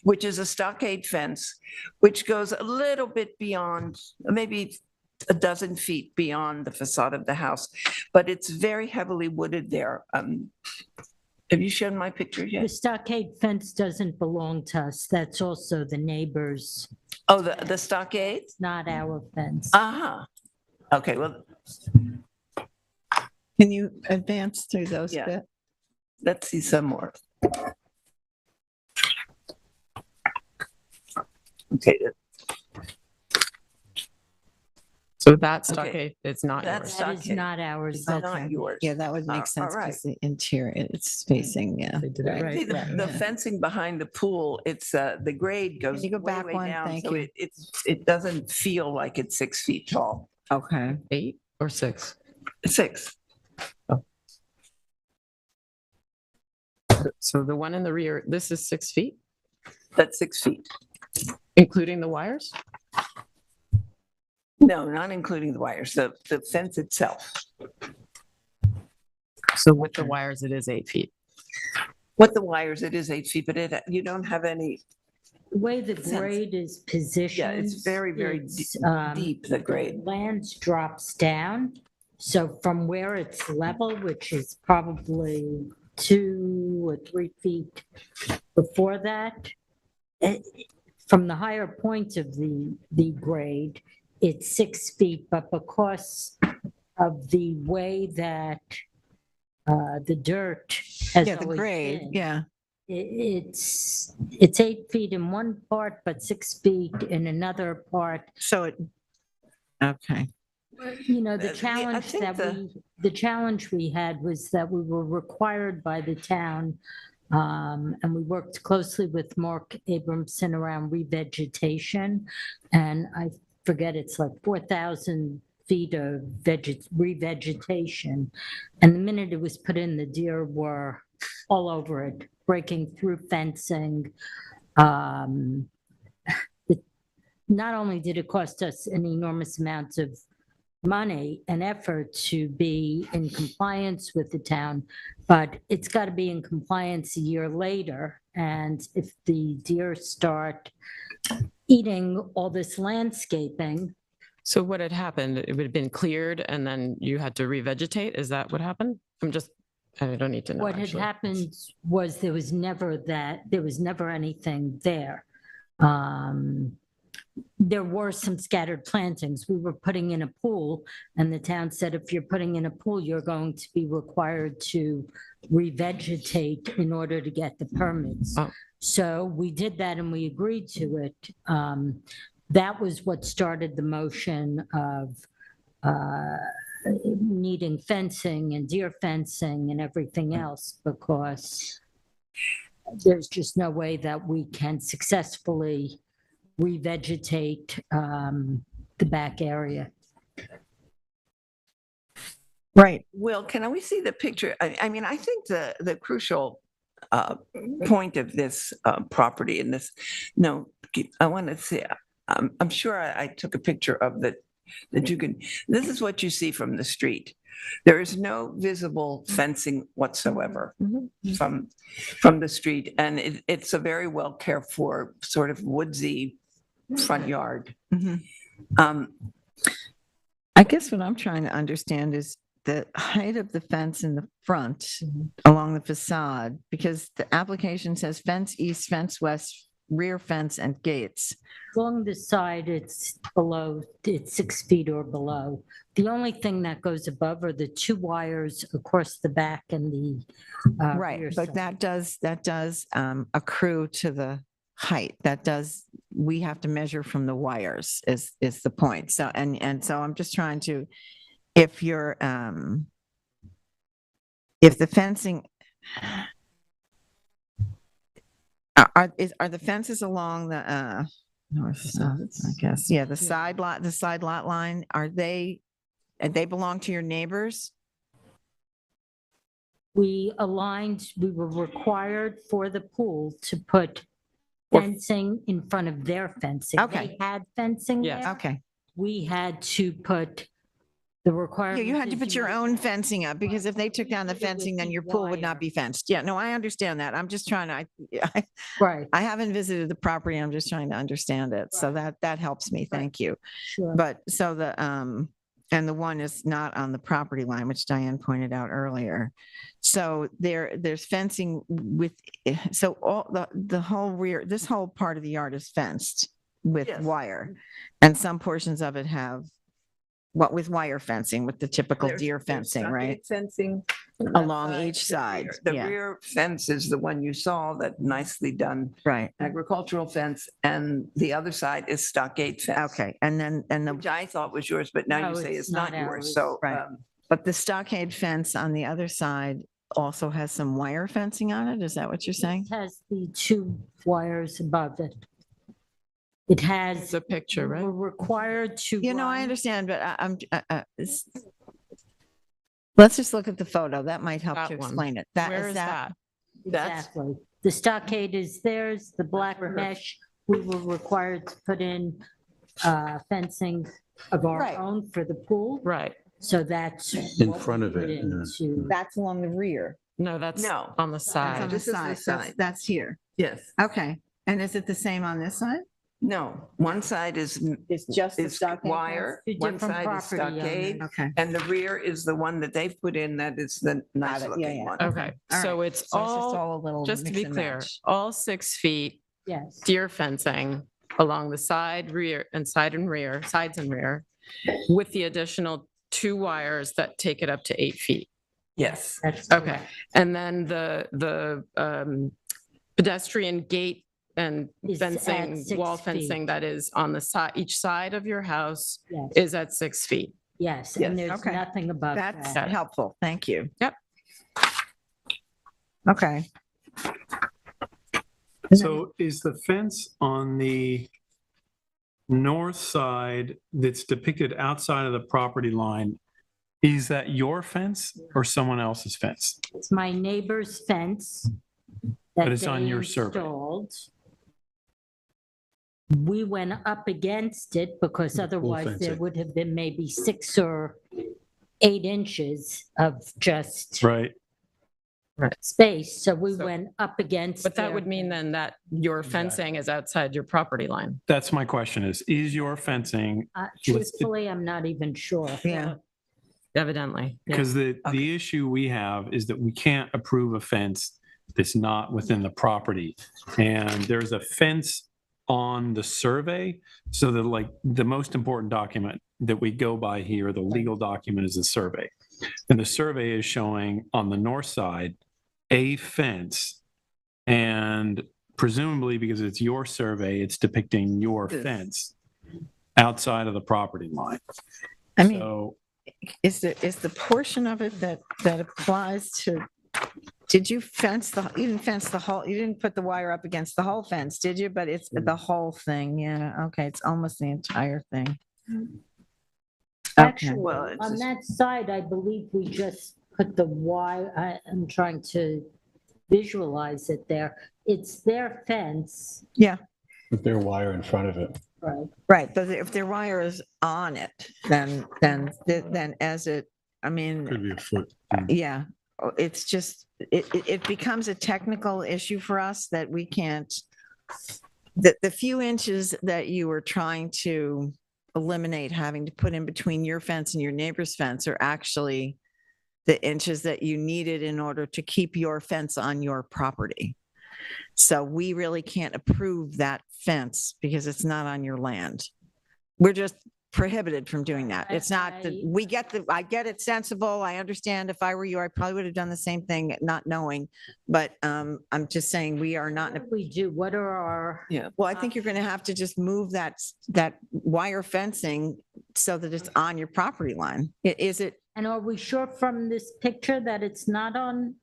Speaker 10: which is a stockade fence, which goes a little bit beyond, maybe a dozen feet beyond the facade of the house, but it's very heavily wooded there. Have you shown my picture
Speaker 20: The
Speaker 10: yet?
Speaker 20: stockade fence doesn't belong to us. That's also the neighbor's.
Speaker 10: Oh, the stockade?
Speaker 20: It's not our fence.
Speaker 10: Uh-huh. Okay, well,
Speaker 2: Can you advance through those
Speaker 10: Yeah.
Speaker 2: bit?
Speaker 10: let's see some more. Okay,
Speaker 5: So that stockade, it's not
Speaker 10: That's
Speaker 5: yours.
Speaker 20: That is
Speaker 10: stockade.
Speaker 20: not ours.
Speaker 10: It's
Speaker 20: That's
Speaker 10: not yours.
Speaker 2: Yeah, that would
Speaker 10: All
Speaker 2: make sense
Speaker 10: right.
Speaker 2: because the interior, it's facing, yeah.
Speaker 5: They did it right.
Speaker 10: See, the fencing behind the pool, it's, the grade goes
Speaker 2: you go
Speaker 10: way,
Speaker 2: back
Speaker 10: way
Speaker 2: one?
Speaker 10: down,
Speaker 2: Thank
Speaker 10: so
Speaker 2: you.
Speaker 10: it doesn't feel like it's 6 feet tall.
Speaker 2: Okay.
Speaker 5: 8 or 6?
Speaker 10: 6.
Speaker 5: So the one in the rear, this is 6 feet,
Speaker 10: That's 6 feet.
Speaker 5: including the wires?
Speaker 10: No, not including the wires, the fence itself.
Speaker 5: So with the wires, it is 8 feet.
Speaker 10: With the wires, it is 8 feet, but you don't have any,
Speaker 20: The way the
Speaker 10: Sense.
Speaker 20: grade is positioned.
Speaker 10: yeah, it's very, very
Speaker 20: it's,
Speaker 10: deep, the grade.
Speaker 20: Lands drops down. So from where it's level, which is probably 2 or 3 feet before that, from the higher point of the grade, it's 6 feet, but because of the way that the dirt has
Speaker 2: Yeah, the
Speaker 20: always
Speaker 2: grade,
Speaker 20: been,
Speaker 2: yeah.
Speaker 20: it's 8 feet in one part, but 6 feet in another part.
Speaker 2: So it, okay.
Speaker 20: You know, the
Speaker 10: I
Speaker 20: challenge
Speaker 10: think
Speaker 20: that the challenge we had was that we were required by the town, and we worked closely with Mark Abramson around revegetation. And I forget, it's like 4,000 feet of revegetation. And the minute it was put in, the deer were all over it, breaking through fencing. Not only did it cost us an enormous amount of money and effort to be in compliance with the town, but it's got to be in compliance a year later. And if the deer start eating all this landscaping.
Speaker 5: So what had happened, it would have been cleared and then you had to revegetate? Is that what happened? I don't need to know.
Speaker 20: What had
Speaker 5: actually.
Speaker 20: happened was there was never anything there. There were some scattered plantings. We were putting in a pool, and the town said, if you're putting in a pool, you're going to be required to revegetate in order to get the permits.
Speaker 5: Oh.
Speaker 20: So we did that and we agreed to it. That was what started the motion of needing fencing and deer fencing and everything else, because there's just no way that we can successfully revegetate the back area.
Speaker 2: Right.
Speaker 10: Will, can we see the picture? I mean, I think the crucial point of this property in this, no, I want to see, I'm sure I took a picture of that you can, this is what you see from the street. There is no visible fencing whatsoever from the street. And it's a very well cared for sort of woodsy front yard.
Speaker 2: I guess what I'm trying to understand is the height of the fence in the front along the facade, because the application says fence east, fence west, rear fence and gates.
Speaker 20: Along the side, it's 6 feet or below. The only thing that goes above are the 2 wires across the back and the rear
Speaker 2: Right, but
Speaker 20: side.
Speaker 2: that does accrue to the height. We have to measure from the wires is the point. So, and so I'm just trying to, if you're, if the fencing, are the fences along the north, south, I guess, yeah, the side lot line, they belong to your neighbors?
Speaker 20: we were required for the pool to put fencing in front of their fencing.
Speaker 2: Okay.
Speaker 20: They had fencing
Speaker 5: Yes.
Speaker 20: there.
Speaker 2: Okay.
Speaker 20: We had to put the
Speaker 2: Yeah,
Speaker 20: requirement.
Speaker 2: you had to put your own fencing up because if they took down the fencing, then your pool would not be fenced. Yeah, no, I understand that. I'm just trying to,
Speaker 20: Right.
Speaker 2: I haven't visited the property. I'm just trying to understand it. So that helps me. Thank you.
Speaker 20: Sure.
Speaker 2: But so and the one is not on the property line, which Diane pointed out earlier. So there's fencing with, so all the whole rear, this whole part of the yard is fenced with wire. And some portions of it have with wire fencing, with the typical deer fencing, right?
Speaker 10: Fencing.
Speaker 2: Along each side.
Speaker 10: The
Speaker 2: Yeah.
Speaker 10: rear fence is the one you saw, that nicely done
Speaker 2: Right.
Speaker 10: agricultural fence, and the other side is stockade fence.
Speaker 2: Okay. And
Speaker 10: Which I thought was yours, but now
Speaker 20: No,
Speaker 10: you say
Speaker 20: it's
Speaker 10: it's not
Speaker 20: not
Speaker 10: yours,
Speaker 20: ours.
Speaker 10: so.
Speaker 2: Right. But the stockade fence on the other side also has some wire fencing on it. Is that what you're saying?
Speaker 20: It has the 2 wires above it. It has.
Speaker 5: It's a picture, right?
Speaker 20: We're required to.
Speaker 2: You know, I
Speaker 20: run-
Speaker 2: understand, but let's just look at the photo. That might help
Speaker 5: That
Speaker 2: to
Speaker 5: one.
Speaker 2: explain it.
Speaker 5: Where is that?
Speaker 20: Exactly. The stockade is theirs, the black mesh, we were required to put in fencing of our
Speaker 2: Right.
Speaker 20: own for the pool.
Speaker 5: Right.
Speaker 20: So that's.
Speaker 3: In
Speaker 20: what we
Speaker 3: front of
Speaker 20: put
Speaker 3: it, yeah.
Speaker 20: into-
Speaker 2: That's along the rear.
Speaker 5: No, that's
Speaker 10: No.
Speaker 5: on the
Speaker 2: That's on
Speaker 5: side.
Speaker 2: the
Speaker 10: This is the
Speaker 2: side.
Speaker 10: side.
Speaker 2: That's here.
Speaker 10: Yes.
Speaker 2: Okay. And is it the same on this side?
Speaker 10: No, one side is
Speaker 2: It's just the
Speaker 10: is
Speaker 2: stockade
Speaker 10: wire,
Speaker 20: Two
Speaker 10: one
Speaker 20: different
Speaker 10: side is
Speaker 20: property
Speaker 10: stockade,
Speaker 2: Okay.
Speaker 10: and the rear is the one that they've put in, that is the nice
Speaker 2: Yeah,
Speaker 10: looking
Speaker 2: yeah.
Speaker 10: one.
Speaker 5: Okay,
Speaker 2: All
Speaker 5: so
Speaker 2: right.
Speaker 5: it's
Speaker 2: So it's just
Speaker 5: all,
Speaker 2: all a little
Speaker 5: just to
Speaker 2: mix
Speaker 5: be
Speaker 2: and
Speaker 5: clear,
Speaker 2: match.
Speaker 5: all 6 feet
Speaker 20: Yes.
Speaker 5: deer fencing along the side, rear, and sides and rear, with the additional 2 wires that take it up to 8 feet.
Speaker 10: Yes.
Speaker 20: That's
Speaker 5: Okay,
Speaker 20: correct.
Speaker 5: and then the pedestrian gate and
Speaker 20: Is at
Speaker 5: fencing,
Speaker 20: 6
Speaker 5: wall
Speaker 20: feet.
Speaker 5: fencing that is on the side, each side of your house
Speaker 20: Yes.
Speaker 5: is at 6 feet.
Speaker 20: Yes,
Speaker 10: Yes.
Speaker 20: and there's
Speaker 2: Okay.
Speaker 20: nothing above
Speaker 2: That's
Speaker 20: that.
Speaker 2: helpful. Thank you.
Speaker 5: Yep.
Speaker 2: Okay.
Speaker 14: So is the fence on the north side that's depicted outside of the property line, is that your fence or someone else's fence?
Speaker 20: It's my neighbor's fence.
Speaker 14: But
Speaker 20: that
Speaker 14: it's on
Speaker 20: they
Speaker 14: your survey.
Speaker 20: installed. We went up against it because otherwise there
Speaker 3: fencing.
Speaker 20: would have been maybe 6 or 8 inches of just
Speaker 14: Right.
Speaker 20: space. So we
Speaker 5: So-
Speaker 20: went up against.
Speaker 5: But that
Speaker 20: their
Speaker 5: would mean then that your fencing is outside your property line.
Speaker 14: That's my question is your fencing,
Speaker 20: Truthfully, I'm not even sure.
Speaker 2: Yeah.
Speaker 5: Evidently. Yeah.
Speaker 14: because the issue we have is that we can't approve a fence that's not within the property. And there's a fence on the survey. So the most important document that we go by here, the legal document, is the survey. And the survey is showing on the north side a fence, and presumably because it's your survey, it's depicting your fence outside of the property line.
Speaker 2: I mean,
Speaker 14: So
Speaker 2: is the portion of it that applies to, did you you didn't fence the whole, you didn't put the wire up against the whole fence, did you? But it's the whole thing. Yeah. Okay. It's almost the entire thing. Okay.
Speaker 20: Actually, on that side, I believe we just put the wire, I'm trying to visualize it there. It's their fence,
Speaker 2: Yeah.
Speaker 3: With their wire in front of it.
Speaker 20: right?
Speaker 2: Right. But if their wire is on it, then as it, I mean,
Speaker 3: Could be a foot.
Speaker 2: yeah, it's just, it becomes a technical issue for us that we can't, the few inches that you were trying to eliminate having to put in between your fence and your neighbor's fence are actually the inches that you needed in order to keep your fence on your property. So we really can't approve that fence because it's not on your land. We're just prohibited from doing that. It's not, I get it sensible. I understand if I were you, I probably would have done the same thing, not knowing. But I'm just saying we are not.
Speaker 20: What do we do? What are our?
Speaker 10: Yeah.
Speaker 2: Well, I think you're going to have to just move that wire fencing so that it's on your property line. Is it?
Speaker 20: And are we sure from this picture that it's not on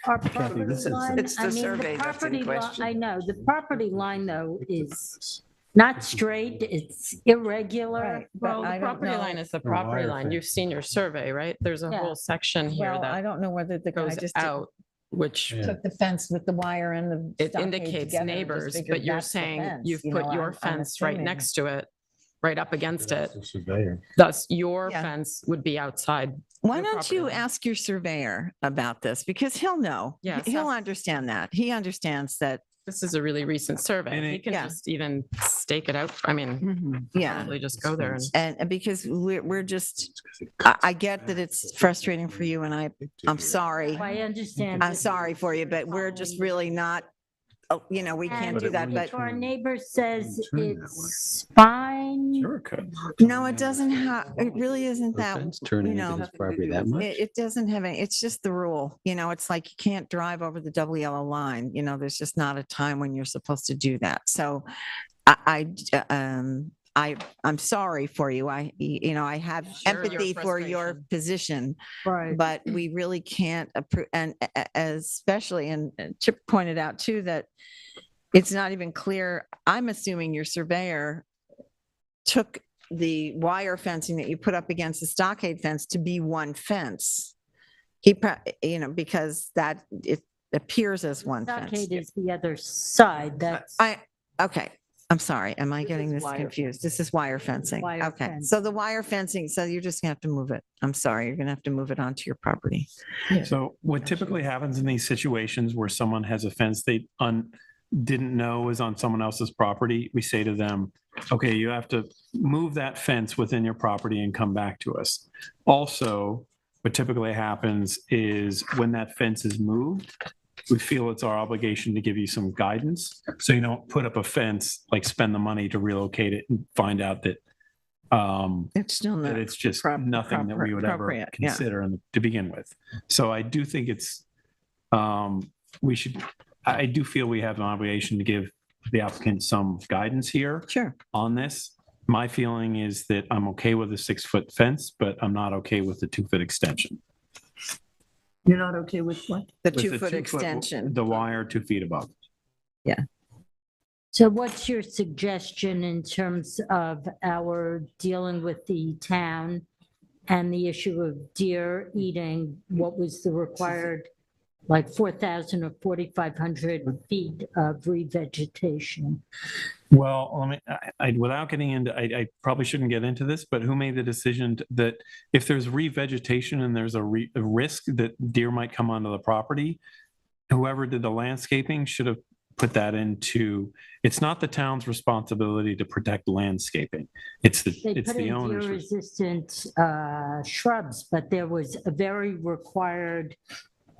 Speaker 20: our property
Speaker 3: this is-
Speaker 20: line?
Speaker 10: It's the
Speaker 20: I mean,
Speaker 10: survey that's in
Speaker 20: property li-
Speaker 10: question.
Speaker 20: I know, the property line though is not straight, it's irregular.
Speaker 2: Right, but
Speaker 5: Well,
Speaker 2: I
Speaker 5: the
Speaker 2: don't
Speaker 5: property
Speaker 2: know.
Speaker 5: line is the property line. You've seen your survey, right? There's a
Speaker 20: Yeah.
Speaker 5: whole section here
Speaker 2: Well, I
Speaker 5: that
Speaker 2: don't know whether the guy
Speaker 5: goes
Speaker 2: just
Speaker 5: out, which
Speaker 2: took the fence with the wire and the
Speaker 5: it
Speaker 2: stockade
Speaker 5: indicates
Speaker 2: together and just
Speaker 5: neighbors,
Speaker 2: figured
Speaker 5: but you're
Speaker 2: that's the
Speaker 5: saying
Speaker 2: fence,
Speaker 5: you've
Speaker 2: you
Speaker 5: put
Speaker 2: know,
Speaker 5: your
Speaker 2: I'm
Speaker 5: fence right
Speaker 2: assuming.
Speaker 5: next to it, right up against it.
Speaker 3: Surveyor.
Speaker 5: Thus, your
Speaker 2: Yeah.
Speaker 5: fence would be outside.
Speaker 2: Why
Speaker 5: your
Speaker 2: don't
Speaker 5: property
Speaker 2: you
Speaker 5: line.
Speaker 2: ask your surveyor about this? Because he'll know.
Speaker 5: Yeah,
Speaker 2: He'll
Speaker 5: so-
Speaker 2: understand that. He understands that.
Speaker 5: This is a really recent survey.
Speaker 14: And
Speaker 5: He
Speaker 14: it-
Speaker 5: can
Speaker 2: Yeah.
Speaker 5: just even stake it out. I mean,
Speaker 2: Yeah.
Speaker 5: probably just go there and.
Speaker 2: And because we're just, I get that it's frustrating for you and I'm sorry.
Speaker 20: I understand.
Speaker 2: I'm sorry for you, but we're just really not, oh, you know, we can't
Speaker 20: And
Speaker 2: do that, but
Speaker 20: if our neighbor says
Speaker 3: turn that
Speaker 20: it's fine,
Speaker 14: Sure it could.
Speaker 2: no, it doesn't have, it really isn't that,
Speaker 3: Fence
Speaker 2: you
Speaker 3: turning into
Speaker 2: know,
Speaker 3: his property that much?
Speaker 2: it doesn't have any, it's just the rule, you know, it's like you can't drive over the double yellow line, you know, there's just not a time when you're supposed to do that. So I'm sorry for you. You know, I have
Speaker 5: Share your
Speaker 2: empathy for your
Speaker 5: frustration.
Speaker 2: position,
Speaker 20: right?
Speaker 2: but we really can't approve, and especially, and Chip pointed out too, that it's not even clear. I'm assuming your surveyor took the wire fencing that you put up against the stockade fence to be one fence. You know, because that it appears as one fence.
Speaker 20: Stockade is the other side. That's
Speaker 2: Okay, I'm sorry. Am I
Speaker 20: This
Speaker 2: getting
Speaker 20: is
Speaker 2: this
Speaker 20: wire
Speaker 2: confused? This is wire fencing.
Speaker 20: Wire
Speaker 2: Okay,
Speaker 20: fence.
Speaker 2: so the wire fencing, so you're just gonna have to move it. I'm sorry, you're gonna have to move it onto your property.
Speaker 14: So what typically happens in these situations where someone has a fence they didn't know is on someone else's property, we say to them, okay, you have to move that fence within your property and come back to us. Also, what typically happens is when that fence is moved, we feel it's our obligation to give you some guidance. So you don't put up a fence, like spend the money to relocate it and find out that
Speaker 2: It's still
Speaker 14: that
Speaker 2: not.
Speaker 14: it's just
Speaker 2: prop-
Speaker 14: nothing that we would ever
Speaker 2: appropriate, yeah.
Speaker 14: consider to begin with. So I do think it's, I do feel we have an obligation to give the applicant some guidance here
Speaker 2: Sure.
Speaker 14: on this. My feeling is that I'm okay with a 6-foot fence, but I'm not okay with the 2-foot extension.
Speaker 10: You're not okay with what?
Speaker 2: The
Speaker 14: With the
Speaker 2: 2-foot extension.
Speaker 14: The wire 2 feet above.
Speaker 20: So what's your suggestion in terms of our dealing with the town and the issue of deer eating? What was the required, like 4,000 or 4,500 feet of revegetation?
Speaker 14: Well, without getting into, I probably shouldn't get into this, but who made the decision that if there's revegetation and there's a risk that deer might come onto the property, whoever did the landscaping should have put that into, it's not the town's responsibility to protect landscaping. It's
Speaker 20: They
Speaker 14: the
Speaker 20: put in
Speaker 14: owner's.
Speaker 20: deer-resistant shrubs, but there was a very required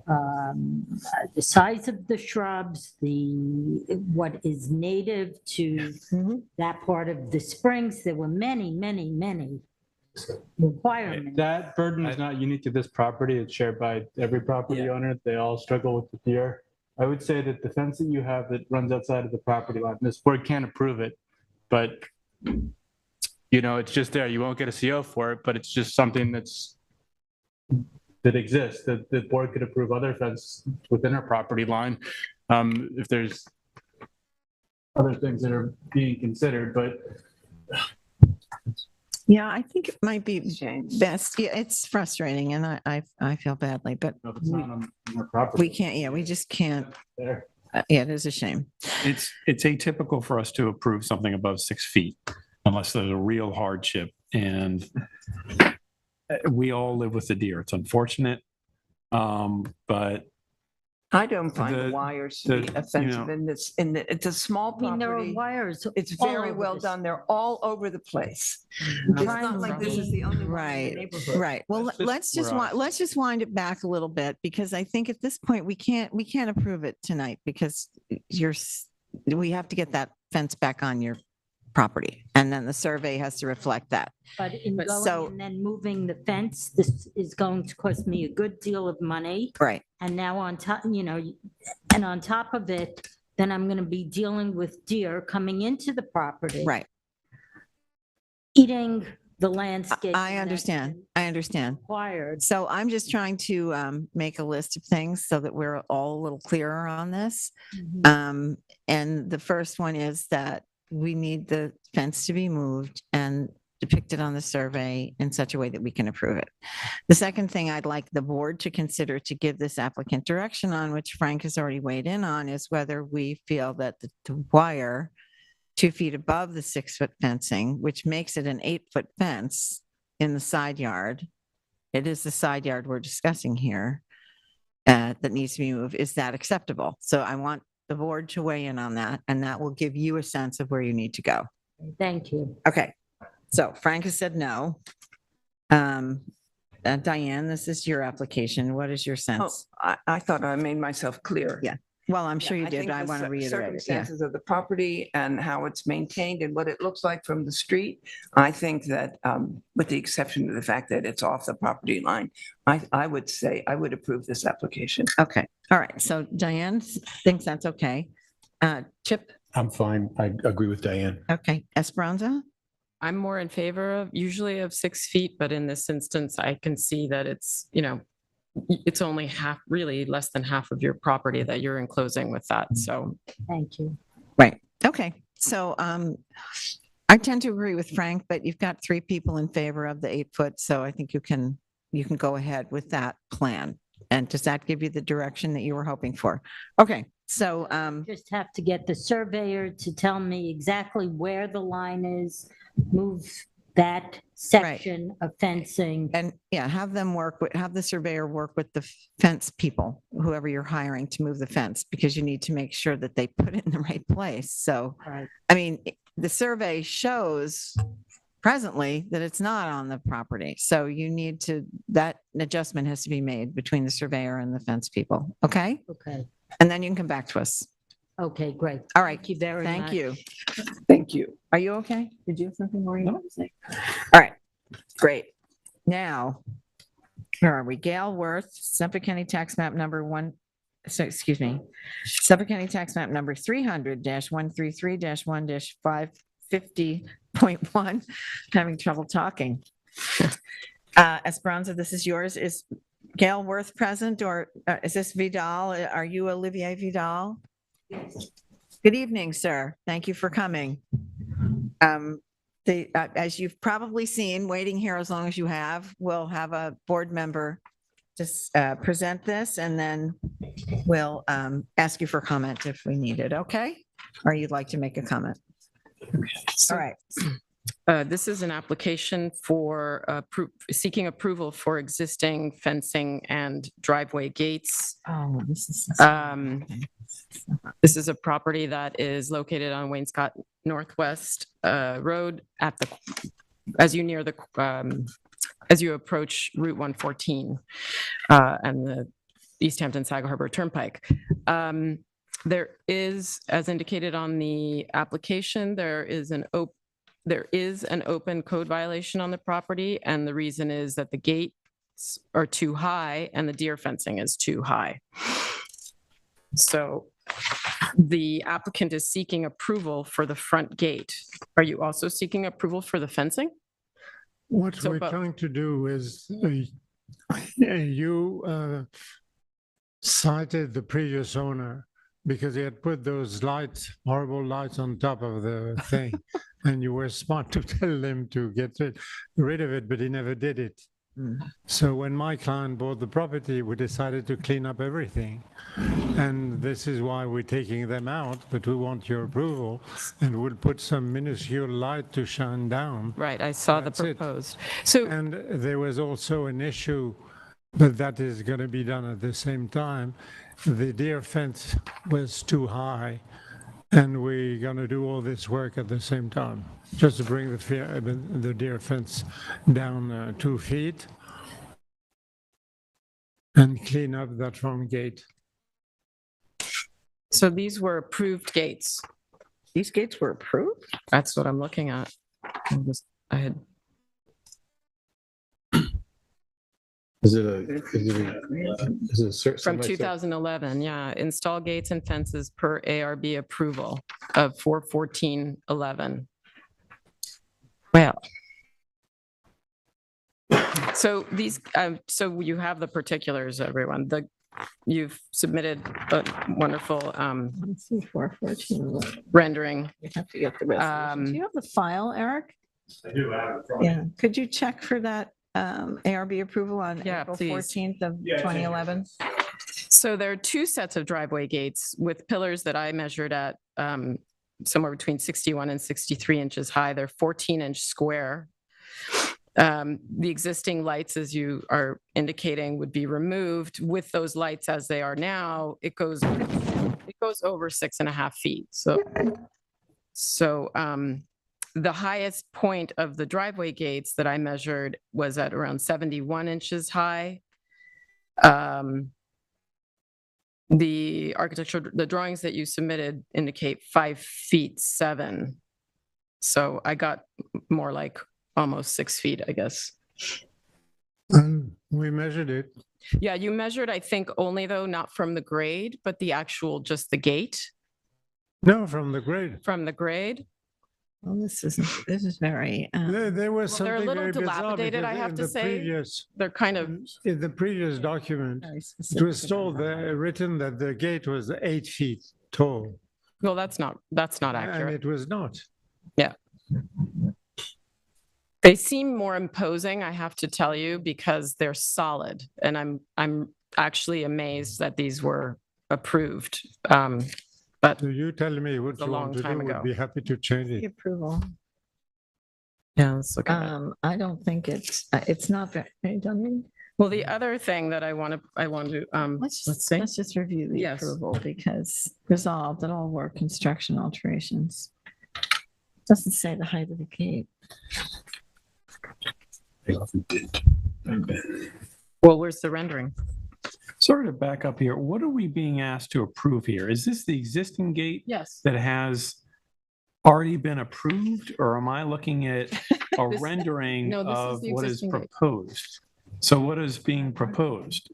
Speaker 20: the size of the shrubs, what is native to that part of the springs. There were many, many, many requirements.
Speaker 6: That burden is not unique to this property. It's shared by every property owner. They all struggle with the deer. I would say that the fence that you have that runs outside of the property line, this board can't approve it, but you know, it's just there. You won't get a CO for it, but it's just something that exists, that the board could approve other fence within our property line. If there's other things that are being considered, but
Speaker 2: Yeah, I think it might be best. Yeah, it's frustrating and I feel badly, but
Speaker 6: if it's not on our property.
Speaker 2: we can't, yeah, we just can't.
Speaker 6: There.
Speaker 2: Yeah, it is a shame.
Speaker 14: It's atypical for us to approve something above 6 feet unless there's a real hardship. And we all live with the deer. It's unfortunate. But
Speaker 10: I don't find the
Speaker 14: The-
Speaker 10: wires to be
Speaker 14: the-
Speaker 10: offensive it's a small
Speaker 20: I mean, there are
Speaker 10: property.
Speaker 20: wires.
Speaker 10: It's
Speaker 20: all
Speaker 10: very
Speaker 20: over
Speaker 10: well
Speaker 20: this.
Speaker 10: done. They're all over the place.
Speaker 20: I'm
Speaker 10: It's
Speaker 20: trying
Speaker 10: not
Speaker 20: to
Speaker 10: like this is
Speaker 20: see-
Speaker 10: the only one in the
Speaker 2: Right,
Speaker 10: neighborhood.
Speaker 2: right. Well,
Speaker 6: That's just where I-
Speaker 2: let's just wind it back a little bit because I think at this point we can't approve it tonight because we have to get that fence back on your property and then the survey has to reflect that.
Speaker 20: But in
Speaker 2: But
Speaker 20: going
Speaker 2: so-
Speaker 20: and then moving the fence, this is going to cost me a good deal of money.
Speaker 2: Right.
Speaker 20: And now on top, and on top of it, then I'm going to be dealing with deer coming into the property.
Speaker 2: Right.
Speaker 20: Eating the landscape.
Speaker 2: I understand. I understand.
Speaker 20: Required.
Speaker 2: So I'm just trying to make a list of things so that we're all a little clearer on this.
Speaker 20: Mhm.
Speaker 2: And the first one is that we need the fence to be moved and depicted on the survey in such a way that we can approve it. The second thing I'd like the board to consider to give this applicant direction on, which Frank has already weighed in on, is whether we feel that the wire 2 feet above the 6-foot fencing, which makes it an 8-foot fence in the side yard. It is the side yard we're discussing here that needs to be moved. Is that acceptable? So I want the board to weigh in on that, and that will give you a sense of where you need to go.
Speaker 20: Thank you.
Speaker 2: Okay. So Frank has said no. Diane, this is your application. What is your sense?
Speaker 10: I thought I made myself clear.
Speaker 2: Yeah. Well, I'm sure you
Speaker 10: I
Speaker 2: did,
Speaker 10: think
Speaker 2: but I
Speaker 10: the
Speaker 2: want to reiterate it. Yeah.
Speaker 10: circumstances of the property and how it's maintained and what it looks like from the street. I think that, with the exception of the fact that it's off the property line, I would say I would approve this application.
Speaker 2: Okay. All right. So Diane thinks that's okay. Chip?
Speaker 3: I'm fine. I agree with Diane.
Speaker 2: Okay. Esperanza?
Speaker 5: I'm more in favor of usually of 6 feet, but in this instance, I can see that it's, it's only half, really less than half of your property that you're enclosing with that. So.
Speaker 20: Thank you.
Speaker 2: Right. Okay. So I tend to agree with Frank, but you've got 3 people in favor of the 8-foot. So I think you can go ahead with that plan. And does that give you the direction that you were hoping for? Okay. So
Speaker 20: Just have to get the surveyor to tell me exactly where the line is, move that section of fencing.
Speaker 2: And yeah, have the surveyor work with the fence people, whoever you're hiring to move the fence, because you need to make sure that they put it in the right place. So,
Speaker 20: Right.
Speaker 2: I mean, the survey shows presently that it's not on the property. So you need that adjustment has to be made between the surveyor and the fence people. Okay.
Speaker 20: Okay.
Speaker 2: And then you can come back to us.
Speaker 20: Okay, great.
Speaker 2: All right.
Speaker 20: Thank you very much.
Speaker 2: Thank you.
Speaker 10: Thank you.
Speaker 2: Are you okay? Did you have something more you wanted to say? All right, great. Now, where are we? Gail Worth, Suffolk County Tax Map number Suffolk County Tax Map number 300-133-1-550.1. Having trouble talking. Esperanza, this is yours. Is Gail Worth present, or is this Vidal? Are you Olivier Vidal? Good evening, sir. Thank you for coming. As you've probably seen, waiting here as long as you have, we'll have a board member just present this, and then we'll ask you for comment if we need it, okay? Or you'd like to make a comment? All right.
Speaker 5: This is an application for seeking approval for existing fencing and driveway gates.
Speaker 2: Oh, this is.
Speaker 5: This is a property that is located on Wainscott Northwest Road as you approach Route 114 and the East Hampton Sag Harbor Turnpike. There is, as indicated on the application, there is an open code violation on the property, and the reason is that the gates are too high and the deer fencing is too high. So the applicant is seeking approval for the front gate. Are you also seeking approval for the fencing?
Speaker 21: What we're trying to do is you cited the previous owner because he had put those lights, horrible lights on top of the thing. And you were smart to tell them to get rid of it, but he never did it. So when my client bought the property, we decided to clean up everything. And this is why we're taking them out, but we want your approval. And we'll put some minuscule light to shine down.
Speaker 5: Right, I saw the proposed. So,
Speaker 21: and there was also an issue, but that is going to be done at the same time. The deer fence was too high. And we're going to do all this work at the same time, just to bring the deer fence down 2 feet and clean up that front gate.
Speaker 5: So these were approved gates.
Speaker 2: These gates were approved?
Speaker 5: That's what I'm looking at. I had.
Speaker 3: Is it
Speaker 5: From 2011, yeah. Install gates and fences per ARB approval of 4/14/11. Well. So these, so you have the particulars, everyone. you've submitted a wonderful
Speaker 2: Let's see, 414.
Speaker 5: rendering.
Speaker 2: You have to get the resolution. Do you have the file, Eric?
Speaker 7: I do have it in front of me.
Speaker 2: Yeah. Could you check for that ARB approval on
Speaker 5: Yeah,
Speaker 2: April
Speaker 5: please.
Speaker 2: 14th of
Speaker 7: Yeah, it's in here.
Speaker 2: 2011?
Speaker 5: So there are two sets of driveway gates with pillars that I measured at somewhere between 61 and 63 inches high. They're 14-inch square. The existing lights, as you are indicating, would be removed. With those lights as they are now, it goes over 6.5 feet. So the highest point of the driveway gates that I measured was at around 71 inches high. The drawings that you submitted indicate 5'7". So I got more like almost 6 feet, I guess.
Speaker 21: And we measured it.
Speaker 5: Yeah, you measured, I think, only though, not from the grade, but the actual, just the gate
Speaker 21: No, from the grade.
Speaker 5: from the grade.
Speaker 2: Well, this is very,
Speaker 21: There was
Speaker 5: Well, they're a
Speaker 21: something
Speaker 5: little
Speaker 21: very bizarre
Speaker 5: dilapidated, I
Speaker 21: because
Speaker 5: have
Speaker 21: in
Speaker 5: to
Speaker 21: the
Speaker 5: say.
Speaker 21: previous,
Speaker 5: They're kind of,
Speaker 21: in the previous document,
Speaker 2: very
Speaker 21: it
Speaker 2: specific
Speaker 21: was told, written that the gate was 8 feet tall.
Speaker 5: well, that's not
Speaker 21: And
Speaker 5: accurate.
Speaker 21: it was not.
Speaker 5: They seem more imposing, I have to tell you, because they're solid. And I'm actually amazed that these were approved. But
Speaker 21: So you tell me what
Speaker 5: a
Speaker 21: you
Speaker 5: long
Speaker 21: want to
Speaker 5: time
Speaker 21: do,
Speaker 5: ago.
Speaker 21: would be happy to change
Speaker 2: the
Speaker 21: it.
Speaker 2: approval.
Speaker 5: yeah, let's look at it.
Speaker 2: I don't think it's not very, are you done reading?
Speaker 5: Well, the other thing that I want to,
Speaker 2: Let's
Speaker 5: see.
Speaker 2: let's just review the
Speaker 5: Yes.
Speaker 2: approval because resolved that all work construction alterations. Doesn't say the height of the gate.
Speaker 14: They often did.
Speaker 5: Well, where's the rendering?
Speaker 14: Sort of back up here, what are we being asked to approve here? Is this the existing gate
Speaker 5: Yes.
Speaker 14: that has already been approved? Or am I looking at a
Speaker 5: This-
Speaker 14: rendering
Speaker 5: no, this is
Speaker 14: of
Speaker 5: the
Speaker 14: what is
Speaker 5: existing gate.
Speaker 14: proposed? So what is being proposed?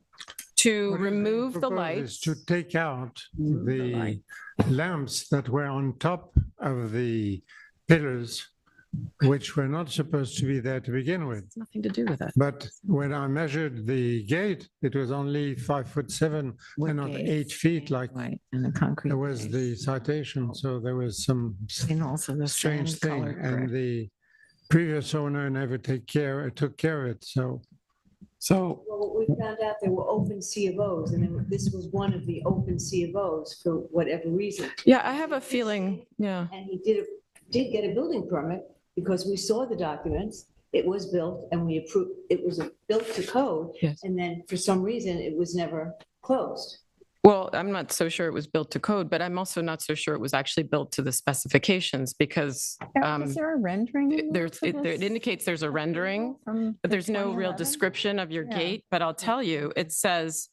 Speaker 5: To
Speaker 21: What is
Speaker 5: remove the
Speaker 21: proposed is
Speaker 5: lights.
Speaker 21: To take out the
Speaker 2: light.
Speaker 21: lamps that were on top of the pillars, which were not supposed to be there to begin with.
Speaker 5: Nothing to do with it.
Speaker 21: But when I measured the gate, it was only 5'7" and not 8 feet like
Speaker 2: Right, and the concrete.
Speaker 21: there was the
Speaker 2: base.
Speaker 21: citation. So there was some
Speaker 2: And also the
Speaker 21: strange
Speaker 2: sand
Speaker 21: thing.
Speaker 2: colored
Speaker 21: And
Speaker 2: brick.
Speaker 21: the previous owner never took care of it. So
Speaker 14: So
Speaker 1: Well, we found out there were open C of Os, and this was one of the open C of Os for whatever reason.
Speaker 5: Yeah, I have a feeling, yeah.
Speaker 1: And he did get a building permit because we saw the documents. It was built and we approved, it was built to code.
Speaker 5: Yes.
Speaker 1: And then for some reason, it was never closed.
Speaker 5: Well, I'm not so sure it was built to code, but I'm also not so sure it was actually built to the specifications because
Speaker 2: Is there a rendering? in there
Speaker 5: there's,
Speaker 2: for
Speaker 5: it
Speaker 2: this
Speaker 5: indicates there's a rendering,
Speaker 2: from
Speaker 5: but
Speaker 2: the
Speaker 5: there's no real
Speaker 2: 2011?
Speaker 5: description of your
Speaker 2: Yeah.
Speaker 5: gate. But I'll tell you, it says,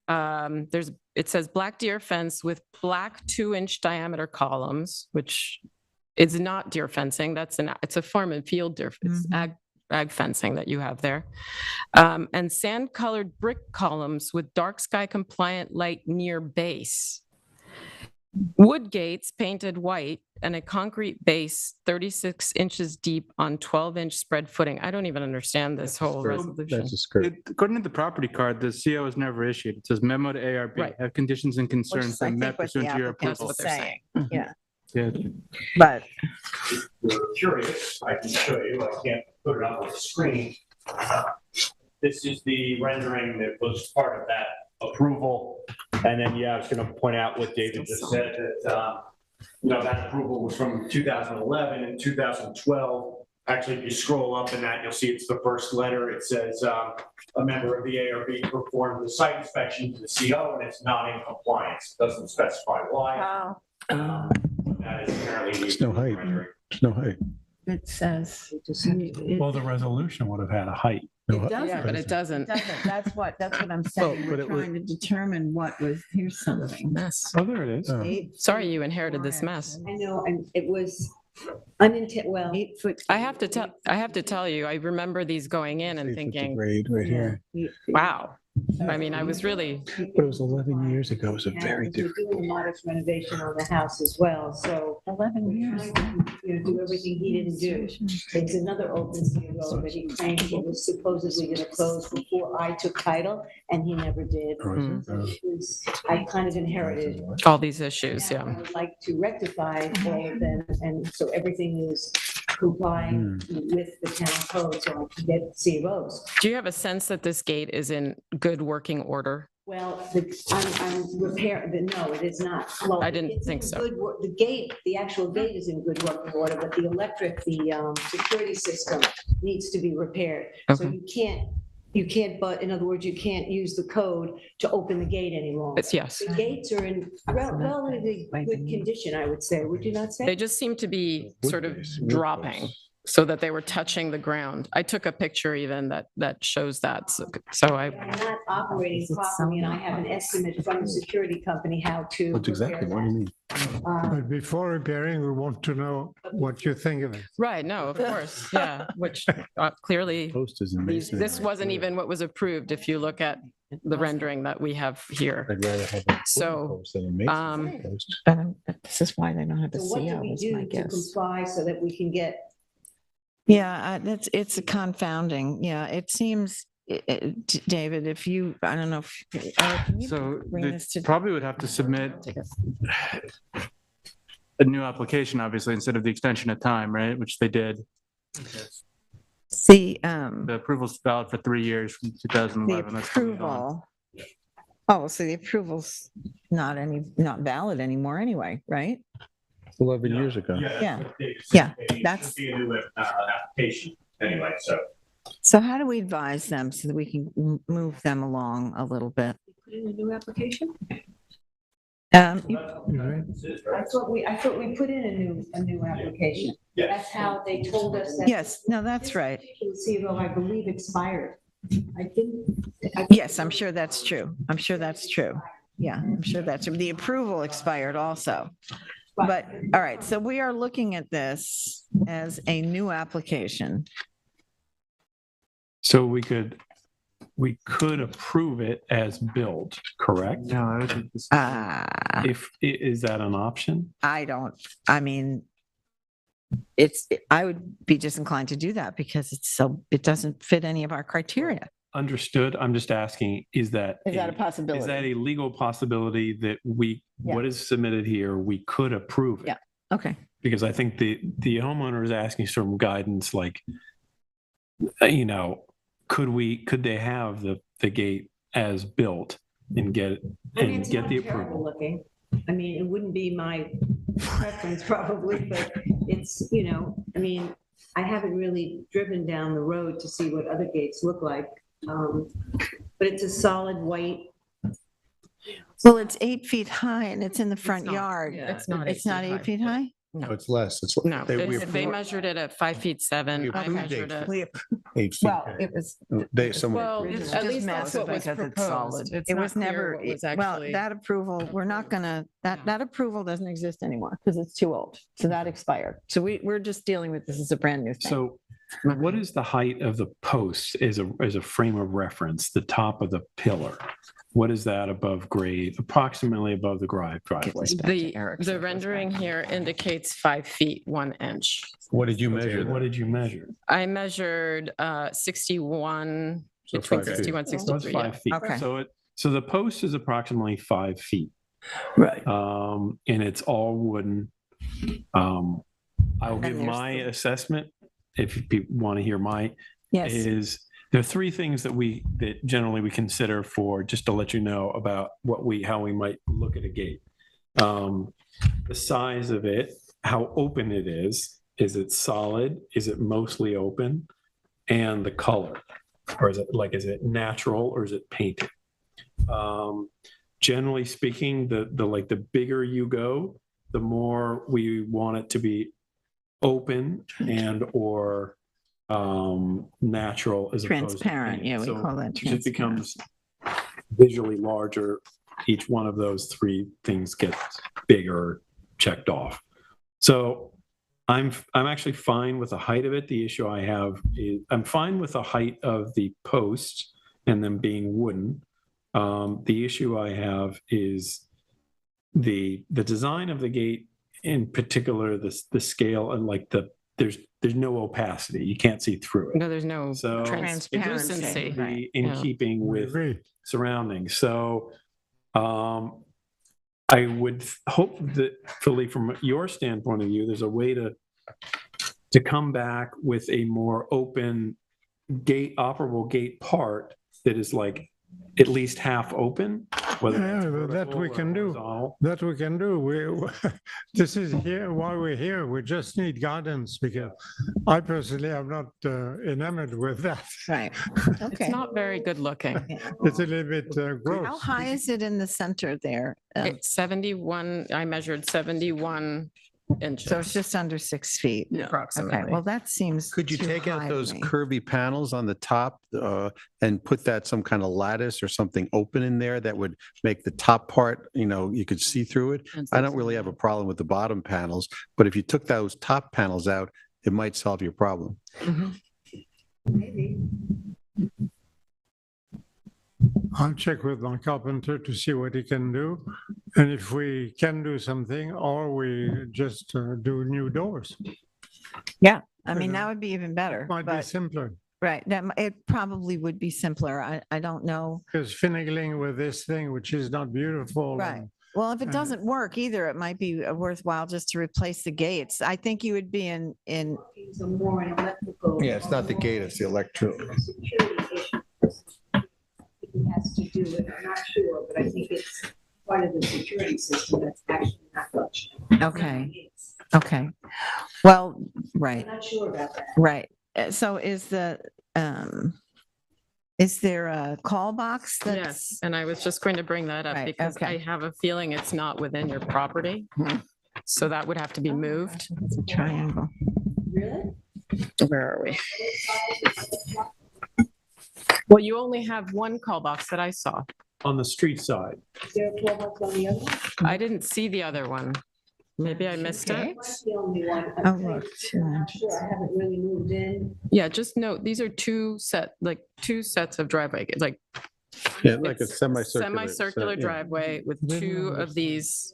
Speaker 5: it says black deer fence with black 2-inch diameter columns, which is not deer fencing. It's a farm and field deer. It's ag fencing that you have there. And sand colored brick columns with dark sky compliant light near base. Wood gates painted white and a concrete base 36 inches deep on 12-inch spread footing. I don't even understand this whole resolution.
Speaker 6: According to the property card, the CO was never issued. It says memo to ARB,
Speaker 5: Right.
Speaker 6: have conditions and
Speaker 2: Which
Speaker 6: concerns
Speaker 2: is, I
Speaker 6: been met
Speaker 2: think, what the
Speaker 6: pursuant to your
Speaker 2: applicant
Speaker 6: approval.
Speaker 2: is saying. Yeah,
Speaker 6: Yeah.
Speaker 2: but
Speaker 7: If you're curious, I can show you, I can't put it up on the screen. This is the rendering that was part of that approval. And then, yeah, I was gonna point out what David just said, that, that approval was from 2011 and 2012. Actually, if you scroll up in that, you'll see it's the first letter. It says, a member of the ARB performed the site inspection to the CO and it's not in compliance. Doesn't specify why. That is apparently.
Speaker 3: There's no height.
Speaker 7: rendering.
Speaker 3: There's no height.
Speaker 2: it says.
Speaker 14: well, the resolution would have had a height.
Speaker 2: It doesn't.
Speaker 5: Yeah, but it doesn't.
Speaker 2: That's what I'm saying.
Speaker 3: but
Speaker 2: We're
Speaker 3: it would-
Speaker 2: trying to determine what was, here's something.
Speaker 5: Mess.
Speaker 14: Oh, there it is.
Speaker 5: Sorry you inherited this mess.
Speaker 1: I know, and it was well.
Speaker 2: 8 foot.
Speaker 5: I have to tell you, I remember these going in and thinking,
Speaker 3: Grade right here.
Speaker 5: wow, I mean, I was really,
Speaker 19: But it was 11 years ago. It was a very
Speaker 1: We're
Speaker 19: different.
Speaker 1: doing a modest renovation on the house as well, so
Speaker 2: 11 years.
Speaker 1: do everything he didn't do. It's another open sea road that he claimed he was supposedly gonna close before I took title, and he never did. I kind of inherited.
Speaker 5: all these issues,
Speaker 1: I
Speaker 5: yeah.
Speaker 1: would like to rectify all of them, and so everything is complying with the town code, so I can get CROs.
Speaker 5: Do you have a sense that this gate is in good working order?
Speaker 1: Well, I'm no, it is not. Well,
Speaker 5: I didn't
Speaker 1: it's
Speaker 5: think
Speaker 1: in
Speaker 5: so.
Speaker 1: good wor- The gate, the actual gate is in good working order, but the electric, the security system needs to be repaired. So
Speaker 5: Okay.
Speaker 1: you can't, but in other words, you can't use the code to open the gate any longer.
Speaker 5: Yes.
Speaker 1: The gates are in relatively good condition, I would say. Would you not say?
Speaker 5: They just seem to be sort of dropping so that they were touching the ground. I took a picture even that shoes that. So I,
Speaker 1: They're not operating properly, and I have an estimate from the security company how to.
Speaker 3: That's exactly what I mean.
Speaker 21: But before repairing, we want to know what you think of it.
Speaker 5: right, no, of course, yeah, which clearly,
Speaker 3: Post is amazing.
Speaker 5: this wasn't even what was approved if you look at the rendering that we have here.
Speaker 3: I'd rather have a
Speaker 5: So,
Speaker 3: post than a masonry post.
Speaker 2: This is why they don't have a
Speaker 1: So what do
Speaker 2: CO,
Speaker 1: we
Speaker 2: is
Speaker 1: do
Speaker 2: my
Speaker 1: to
Speaker 2: guess.
Speaker 1: comply so that we can get?
Speaker 2: Yeah, it's a confounding. Yeah, it seems, David, if you, I don't know if. can you
Speaker 6: So
Speaker 2: bring
Speaker 6: they
Speaker 2: this to-
Speaker 6: probably would have to submit a new application, obviously, instead of the extension of time, right? Which they did.
Speaker 2: The,
Speaker 6: The approval's valid for 3 years from
Speaker 2: the
Speaker 6: 2011. That's coming on.
Speaker 2: approval. Oh, so the approval's not valid anymore anyway, right?
Speaker 3: 11 years ago.
Speaker 2: Yeah.
Speaker 7: It's
Speaker 2: Yeah,
Speaker 7: a
Speaker 2: that's-
Speaker 7: new application anyway, so.
Speaker 2: So how do we advise them so that we can move them along a little bit?
Speaker 1: Put in a new application?
Speaker 2: Um,
Speaker 1: I thought we put in a new application. That's how they told us that.
Speaker 2: Yes, no, that's right.
Speaker 1: CRO, I believe, expired. I think.
Speaker 2: Yes, I'm sure that's true. I'm sure that's true. Yeah, I'm sure that's, the approval expired also. But, all right, so we are looking at this as a new application.
Speaker 14: So we could approve it as built, correct?
Speaker 6: No, I don't think this.
Speaker 14: Is that an option?
Speaker 2: I mean, I would be disinclined to do that because it doesn't fit any of our criteria.
Speaker 14: Understood. I'm just asking, is that
Speaker 2: Is that a
Speaker 14: Is
Speaker 2: possibility?
Speaker 14: that a legal possibility that
Speaker 2: Yeah.
Speaker 14: what is submitted here, we could approve it?
Speaker 2: Yeah. Okay.
Speaker 14: Because I think the homeowner is asking some guidance, like, could they have the gate as built and get
Speaker 1: It's
Speaker 14: the
Speaker 1: not terrible
Speaker 14: approval?
Speaker 1: looking. I mean, it wouldn't be my preference probably, but it's, I mean, I haven't really driven down the road to see what other gates look like. But it's a solid white.
Speaker 2: Well, it's 8 feet high and it's in the front
Speaker 5: not.
Speaker 2: yard.
Speaker 5: Yeah, it's not
Speaker 2: It's not 8 feet high?
Speaker 3: No, it's less. It's.
Speaker 5: No,
Speaker 3: we
Speaker 5: they measured it at 5'7".
Speaker 3: We
Speaker 5: I
Speaker 3: approved
Speaker 5: measured
Speaker 3: 8
Speaker 5: it.
Speaker 3: feet. 8 feet.
Speaker 2: Well, it was.
Speaker 3: They, someone.
Speaker 5: Well,
Speaker 3: approved
Speaker 2: It's
Speaker 3: it.
Speaker 5: at
Speaker 2: just
Speaker 5: least that's
Speaker 2: massive
Speaker 5: what was
Speaker 2: because it's
Speaker 5: proposed.
Speaker 2: solid.
Speaker 5: It's
Speaker 2: It
Speaker 5: not
Speaker 2: was
Speaker 5: clear
Speaker 2: never,
Speaker 5: what was
Speaker 2: well,
Speaker 5: actually.
Speaker 2: that approval, we're not gonna, that approval doesn't exist anymore because it's too old. So that expired. So we're just dealing with this as a brand new thing.
Speaker 14: So what is the height of the post as a frame of reference, the top of the pillar? What is that above grade, approximately above the driveway?
Speaker 5: The rendering here indicates 5 feet, 1 inch.
Speaker 3: What did you measure?
Speaker 14: What did you measure?
Speaker 5: I measured 61,
Speaker 3: So
Speaker 5: between
Speaker 3: 5 feet.
Speaker 5: 61,
Speaker 14: So it's
Speaker 5: 63, yeah.
Speaker 14: 5 feet.
Speaker 2: Okay.
Speaker 14: So the post is approximately 5 feet.
Speaker 10: Right.
Speaker 14: And it's all wooden. I'll
Speaker 2: And
Speaker 14: give
Speaker 2: there's
Speaker 14: my
Speaker 2: the-
Speaker 14: assessment, if people want to hear my,
Speaker 2: Yes.
Speaker 14: is there are 3 things that generally we consider for, just to let you know about how we might look at a gate. The size of it, how open it is it solid? Is it mostly open? And the color, or is it natural or is it painted? Generally speaking, the bigger you go, the more we want it to be open and or natural as opposed to
Speaker 2: Transparent,
Speaker 14: painted.
Speaker 2: yeah, we
Speaker 14: So
Speaker 2: call that
Speaker 14: It
Speaker 2: transparent.
Speaker 14: becomes visually larger. Each one of those 3 things gets bigger, checked off. So I'm actually fine with the height of it. The issue I have is I'm fine with the height of the post and them being wooden. The issue I have is the design of the gate, in particular, the scale and like there's no opacity. You can't see through it.
Speaker 5: No, there's no
Speaker 14: So
Speaker 5: transparency.
Speaker 14: be in
Speaker 5: Yeah.
Speaker 14: keeping
Speaker 21: I
Speaker 14: with
Speaker 21: agree.
Speaker 14: surroundings. So I would hope that, Philly, from your standpoint of view, there's a way to come back with a more open gate, operable gate part that is like at least half open, whether it's
Speaker 21: Yeah, but that
Speaker 14: vertical
Speaker 21: we
Speaker 14: or
Speaker 21: can do.
Speaker 14: horizontal.
Speaker 21: That we can do. This is here, why we're here. We just need guidance because I personally am not enamored with that.
Speaker 2: Right.
Speaker 5: It's
Speaker 2: Okay.
Speaker 5: not very good looking.
Speaker 21: It's a little bit gross.
Speaker 2: How high is it in the center there?
Speaker 5: It's 71, I measured 71 inches.
Speaker 2: So it's just under 6 feet. Okay,
Speaker 5: approximately.
Speaker 2: well, that seems
Speaker 3: Could you
Speaker 2: too
Speaker 3: take out
Speaker 2: high to
Speaker 3: those
Speaker 2: me.
Speaker 3: curvy panels on the top and put that some kind of lattice or something open in there that would make the top part, you could see through it? I don't really have a problem with the bottom panels, but if you took those top panels out, it might solve your problem.
Speaker 1: Maybe.
Speaker 21: I'll check with my carpenter to see what he can do. And if we can do something, or we just do new doors.
Speaker 2: Yeah, I mean, that would be even better.
Speaker 21: Might be
Speaker 2: But,
Speaker 21: simpler.
Speaker 2: right, it probably would be simpler. I don't know.
Speaker 21: Because finagling with this thing, which is not beautiful.
Speaker 2: Right.
Speaker 21: and-
Speaker 2: Well, if it doesn't work either, it might be worthwhile just to replace the gates. I think you would be in,
Speaker 1: So more an electrical.
Speaker 3: Yeah, it's not the gate, it's the electric.
Speaker 1: Security issue. He has to do it, I'm not sure, but I think it's part of the security system that's actually not functioning.
Speaker 2: okay, okay. Well,
Speaker 1: I'm
Speaker 2: right,
Speaker 1: not sure about that.
Speaker 2: right. So is there a call box
Speaker 5: Yes,
Speaker 2: that's?
Speaker 5: and I was just going to bring that up
Speaker 2: Right,
Speaker 5: because I
Speaker 2: okay.
Speaker 5: have a feeling it's not within your property. So that would have to be moved.
Speaker 2: It's a triangle.
Speaker 1: Really?
Speaker 5: Where are we? Well, you only have one call box that I saw.
Speaker 14: On the street side.
Speaker 1: Is there a 12 months on the other one?
Speaker 5: I didn't see the other one. Maybe I missed
Speaker 2: Okay.
Speaker 5: it.
Speaker 1: That's the only one.
Speaker 2: Oh, look,
Speaker 1: I'm not sure, I haven't really moved in.
Speaker 5: Yeah, just note, these are two sets of driveway, like
Speaker 3: Yeah, like a
Speaker 5: It's
Speaker 3: semicircular.
Speaker 5: semicircular
Speaker 3: yeah.
Speaker 5: driveway with two of these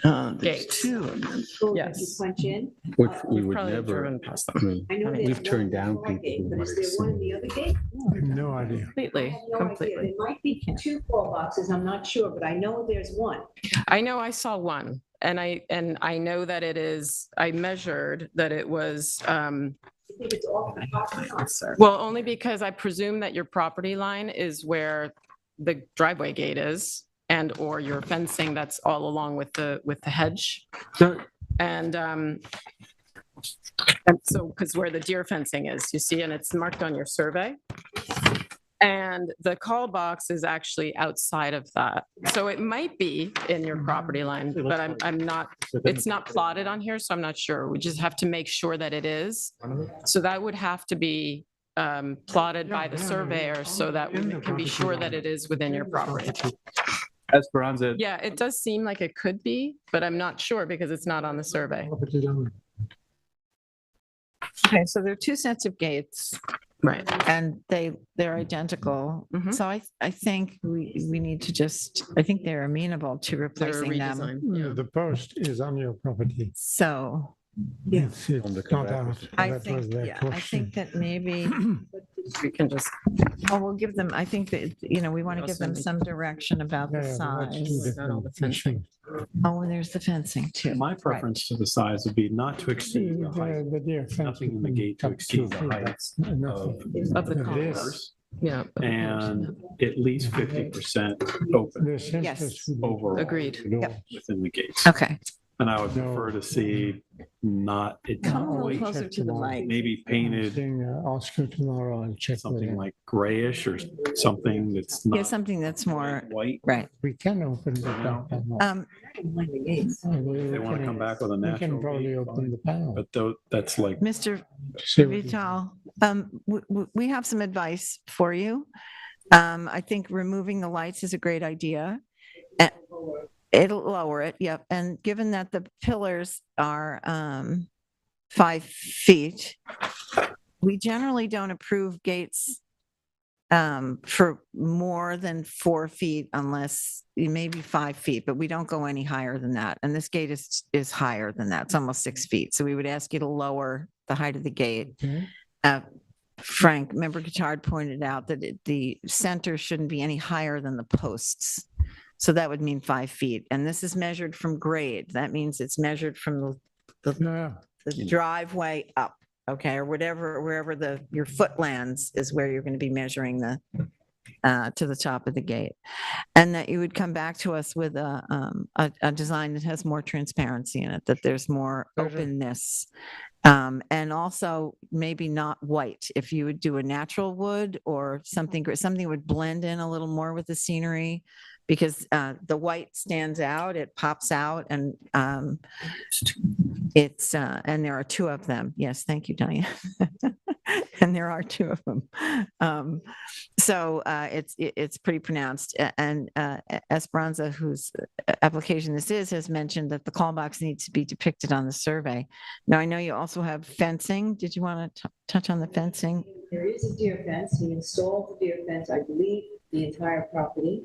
Speaker 2: There's
Speaker 5: gates.
Speaker 2: two of them.
Speaker 1: Schools that you
Speaker 5: Yes.
Speaker 1: punch in.
Speaker 3: Which we
Speaker 5: We've
Speaker 3: would
Speaker 5: probably
Speaker 3: never,
Speaker 5: driven past
Speaker 3: I
Speaker 5: them
Speaker 3: mean,
Speaker 1: I know there's
Speaker 3: we've
Speaker 1: one
Speaker 3: turned
Speaker 1: in the
Speaker 3: down
Speaker 1: far
Speaker 3: people
Speaker 1: gate,
Speaker 3: who
Speaker 1: but is
Speaker 3: wanted
Speaker 1: there
Speaker 3: to
Speaker 1: one
Speaker 3: see.
Speaker 1: in the other gate?
Speaker 21: I have no idea.
Speaker 1: I
Speaker 5: completely,
Speaker 1: have no idea.
Speaker 5: completely.
Speaker 1: There might be two call boxes, I'm not sure, but I know there's one.
Speaker 5: I know I saw one and I know that it is, I measured that it was,
Speaker 1: I think it's off the property line.
Speaker 5: well, only because I presume that your property line is where the driveway gate is and or your fencing that's all along with the hedge. And so, because where the deer fencing is, you see, and it's marked on your survey. And the call box is actually outside of that. So it might be in your property line, but I'm not, it's not plotted on here, so I'm not sure. We just have to make sure that it is. So that would have to be plotted by the surveyor so that we can be sure that it is within your property.
Speaker 6: Esperanza,
Speaker 5: Yeah, it does seem like it could be, but I'm not sure because it's not on the survey.
Speaker 2: Okay, so there are two sets of gates.
Speaker 5: Right.
Speaker 2: And they're identical.
Speaker 5: Mhm.
Speaker 2: So I think we need to just, I think they're amenable to
Speaker 5: They're a
Speaker 2: replacing them.
Speaker 5: redesign. Yeah.
Speaker 21: The post is on your property.
Speaker 2: So
Speaker 21: It's
Speaker 3: On the
Speaker 21: not
Speaker 3: correct.
Speaker 21: out.
Speaker 2: I
Speaker 21: That was
Speaker 2: think,
Speaker 21: their
Speaker 2: yeah, I
Speaker 21: question.
Speaker 2: think that maybe,
Speaker 5: We can just,
Speaker 2: oh, we'll give them, I think that, we want to give them
Speaker 5: Also-
Speaker 2: some direction about the
Speaker 21: Yeah, but that's two
Speaker 2: size.
Speaker 5: Not all the
Speaker 21: different
Speaker 5: fencing.
Speaker 21: issues.
Speaker 2: Oh, and there's the fencing too.
Speaker 14: My preference to the size would be not to exceed the height.
Speaker 21: The deer fence
Speaker 14: Nothing in the
Speaker 21: between
Speaker 14: gate to
Speaker 21: up
Speaker 14: exceed the
Speaker 21: 2 feet,
Speaker 14: height
Speaker 21: that's enough.
Speaker 5: of the
Speaker 21: It
Speaker 5: colors.
Speaker 21: is.
Speaker 5: Yeah.
Speaker 14: And at least 50% open
Speaker 21: The simplest
Speaker 2: Yes.
Speaker 21: would be
Speaker 14: overall.
Speaker 5: Agreed.
Speaker 21: door.
Speaker 14: Within the gates.
Speaker 2: Okay,
Speaker 14: And I would
Speaker 21: No.
Speaker 14: prefer to see not, it
Speaker 2: come a
Speaker 21: I'll
Speaker 2: little
Speaker 21: check
Speaker 2: closer to the
Speaker 21: tomorrow.
Speaker 2: mic.
Speaker 14: maybe
Speaker 21: I'm
Speaker 14: painted
Speaker 21: seeing Oscar tomorrow. I'll check with
Speaker 14: something
Speaker 21: him.
Speaker 14: like grayish or something that's
Speaker 2: Yeah,
Speaker 14: not
Speaker 2: something that's more,
Speaker 14: white.
Speaker 2: right.
Speaker 21: We can open the back panel.
Speaker 1: I don't mind the gates.
Speaker 14: If they want to come back with a
Speaker 21: We
Speaker 14: natural
Speaker 21: can probably
Speaker 14: gate,
Speaker 21: open
Speaker 14: fine.
Speaker 21: the panel.
Speaker 14: But that's like,
Speaker 2: Mr.
Speaker 21: See what he-
Speaker 2: Vital, we have some advice for you. I think removing the lights is a great idea. It'll lower it, yep. And given that the pillars are 5 feet, we generally don't approve gates for more than 4 feet unless maybe 5 feet, but we don't go any higher than that. And this gate is higher than that. It's almost 6 feet. So we would ask you to lower the height of the gate. Frank, member Guittard pointed out that the center shouldn't be any higher than the posts. So that would mean 5 feet. And this is measured from grade. That means it's measured from the driveway up, okay, or wherever your foot lands is where you're going to be measuring to the top of the gate. And that you would come back to us with a design that has more transparency in it, that there's more openness. And also maybe not white. If you would do a natural wood or something would blend in a little more with the scenery, because the white stands out, it pops out, and and there are 2 of them. Yes, thank you, Diane. And there are 2 of them. So it's pretty pronounced. And Esperanza, whose application this is, has mentioned that the call box needs to be depicted on the survey. Now, I know you also have fencing. Did you want to touch on the fencing?
Speaker 1: There is a deer fence. We installed the deer fence, I believe, the entire property.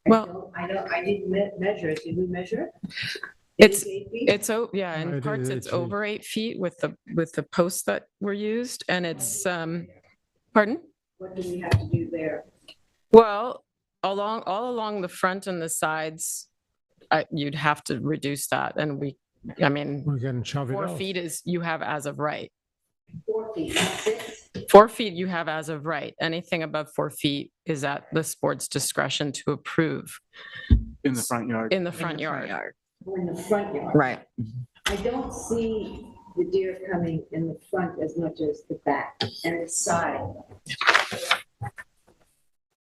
Speaker 1: I didn't measure it. Did we measure it?
Speaker 5: Yeah, in parts it's over 8 feet with the posts that were used, and it's pardon?
Speaker 1: What do we have to do there?
Speaker 5: Well, all along the front and the sides, you'd have to reduce that, and we
Speaker 21: can shove it
Speaker 5: 4
Speaker 21: off.
Speaker 5: feet is you have as of right.
Speaker 1: 4 feet, not 6?
Speaker 5: 4 feet you have as of right. Anything above 4 feet is at the board's discretion to approve.
Speaker 6: In the front yard.
Speaker 5: In the front yard.
Speaker 1: Or in the front yard?
Speaker 2: Right.
Speaker 1: I don't see the deer coming in the front as much as the back and the side.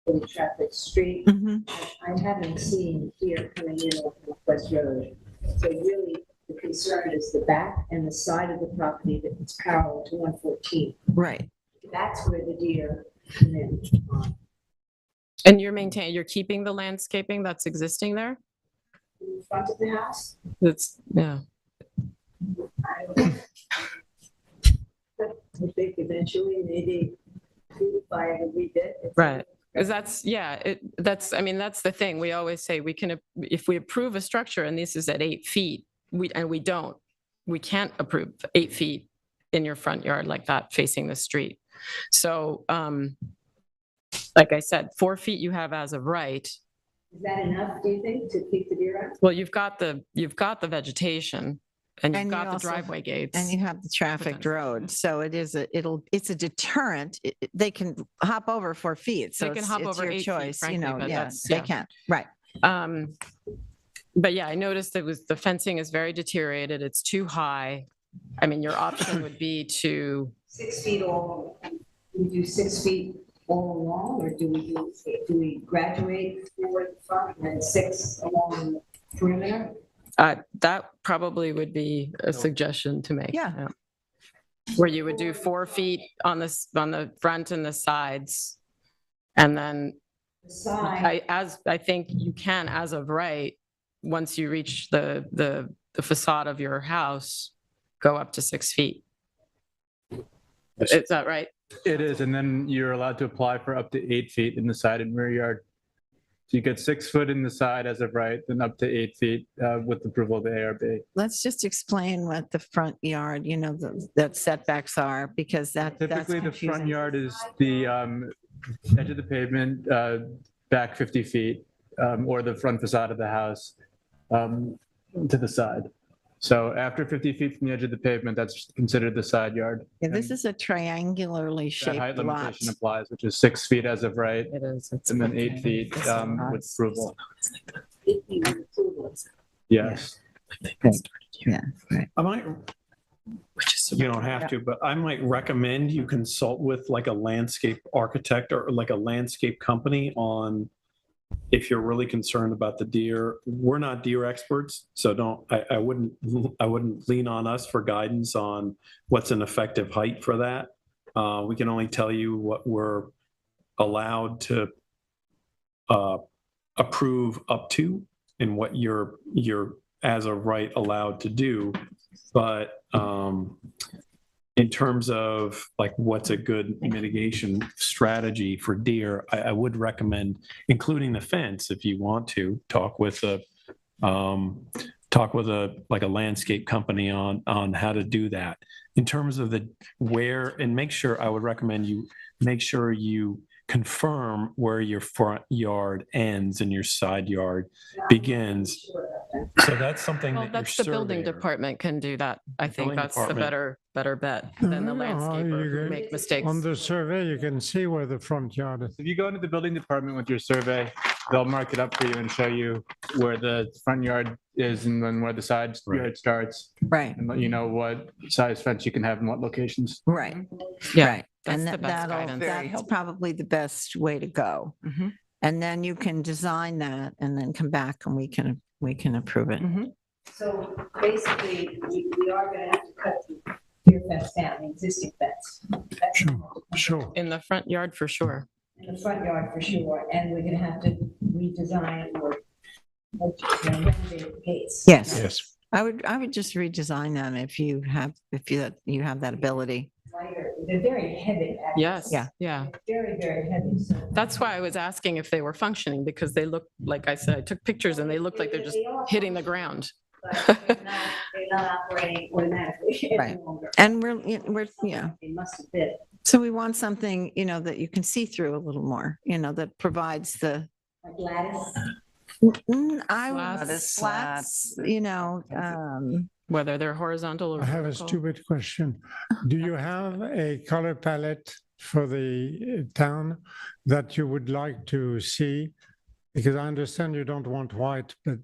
Speaker 1: The traffic street. I haven't seen deer coming in off Northwest Road. So really, the concern is the back and the side of the property that's parallel to 114.
Speaker 2: Right.
Speaker 1: That's where the deer come in.
Speaker 5: And you're keeping the landscaping that's existing there?
Speaker 1: In front of the house?
Speaker 5: Yeah.
Speaker 1: I don't know. I think eventually, maybe if I ever redid it.
Speaker 5: Right. Because that's the thing. We always say if we approve a structure and this is at 8 feet, we can't approve 8 feet in your front yard like that facing the street. So, like I said, 4 feet you have as of right.
Speaker 1: Is that enough, do you think, to keep the deer out?
Speaker 5: Well, you've got the vegetation and you've got the
Speaker 2: also-
Speaker 5: driveway gates.
Speaker 2: And you have the trafficked road. So it's a deterrent. They can hop over 4 feet. So
Speaker 5: They can
Speaker 2: it's
Speaker 5: hop
Speaker 2: it's
Speaker 5: over
Speaker 2: your
Speaker 5: 8 feet,
Speaker 2: choice,
Speaker 5: frankly, but
Speaker 2: yes,
Speaker 5: that's-
Speaker 2: they
Speaker 5: yeah.
Speaker 2: can. Right.
Speaker 5: But yeah, I noticed the fencing is very deteriorated. It's too high. Your option would be to
Speaker 1: 6 feet all, we do 6 feet all along, or do we graduate toward the front and then 6 along the perimeter?
Speaker 5: that probably would be a suggestion to make.
Speaker 2: Yeah.
Speaker 5: Where you would do 4 feet on the front and the sides. And then
Speaker 1: The side,
Speaker 5: I think you can, as of right, once you reach the facade of your house, go up to 6 feet. Is that right?
Speaker 6: It is, and then you're allowed to apply for up to 8 feet in the side and rear yard. So you get 6 foot in the side as of right, then up to 8 feet with approval of the ARB.
Speaker 2: Let's just explain what the front yard, that setbacks are, because that's
Speaker 6: Typically, the front
Speaker 2: confusing.
Speaker 6: yard is the edge of the pavement, back 50 feet, or the front facade of the house to the side. So after 50 feet from the edge of the pavement, that's considered the side yard.
Speaker 2: Yeah, this is a triangularly
Speaker 6: That
Speaker 2: shaped
Speaker 6: height
Speaker 2: lot.
Speaker 6: limitation applies, which is 6 feet as of right,
Speaker 5: It is.
Speaker 6: and then 8 feet with approval.
Speaker 1: if you approve it.
Speaker 6: Yes.
Speaker 2: Yeah, right.
Speaker 19: I might, you don't have to, but I might recommend you consult with like a landscape architect or like a landscape company on if you're really concerned about the deer. We're not deer experts, so I wouldn't lean on us for guidance on what's an effective height for that. We can only tell you what we're allowed to approve up to and what you're as of right allowed to do. But
Speaker 14: in terms of like what's a good mitigation strategy for deer, I would recommend including the fence if you want to talk with a like a landscape company on how to do that. In terms of the where, and make sure, I would recommend you make sure you confirm where your front yard ends and your side yard begins. So that's something
Speaker 5: Well,
Speaker 14: that your
Speaker 5: that's the building
Speaker 14: surveyor-
Speaker 5: department can do that. I think
Speaker 14: building
Speaker 5: that's the
Speaker 14: department-
Speaker 5: better bet than the
Speaker 21: No,
Speaker 5: landscaper
Speaker 21: you
Speaker 5: who
Speaker 21: can-
Speaker 5: make mistakes.
Speaker 21: On the survey, you can see where the front yard is.
Speaker 6: If you go into the building department with your survey, they'll mark it up for you and show you where the front yard is and then where the side yard starts.
Speaker 2: Right,
Speaker 6: And let you know what size fence you can have in what locations.
Speaker 2: right.
Speaker 5: Yeah,
Speaker 2: Right.
Speaker 5: that's
Speaker 2: And
Speaker 5: the best
Speaker 2: that'll,
Speaker 5: guidance.
Speaker 10: Very
Speaker 2: that's
Speaker 10: helpful.
Speaker 2: probably the best way to go.
Speaker 5: Mhm.
Speaker 2: And then you can design that and then come back and we can approve it.
Speaker 1: So basically, we are gonna have to cut the deer fence down, the existing fence. That's
Speaker 21: Sure.
Speaker 5: In the front yard for sure.
Speaker 1: in the front yard for sure, and we're gonna have to redesign or renovate the gates.
Speaker 2: Yes.
Speaker 19: Yes.
Speaker 2: I would just redesign them if you have that ability.
Speaker 1: Lighter. They're very heavy. actually.
Speaker 5: Yes,
Speaker 2: Yeah.
Speaker 5: yeah.
Speaker 1: Very, very heavy, so.
Speaker 5: That's why I was asking if they were functioning, because they look, like I said, I took pictures and they look like they're just
Speaker 1: They are
Speaker 5: hitting the ground.
Speaker 1: but they're not operating automatically any
Speaker 2: Right.
Speaker 1: longer.
Speaker 2: And we're,
Speaker 1: They must have been.
Speaker 2: so we want something, that you can see through a little more, that provides the,
Speaker 1: Like lattice.
Speaker 2: I
Speaker 5: Slats.
Speaker 2: would, slats,
Speaker 5: Whether they're horizontal or
Speaker 21: I have a
Speaker 5: vertical.
Speaker 21: stupid question. Do you have a color palette for the town that you would like to see? Because I understand you don't want white, but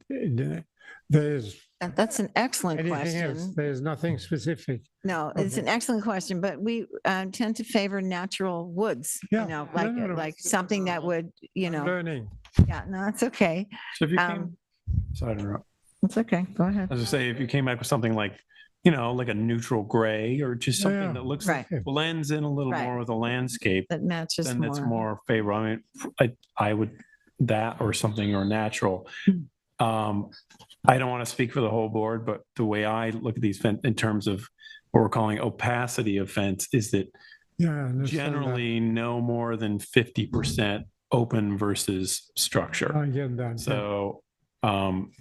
Speaker 21: there's
Speaker 2: that's an excellent
Speaker 21: anything else.
Speaker 2: question.
Speaker 21: There's nothing specific.
Speaker 2: No, it's an excellent question, but we tend to favor natural woods,
Speaker 21: Yeah.
Speaker 2: like,
Speaker 21: No.
Speaker 2: like something that would,
Speaker 21: I'm learning.
Speaker 2: yeah, no, it's okay.
Speaker 14: So if you came,
Speaker 2: Um,
Speaker 14: sorry to interrupt.
Speaker 2: It's okay. Go ahead.
Speaker 14: As I say, if you came back with something like, like a neutral gray or just something
Speaker 21: Yeah.
Speaker 14: that looks
Speaker 2: Right.
Speaker 14: blends in a little
Speaker 2: Right.
Speaker 14: more with the landscape,
Speaker 2: That matches
Speaker 14: then it's
Speaker 2: more.
Speaker 14: more favorable. I mean, I would that or something or natural. I don't want to speak for the whole board, but the way I look at these in terms of what we're calling opacity of fence is that
Speaker 21: Yeah, I understand that.
Speaker 14: generally no more than 50% open versus structure.
Speaker 21: I get that.
Speaker 14: So,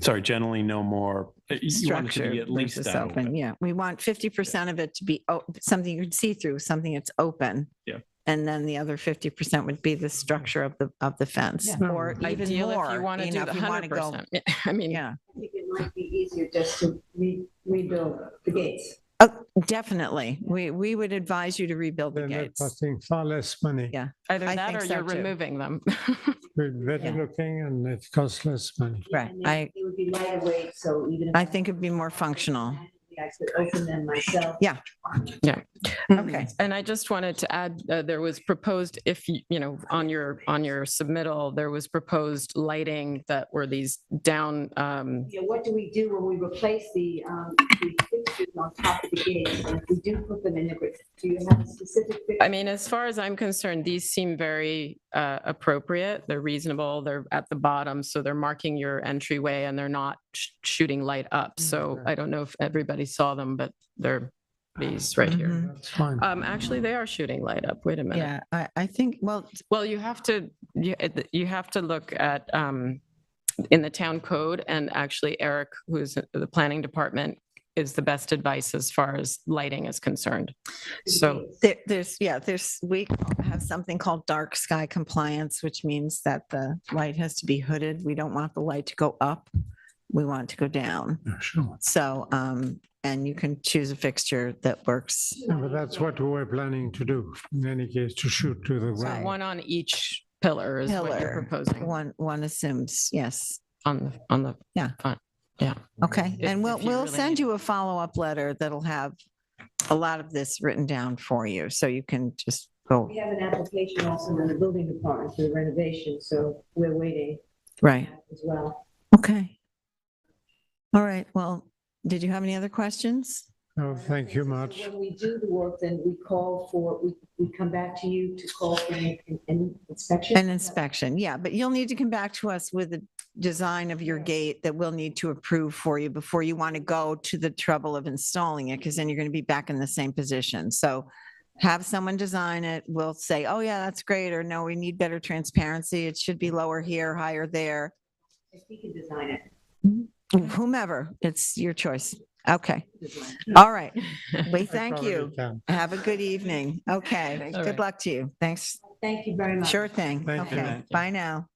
Speaker 14: sorry, generally no more. You want it to
Speaker 2: Structure
Speaker 14: be at least
Speaker 2: versus
Speaker 14: that
Speaker 2: open.
Speaker 14: open.
Speaker 2: Yeah, we want 50% of it to be something you can see through, something that's open.
Speaker 14: Yeah.
Speaker 2: And then the other 50% would be the structure of the fence,
Speaker 5: Yeah.
Speaker 2: or even
Speaker 5: Ideal
Speaker 2: more.
Speaker 5: if you want to do the
Speaker 2: if you wanna go-
Speaker 5: 100%. I mean,
Speaker 2: Yeah,
Speaker 1: I think it might be easier just to rebuild the gates.
Speaker 2: definitely. We would advise you to rebuild the
Speaker 21: Then they're
Speaker 2: gates.
Speaker 21: costing far less money.
Speaker 2: Yeah,
Speaker 5: either
Speaker 2: I
Speaker 5: that
Speaker 2: think
Speaker 5: or
Speaker 2: so
Speaker 5: you're
Speaker 2: too.
Speaker 5: removing them.
Speaker 21: They're better
Speaker 2: Yeah.
Speaker 21: looking and it costs less money.
Speaker 2: Right.
Speaker 1: And they would be lighter weight, so even if.
Speaker 2: I think it'd be more functional.
Speaker 1: I could open them myself.
Speaker 2: Yeah.
Speaker 5: Yeah.
Speaker 2: Okay.
Speaker 5: And I just wanted to add, there was proposed, if on your submittal, there was proposed lighting that were these down,
Speaker 1: Yeah, what do we do when we replace the fixtures on top of the gates? And if we do put them in the, do you have a specific? fixture?
Speaker 5: I mean, as far as I'm concerned, these seem very appropriate. They're reasonable. They're at the bottom, so they're marking your entryway and they're not shooting light up. So I don't know if everybody saw them, but they're these right here.
Speaker 2: Mhm.
Speaker 21: That's fine.
Speaker 5: Actually, they are shooting light up. Wait a minute.
Speaker 2: Yeah, I think, well,
Speaker 5: Well, you have to look at in the town code, and actually Eric, who's the planning department, is the best advice as far as lighting is concerned. So
Speaker 2: we have something called dark sky compliance, which means that the light has to be hooded. We don't want the light to go up. We want it to go down.
Speaker 21: Yeah, sure.
Speaker 2: So, and you can choose a fixture that works.
Speaker 21: Yeah, but that's what we were planning to do, in any case, to shoot to the ground.
Speaker 5: one on each pillar is what you're
Speaker 2: Pillar.
Speaker 5: proposing
Speaker 2: One assumes, yes.
Speaker 5: on the
Speaker 2: Yeah.
Speaker 5: front. Yeah.
Speaker 2: Okay,
Speaker 5: If-
Speaker 2: and we'll
Speaker 5: if you really
Speaker 2: send
Speaker 5: need
Speaker 2: you a follow-up letter that'll have a lot of this written down for you, so you can just go,
Speaker 1: We have an application also in the building department for the renovation, so we're waiting
Speaker 2: right,
Speaker 1: as well.
Speaker 2: okay. All right, well, did you have any other questions?
Speaker 21: Oh, thank you
Speaker 1: So
Speaker 21: much.
Speaker 1: when we do the work, then we come back to you to call for an inspection?
Speaker 2: An inspection, yeah, but you'll need to come back to us with the design of your gate that we'll need to approve for you before you want to go to the trouble of installing it, because then you're going to be back in the same position. So have someone design it. We'll say, oh yeah, that's great, or no, we need better transparency. It should be lower here, higher there.
Speaker 1: If he can design it.
Speaker 2: Whomever, it's your choice. Okay. All right. We thank
Speaker 21: probably
Speaker 2: you.
Speaker 21: can.
Speaker 2: Have a good evening. Okay.
Speaker 5: All
Speaker 2: Good
Speaker 5: right.
Speaker 2: luck to you. Thanks.
Speaker 1: Thank you very much.
Speaker 2: Sure thing.
Speaker 21: Thank you.
Speaker 2: Okay. Bye now.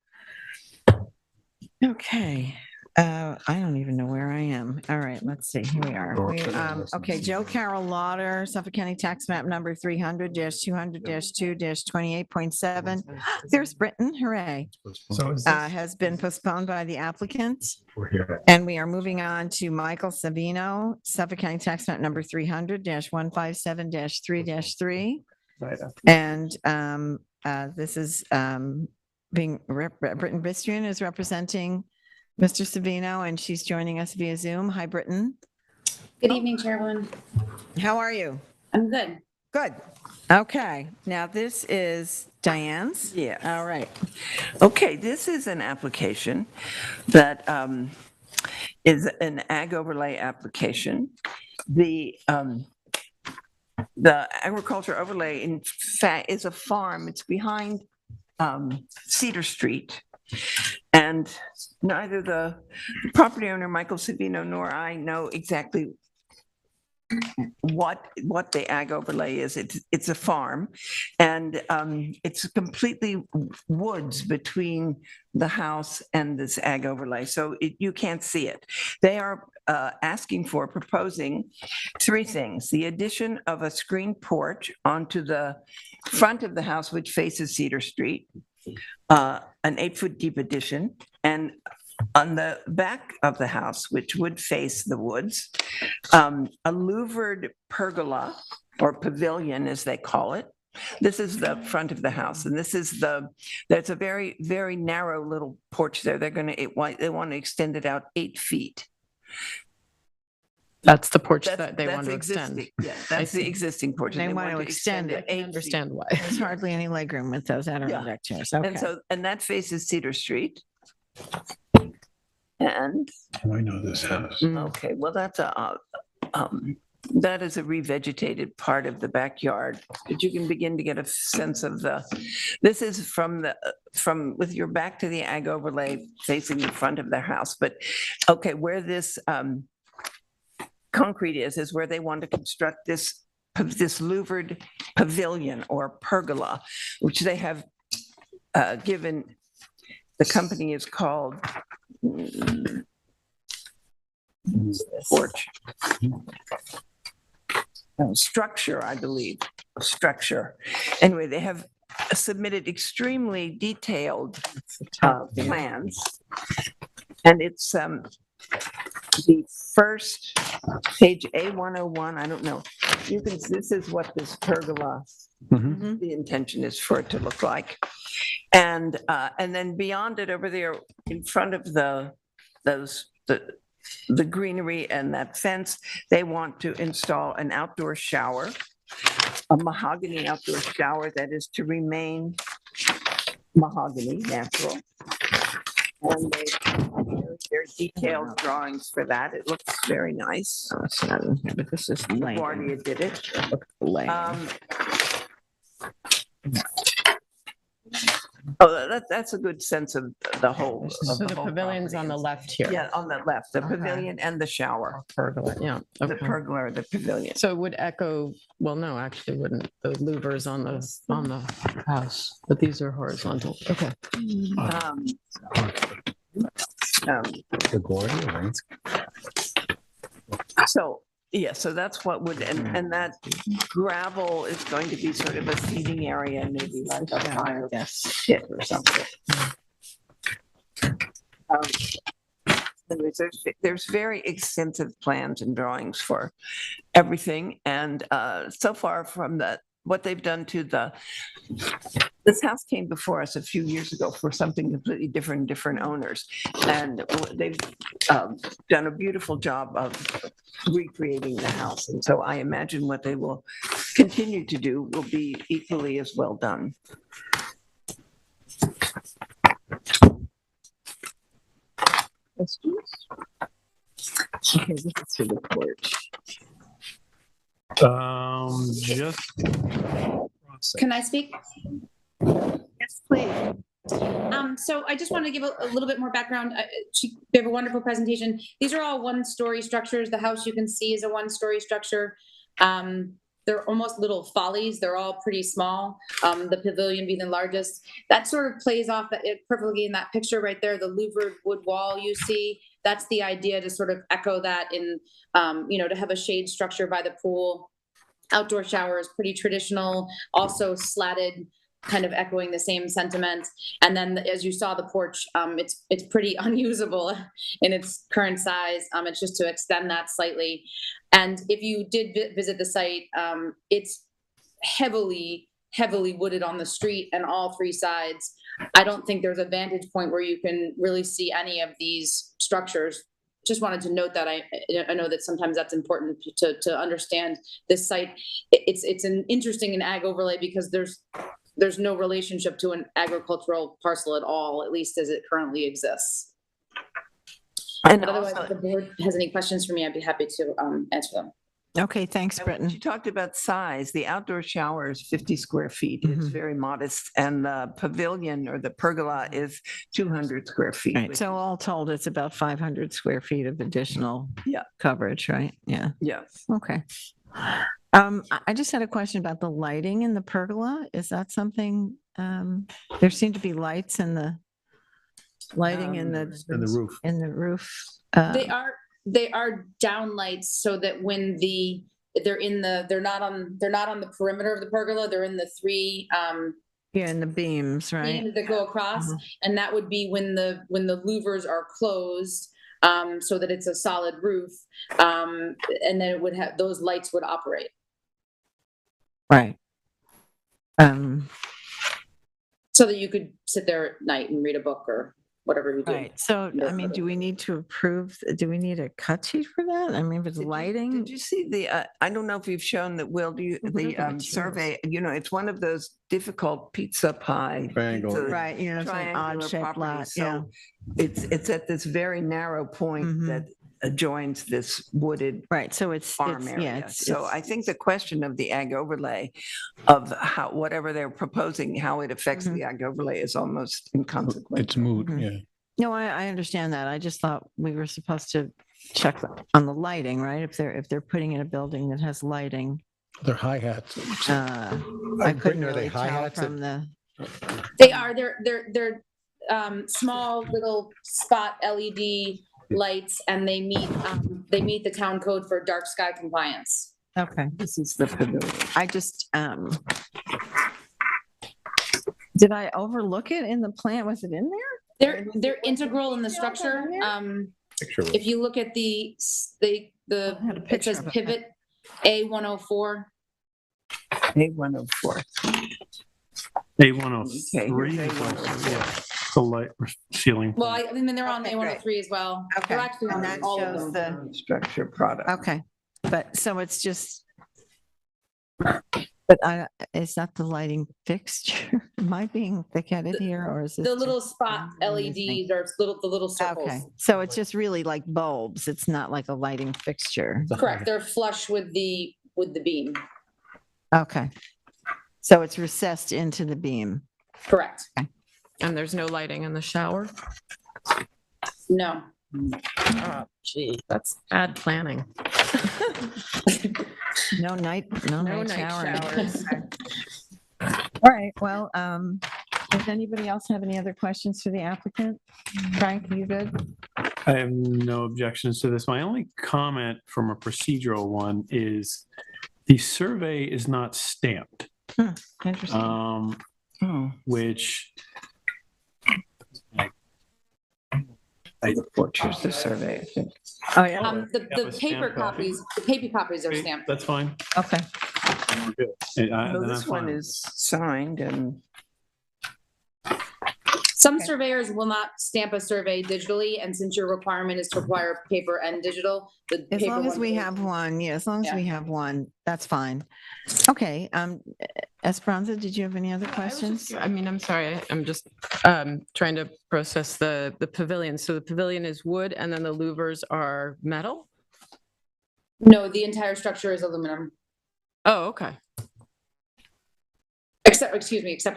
Speaker 2: Okay. I don't even know where I am. All right, let's see. Here we are. Okay, Joe Carroll Lauder, Suffolk County Tax Map Number 300-200-2-28.7. There's Britton. Hooray. Has been postponed by the applicant. And we are moving on to Michael Savino, Suffolk County Tax Map Number 300-157-3-3. And this is Britton Bistrian is representing Mr. Savino, and she's joining us via Zoom. Hi, Britton.
Speaker 9: Good evening, Chairwoman.
Speaker 2: How are you?
Speaker 9: I'm good.
Speaker 2: Good. Okay. Now this is Diane's.
Speaker 10: Yeah.
Speaker 2: All right.
Speaker 10: Okay, this is an application that is an ag overlay application. The agriculture overlay, in fact, is a farm. It's behind Cedar Street. And neither the property owner, Michael Savino, nor I know exactly what the ag overlay is. It's a farm, and it's completely woods between the house and this ag overlay, so you can't see it. They are proposing three things: the addition of a screened porch onto the front of the house, which faces Cedar Street, an 8-foot deep addition, and on the back of the house, which would face the woods, a louvered pergola or pavilion, as they call it. This is the front of the house, and there's a very, very narrow little porch there. They want to extend it out 8 feet.
Speaker 5: That's the porch that they want to extend.
Speaker 10: Yeah, that's the existing porch.
Speaker 2: They want to extend it.
Speaker 5: I understand why.
Speaker 2: There's hardly any legroom with those Adirondack chairs. Okay.
Speaker 10: And that faces Cedar Street. And
Speaker 14: I know this house.
Speaker 10: okay, well, that is a revegetated part of the backyard, but you can begin to get a sense of this is from with your back to the ag overlay facing the front of their house. But okay, where this concrete is where they want to construct this louvered pavilion or pergola, which they have given, the company is called porch. Structure, I believe. Structure. Anyway, they have submitted extremely detailed plans. And it's the first page A101. I don't know. This is what this pergola, the intention is for it to look like. And then beyond it, over there in front of the greenery and that fence, they want to install an outdoor shower, a mahogany outdoor shower that is to remain mahogany, natural. And there are detailed drawings for that. It looks very nice.
Speaker 2: But this is lame.
Speaker 10: Guardia did it.
Speaker 2: Lame.
Speaker 10: That's a good sense of the whole.
Speaker 5: So the pavilion's on the left here.
Speaker 10: Yeah, on the left, the pavilion and the shower.
Speaker 5: Pergola, yeah.
Speaker 10: The
Speaker 5: Okay.
Speaker 10: pergola or the pavilion.
Speaker 5: So it would echo, well, no, actually wouldn't. The louvers on the house, but these are horizontal. Okay.
Speaker 10: So, yeah, so that's what would, and that gravel is going to be sort of a seating area, maybe like a fire pit or something. Anyways, there's very extensive plans and drawings for everything. And so far from what they've done to this house came before us a few years ago for something completely different owners. And they've done a beautiful job of recreating the house. And so I imagine what they will continue to do will be equally as well done. Questions? Okay, this is for the porch.
Speaker 14: Just.
Speaker 9: Can I speak?
Speaker 10: Yes, please.
Speaker 9: So I just want to give a little bit more background. They have a wonderful presentation. These are all one-story structures. The house you can see is a one-story structure. They're almost little follies. They're all pretty small. The pavilion being the largest. That sort of plays off perfectly in that picture right there, the louvered wood wall you see. That's the idea, to sort of echo that in, to have a shade structure by the pool. Outdoor shower is pretty traditional, also slatted, kind of echoing the same sentiment. And then, as you saw, the porch, it's pretty unusable in its current size. It's just to extend that slightly. And if you did visit the site, it's heavily wooded on the street and all three sides. I don't think there's a vantage point where you can really see any of these structures. Just wanted to note that I know that sometimes that's important to understand this site. It's an interesting and ag overlay because there's no relationship to an agricultural parcel at all, at least as it currently exists. But otherwise, if the board has any questions for me, I'd be happy to answer them.
Speaker 2: Okay, thanks, Britton.
Speaker 10: You talked about size. The outdoor shower is 50 square feet. It's very modest. And the pavilion or the pergola is 200 square feet.
Speaker 2: Right. So all told, it's about 500 square feet of additional coverage, right? Yeah.
Speaker 10: Yes.
Speaker 2: Okay. I just had a question about the lighting in the pergola. Is that something, there seem to be lights in the lighting in the
Speaker 3: roof.
Speaker 2: In the roof.
Speaker 9: They are down lights so that when they're not on the perimeter of the pergola, they're in the three
Speaker 2: in the beams, right?
Speaker 9: beams that go across. And that would be when the louvers are closed, so that it's a solid roof. And then it would have, those lights would operate.
Speaker 2: Right.
Speaker 9: So that you could sit there at night and read a book or whatever you do.
Speaker 2: Right. So, I mean, do we need to need a cut sheet for that? I mean, if it's lighting.
Speaker 10: Did you see I don't know if you've shown that, Will, the survey, it's one of those difficult pizza pie.
Speaker 3: Triangle.
Speaker 2: Right, it's an odd shaped lot.
Speaker 10: So it's at this very narrow point that adjoins this wooded
Speaker 2: so it's
Speaker 10: farm area. So I think the question of the ag overlay of how whatever they're proposing, how it affects the ag overlay is almost inconsequential.
Speaker 3: It's moot, yeah.
Speaker 2: No, I understand that. I just thought we were supposed to check on the lighting, right? If they're putting in a building that has lighting.
Speaker 3: They're hi-hats.
Speaker 2: I couldn't
Speaker 3: Are they
Speaker 2: really tell
Speaker 3: hi-hats
Speaker 2: from the.
Speaker 9: They are. They're small little spot LED lights, and they meet the town code for dark sky compliance.
Speaker 2: Okay.
Speaker 10: This is the pavilion.
Speaker 2: I just did I overlook it in the plan? Was it in there?
Speaker 9: They're integral in the structure. If you look at it says pivot A104.
Speaker 10: A104.
Speaker 14: A103. The light ceiling.
Speaker 9: Well, I mean, they're on A103 as well.
Speaker 2: Okay.
Speaker 9: They're actually on
Speaker 2: that
Speaker 9: all
Speaker 2: shows
Speaker 9: of them.
Speaker 10: The structure product.
Speaker 2: Okay, but so it's just. But is that the lighting fixture? Am I being thick-headed here, or is this
Speaker 9: The little spot LEDs or the little circles?
Speaker 2: Okay, so it's just really like bulbs. It's not like a lighting fixture.
Speaker 9: Correct. They're flush with the beam.
Speaker 2: Okay, so it's recessed into the beam.
Speaker 9: Correct.
Speaker 2: Okay.
Speaker 5: And there's no lighting in the shower?
Speaker 9: No.
Speaker 5: Oh, gee, that's bad planning.
Speaker 2: No night shower.
Speaker 5: showers.
Speaker 2: All right, well, does anybody else have any other questions for the applicant? Frank, you good?
Speaker 14: I have no objections to this. My only comment from a procedural one is the survey is not stamped.
Speaker 2: Interesting.
Speaker 14: Which
Speaker 10: Here's the survey, I think.
Speaker 2: Oh, yeah,
Speaker 9: The
Speaker 14: have a
Speaker 9: paper
Speaker 14: stamped copy?
Speaker 9: copies are stamped.
Speaker 14: That's fine.
Speaker 2: okay.
Speaker 14: We're good.
Speaker 10: Well,
Speaker 14: Then
Speaker 10: this
Speaker 14: I'm
Speaker 10: one
Speaker 14: fine.
Speaker 10: is signed and
Speaker 9: Some surveyors will not stamp a survey digitally, and since your requirement is to require paper and digital, the
Speaker 2: As
Speaker 9: paper
Speaker 2: long as
Speaker 9: one
Speaker 2: we
Speaker 9: will-
Speaker 2: have one, yeah, as long as
Speaker 9: Yeah.
Speaker 2: we have one, that's fine. Okay, Esperanza, did you have any other questions?
Speaker 5: I mean, I'm sorry, I'm just trying to process the pavilion. So the pavilion is wood and then the louvers are metal?
Speaker 9: No, the entire structure is aluminum,
Speaker 5: Oh, okay.
Speaker 9: except for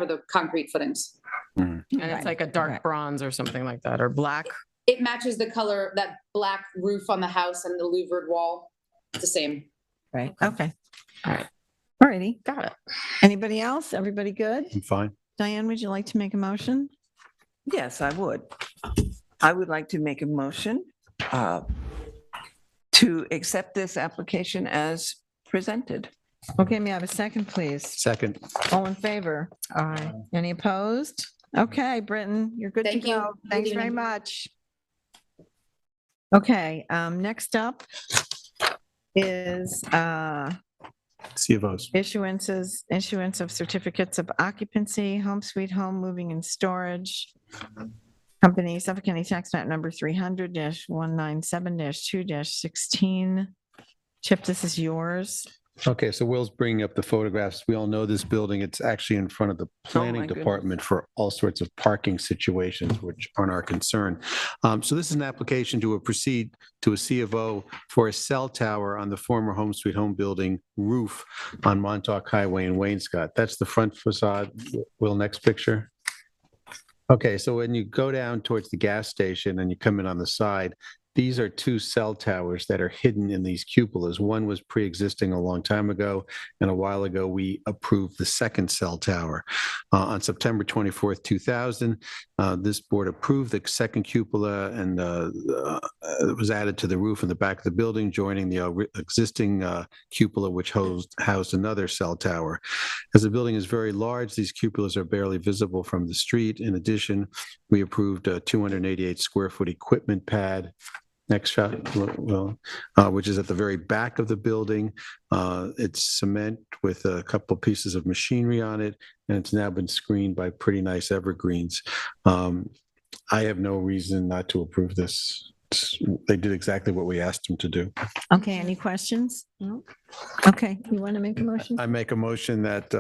Speaker 9: the concrete footings.
Speaker 5: And
Speaker 2: Right,
Speaker 5: it's like a dark
Speaker 2: right.
Speaker 5: bronze or something like that, or black?
Speaker 9: It matches the color, that black roof on the house and the louvered wall. It's the same.
Speaker 2: Right, okay.
Speaker 5: All right.
Speaker 2: All righty.
Speaker 5: Got it.
Speaker 2: Anybody else? Everybody good?
Speaker 3: I'm fine.
Speaker 2: Diane, would you like to make a motion?
Speaker 10: yes, I would. I would like to make a motion to accept this application as presented.
Speaker 2: Okay, may I have a second, please?
Speaker 3: Second.
Speaker 2: All in favor? Aye. Any opposed? Okay, Britton, you're good to
Speaker 9: Thank you.
Speaker 2: go.
Speaker 9: Good
Speaker 2: Thanks very
Speaker 9: evening.
Speaker 2: much. Okay, next up is
Speaker 3: C of O's.
Speaker 2: issuance of certificates of occupancy, home sweet home, moving and storage. Company, Suffolk County Tax Map number 300-197-2-16. Chip, this is yours.
Speaker 3: Okay, so Will's bringing up the photographs. We all know this building. It's actually in front of the planning
Speaker 10: goodness.
Speaker 3: department for all sorts of parking situations, which aren't our concern. So this is an application to proceed to a C of O for a cell tower on the former Home Sweet Home building roof on Montauk Highway in Waynescott. That's the front facade. Will, next picture. Okay, so when you go down towards the gas station and you come in on the side, these are two cell towers that are hidden in these cupolas. One was pre-existing a long time ago, and a while ago we approved the second cell tower. On September 24th, 2000, this board approved the second cupola, and it was added to the roof in the back of the building, joining the existing cupola, which housed another cell tower. As the building is very large, these cupolas are barely visible from the street. In addition, we approved a 288 square foot equipment pad. Next shot, Will, which is at the very back of the building. It's cement with a couple pieces of machinery on it, and it's now been screened by pretty nice evergreens. I have no reason not to approve this. They did exactly what we asked them to do.
Speaker 2: Okay, any questions? No. Okay, you want to make a motion?
Speaker 3: I make a motion that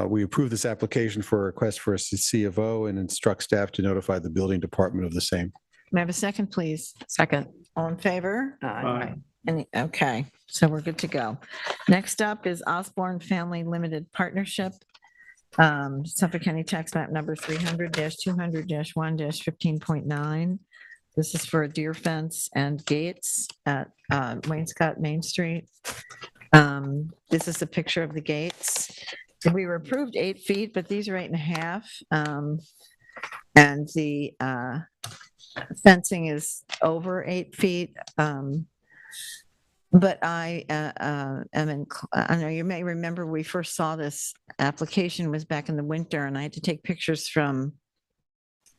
Speaker 3: we approve this application for a request for a C of O and instruct staff to notify the building department of the same.
Speaker 2: May I have a second, please?
Speaker 5: Second.
Speaker 2: All in favor?
Speaker 14: Aye.
Speaker 2: Okay, so we're good to go. Next up is Osborne Family Limited Partnership. Suffolk County Tax Map number 300-200-1-15.9. This is for a deer fence and gates at Waynescott Main Street. This is a picture of the gates. We were approved 8 feet, but these are 8.5. And the fencing is over 8 feet. But I know you may remember we first saw this application was back in the winter, and I had to take pictures from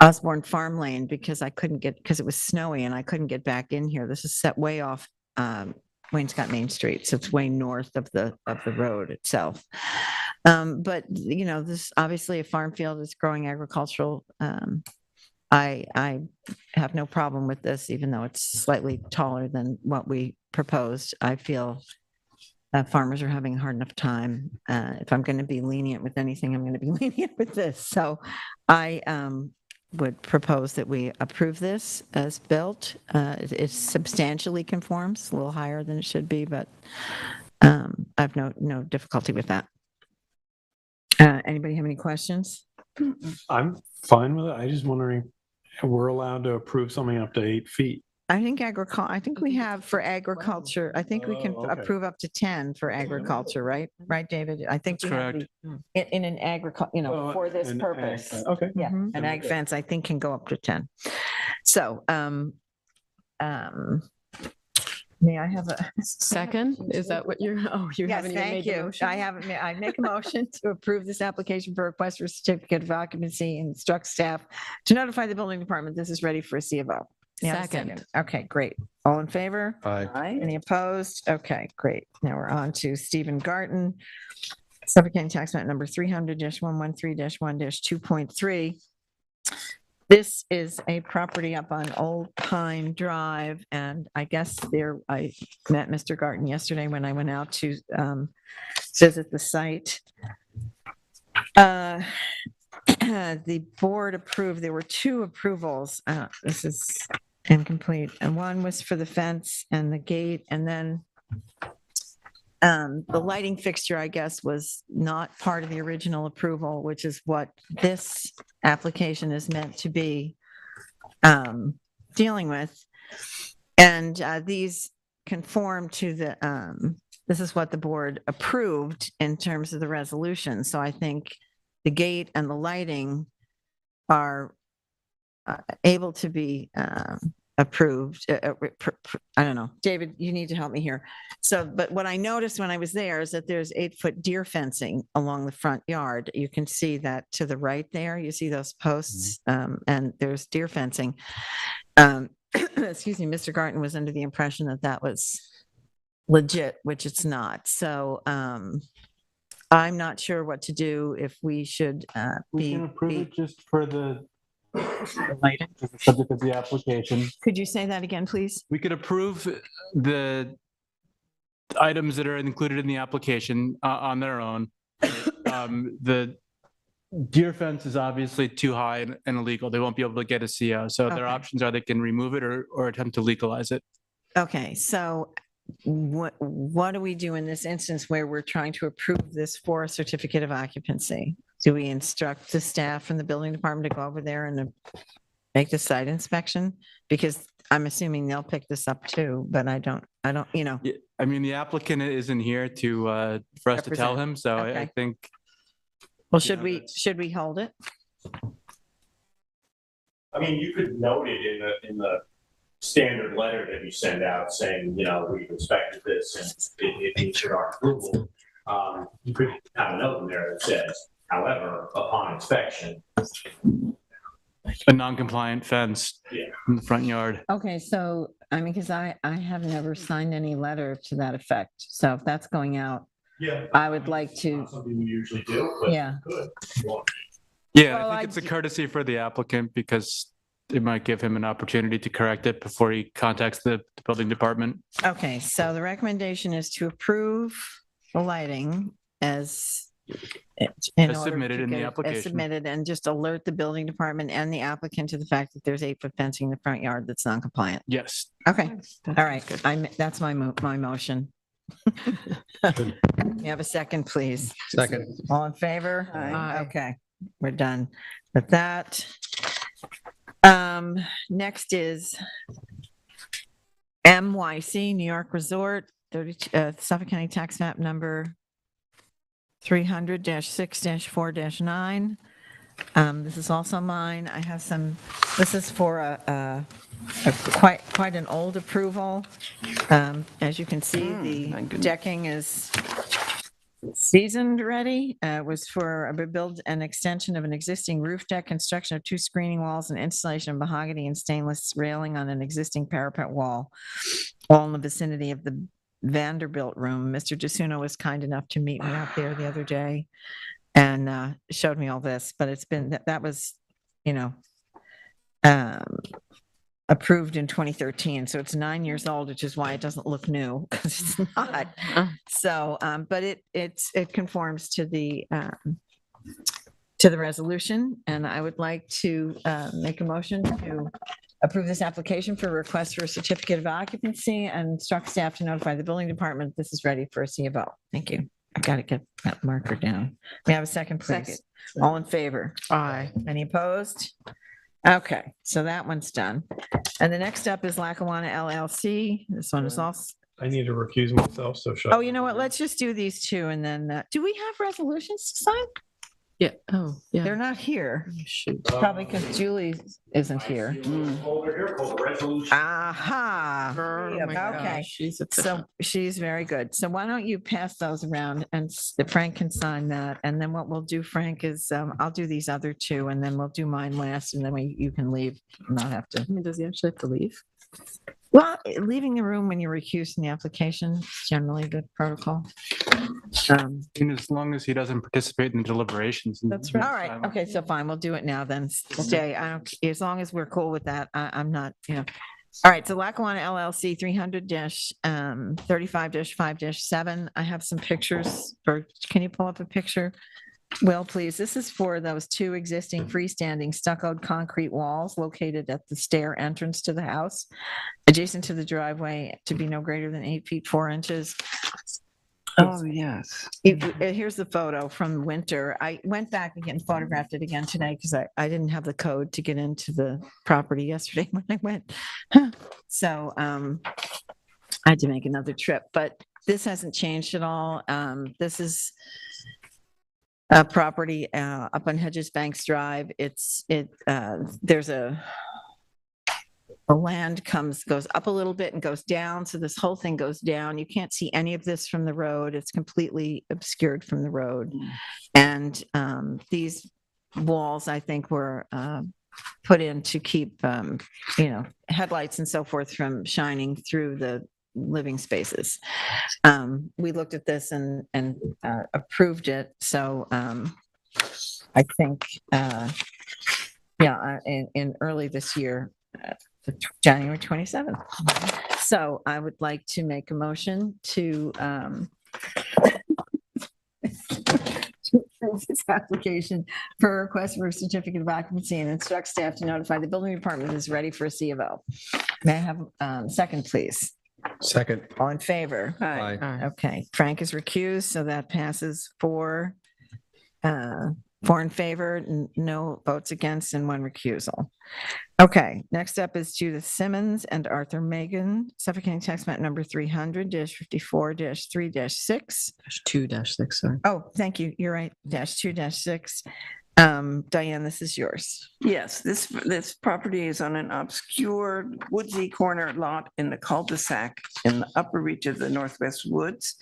Speaker 2: Osborne Farm Lane because because it was snowy and I couldn't get back in here. This is set way off Waynescott Main Street, so it's way north of the road itself. But you know, this obviously a farm field is growing agricultural. I have no problem with this, even though it's slightly taller than what we proposed. I feel farmers are having a hard enough time. If I'm going to be lenient with anything, I'm going to be lenient with this. So I would propose that we approve this as built. It substantially conforms, a little higher than it should be, but I have no difficulty with that. Anybody have any questions?
Speaker 14: I'm fine with it. I just wondering, we're allowed to approve something up to 8 feet.
Speaker 2: I think we have for agriculture, I think we can
Speaker 14: Oh, okay.
Speaker 2: approve up to 10 for agriculture, right? Right, David? I think
Speaker 14: That's
Speaker 2: we have
Speaker 14: correct.
Speaker 2: in an for this
Speaker 14: An ag
Speaker 2: purpose.
Speaker 14: fence. Okay.
Speaker 2: Yeah, an
Speaker 14: I'm
Speaker 2: ag
Speaker 14: good.
Speaker 2: fence, I think can go up to 10. So, May I have a?
Speaker 5: Second, is that what you're, oh, you
Speaker 2: Yes,
Speaker 5: haven't even
Speaker 2: thank
Speaker 5: made the
Speaker 2: you.
Speaker 5: motion?
Speaker 2: I haven't, I make a motion to approve this application for request for certificate of occupancy and instruct staff to notify the building department this is ready for a C of O. May I have a
Speaker 5: Second.
Speaker 2: Okay, great. All in favor?
Speaker 3: Aye.
Speaker 2: Any opposed? Okay, great. Now we're on to Stephen Garten. Suffolk County Tax Map number 300-113-1-2.3. This is a property up on Old Pine Drive, and I guess there, I met Mr. Garten yesterday when I went out to visit the site. The board approved, there were two approvals. This is incomplete, and one was for the fence and the gate, and then the lighting fixture, I guess, was not part of the original approval, which is what this application is meant to be dealing with. And these conform to the, this is what the board approved in terms of the resolution. So I think the gate and the lighting are able to be approved. I don't know. David, you need to help me here. So, but what I noticed when I was there is that there's 8-foot deer fencing along the front yard. You can see that to the right there. You see those posts, and there's deer fencing. Excuse me, Mr. Garten was under the impression that that was legit, which it's not. So, I'm not sure what to do, if we should
Speaker 6: We
Speaker 2: be.
Speaker 6: can approve it just for the lighting, just the subject of the application.
Speaker 2: Could you say that again, please?
Speaker 6: We could approve the items that are included in the application on their own. The deer fence is obviously too high and illegal. They won't be able to get a CO. So their
Speaker 2: Okay.
Speaker 6: options are they can remove it or attempt to legalize it.
Speaker 2: Okay, so what do we do in this instance where we're trying to approve this for a certificate of occupancy? Do we instruct the staff from the building department to go over there and make the site inspection? Because I'm assuming they'll pick this up too, but I don't, you know.
Speaker 6: Yeah, I mean, the applicant isn't here to for us to tell
Speaker 2: Represent.
Speaker 6: him, so I
Speaker 2: Okay.
Speaker 6: think.
Speaker 2: Well, should we hold it?
Speaker 7: I mean, you could note it in the standard letter that you send out saying, you know, we've inspected this and it needs our approval. You could have a note in there that says, however, upon inspection.
Speaker 6: A non-compliant fence in the front yard.
Speaker 2: Okay, so, I mean, because I have never signed any letter to that effect. So if that's going out,
Speaker 7: Yeah.
Speaker 2: I would like to,
Speaker 7: Not something we usually do, but
Speaker 2: yeah.
Speaker 7: good.
Speaker 6: Yeah,
Speaker 2: Well,
Speaker 6: I think it's a courtesy for the applicant because it might give him an opportunity to correct it before he contacts the building department.
Speaker 2: Okay, so the recommendation is to approve the lighting as
Speaker 6: Submitted in the
Speaker 2: as
Speaker 6: application.
Speaker 2: submitted, and just alert the building department and the applicant to the fact that there's 8-foot fencing in the front yard that's non-compliant.
Speaker 6: Yes.
Speaker 2: Okay, all right, that's my motion. You have a second, please.
Speaker 3: Second.
Speaker 2: All in favor?
Speaker 5: Aye.
Speaker 2: Okay, we're done with that. Next is MYC, New York Resort, Suffolk County Tax Map number 300-6-4-9. This is also mine. I have some, this is for a quite an old approval. As you can see, the decking is seasoned already. It was for a build and extension of an existing roof deck, construction of 2 screening walls, and installation of mahogany and stainless railing on an existing parapet wall, all in the vicinity of the Vanderbilt room. Mr. DeSuno was kind enough to meet me out there the other day and showed me all this, but it's been, that was, you know, approved in 2013. So it's 9 years old, which is why it doesn't look new, because it's not. So, but it conforms to the resolution, and I would like to make a motion to approve this application for a request for a certificate of occupancy and instruct staff to notify the building department this is ready for a C of O. Thank you. I got to get that marker down. May I have a second, please?
Speaker 5: Second.
Speaker 2: All in favor?
Speaker 5: Aye.
Speaker 2: Any opposed? Okay, so that one's done. And the next up is Lackawanna LLC. This one is also,
Speaker 19: I need to recuse myself, so shut.
Speaker 2: oh, you know what? Let's just do these two and then, do we have resolutions to sign?
Speaker 5: Yeah, oh, yeah.
Speaker 2: They're not here,
Speaker 5: Shoot.
Speaker 2: probably because Julie isn't here.
Speaker 7: Folder here called resolution.
Speaker 2: Aha.
Speaker 5: Oh my
Speaker 2: Okay.
Speaker 5: gosh, she's
Speaker 2: So
Speaker 5: efficient.
Speaker 2: she's very good. So why don't you pass those around and Frank can sign that. And then what we'll do, Frank, is I'll do these other two and then we'll do mine last and then you can leave, not have to.
Speaker 5: I mean, does he actually have to leave?
Speaker 2: Well, leaving the room when you're recused in the application is generally good protocol.
Speaker 6: And as long as he doesn't participate in the deliberations.
Speaker 2: That's right. All right. Okay. So fine. We'll do it now then. Stay. I don't, as long as we're cool with that, I'm not, All right. So Lackawanna LLC 300-35-5-7. I have some pictures can you pull up a picture? Will, please. This is for those two existing freestanding stuccoed concrete walls located at the stair entrance to the house, adjacent to the driveway to be no greater than 8 feet 4 inches.
Speaker 10: Oh, yes.
Speaker 2: Here's the photo from winter. I went back again, photographed it again today because I didn't have the code to get into the property yesterday when I went. So I had to make another trip, but this hasn't changed at all. This is a property up on Hedges Banks Drive. There's the land goes up a little bit and goes down. So this whole thing goes down. You can't see any of this from the road. It's completely obscured from the road. And these walls, I think, were put in to keep, headlights and so forth from shining through the living spaces. We looked at this and approved it. So I think, in early this year, January 27th. So I would like to make a motion to approve this application for a request for a certificate of occupancy and instruct staff to notify the building department is ready for a C of O. May I have a second, please?
Speaker 3: Second.
Speaker 2: All in favor?
Speaker 3: Aye.
Speaker 2: Okay, Frank is recused, so that passes 4 in favor, no votes against, and 1 recusal. Okay, next up is Judith Simmons and Arthur Megan, Suffolk County Tax Map number 300-54-3-6.
Speaker 5: -2-6, sorry.
Speaker 2: Oh, thank you. You're right. -2-6. Diane, this is yours.
Speaker 10: Yes, this property is on an obscure woodsy corner lot in the cul-de-sac in the upper reach of the Northwest Woods.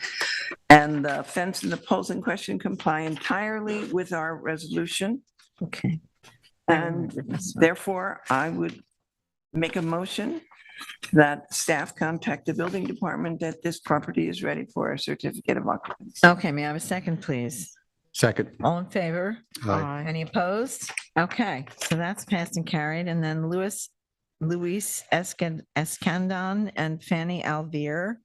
Speaker 10: And the fence and the poles in question comply entirely with our resolution.
Speaker 2: Okay.
Speaker 10: And therefore, I would make a motion that staff contact the building department that this property is ready for a certificate of occupancy.
Speaker 2: Okay, may I have a second, please?
Speaker 3: Second.
Speaker 2: All in favor?
Speaker 3: Aye.
Speaker 2: Any opposed? Okay, so that's passed and carried. And then Luis Escandon and Fanny Alvear,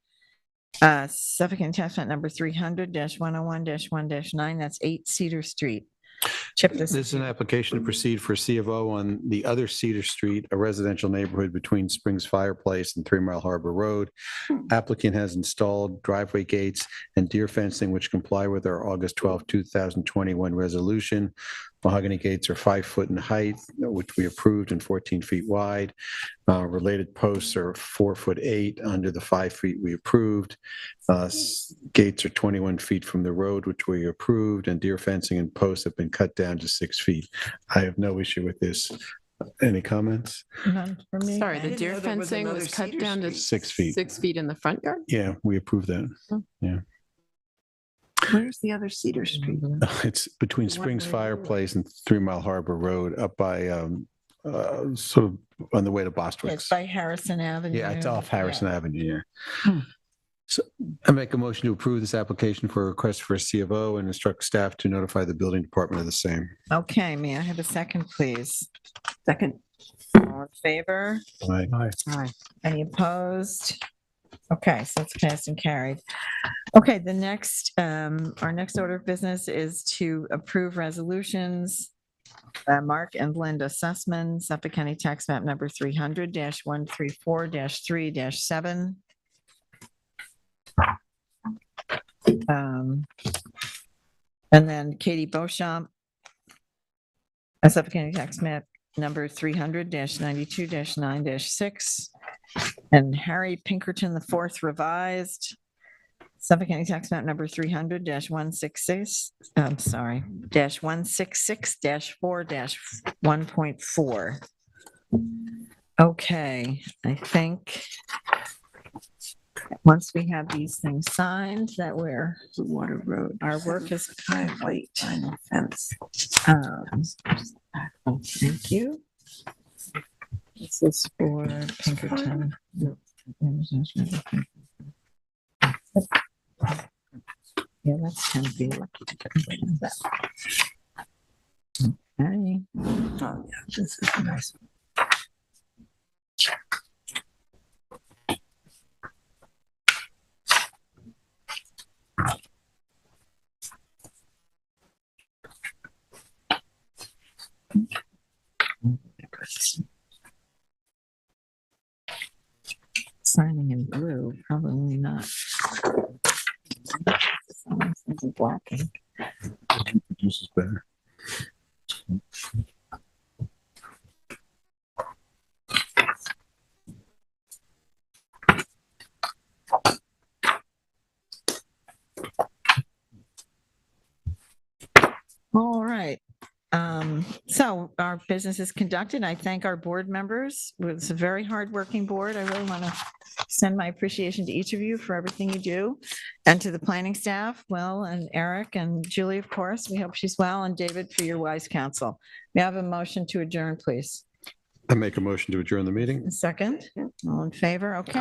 Speaker 2: Suffolk County Tax Map number 300-101-1-9, that's 8 Cedar Street. Chip,
Speaker 3: This is an application to proceed for C of O on the other Cedar Street, a residential neighborhood between Springs Fireplace and 3 Mile Harbor Road. Applicant has installed driveway gates and deer fencing which comply with our August 12, 2021 resolution. Mahogany gates are 5 foot in height, which we approved, and 14 feet wide. Related posts are 4'8" under the 5 feet we approved. Gates are 21 feet from the road, which we approved, and deer fencing and posts have been cut down to 6 feet. I have no issue with this. Any comments?
Speaker 2: None for me.
Speaker 5: Sorry,
Speaker 10: I
Speaker 5: the
Speaker 10: didn't
Speaker 5: deer
Speaker 10: know there was
Speaker 5: fencing
Speaker 10: another
Speaker 5: was cut
Speaker 10: Cedar
Speaker 5: down to
Speaker 10: Street.
Speaker 3: 6 feet.
Speaker 5: 6 feet in the front yard?
Speaker 3: Yeah, we approved that. Yeah.
Speaker 10: Where's the other Cedar Street?
Speaker 3: It's between Springs Fireplace and 3 Mile Harbor Road up by sort of on the way to
Speaker 2: It's
Speaker 3: Bostwick's.
Speaker 2: by Harrison Avenue.
Speaker 3: Yeah, it's off Harrison Avenue here.
Speaker 2: Hmm.
Speaker 3: So I make a motion to approve this application for a request for a C of O and instruct staff to notify the building department of the same.
Speaker 2: Okay, may I have a second, please?
Speaker 10: Second.
Speaker 2: All in favor?
Speaker 3: Aye.
Speaker 2: Aye. Any opposed? Okay, so it's passed and carried. Okay, our next order of business is to approve resolutions. Mark and Linda Sussman, Suffolk County Tax Map number 300-134-3-7. And then Katie Beauchamp, Suffolk County Tax Map number 300-92-9-6. And Harry Pinkerton, the 4th revised, Suffolk County Tax Map number 300-166, I'm sorry, -166-4-1.4. Okay, I think once we have these things signed, that we're,
Speaker 10: The Water Road.
Speaker 2: our work is complete.
Speaker 10: Final fence.
Speaker 2: Thank you. This is for Pinkerton. Yeah, that's 10 feet. Okay.
Speaker 10: Oh, yeah, this is nice.
Speaker 2: Signing in blue, probably not. Black ink.
Speaker 3: This is better.
Speaker 2: All right. So our business is conducted. I thank our board members. It's a very hardworking board. I really want to send my appreciation to each of you for everything you do. And to the planning staff, Will and Eric and Julie, of course. We hope she's well. And David, for your wise counsel. May I have a motion to adjourn, please?
Speaker 3: I make a motion to adjourn the meeting.
Speaker 2: A second? All in favor? Okay.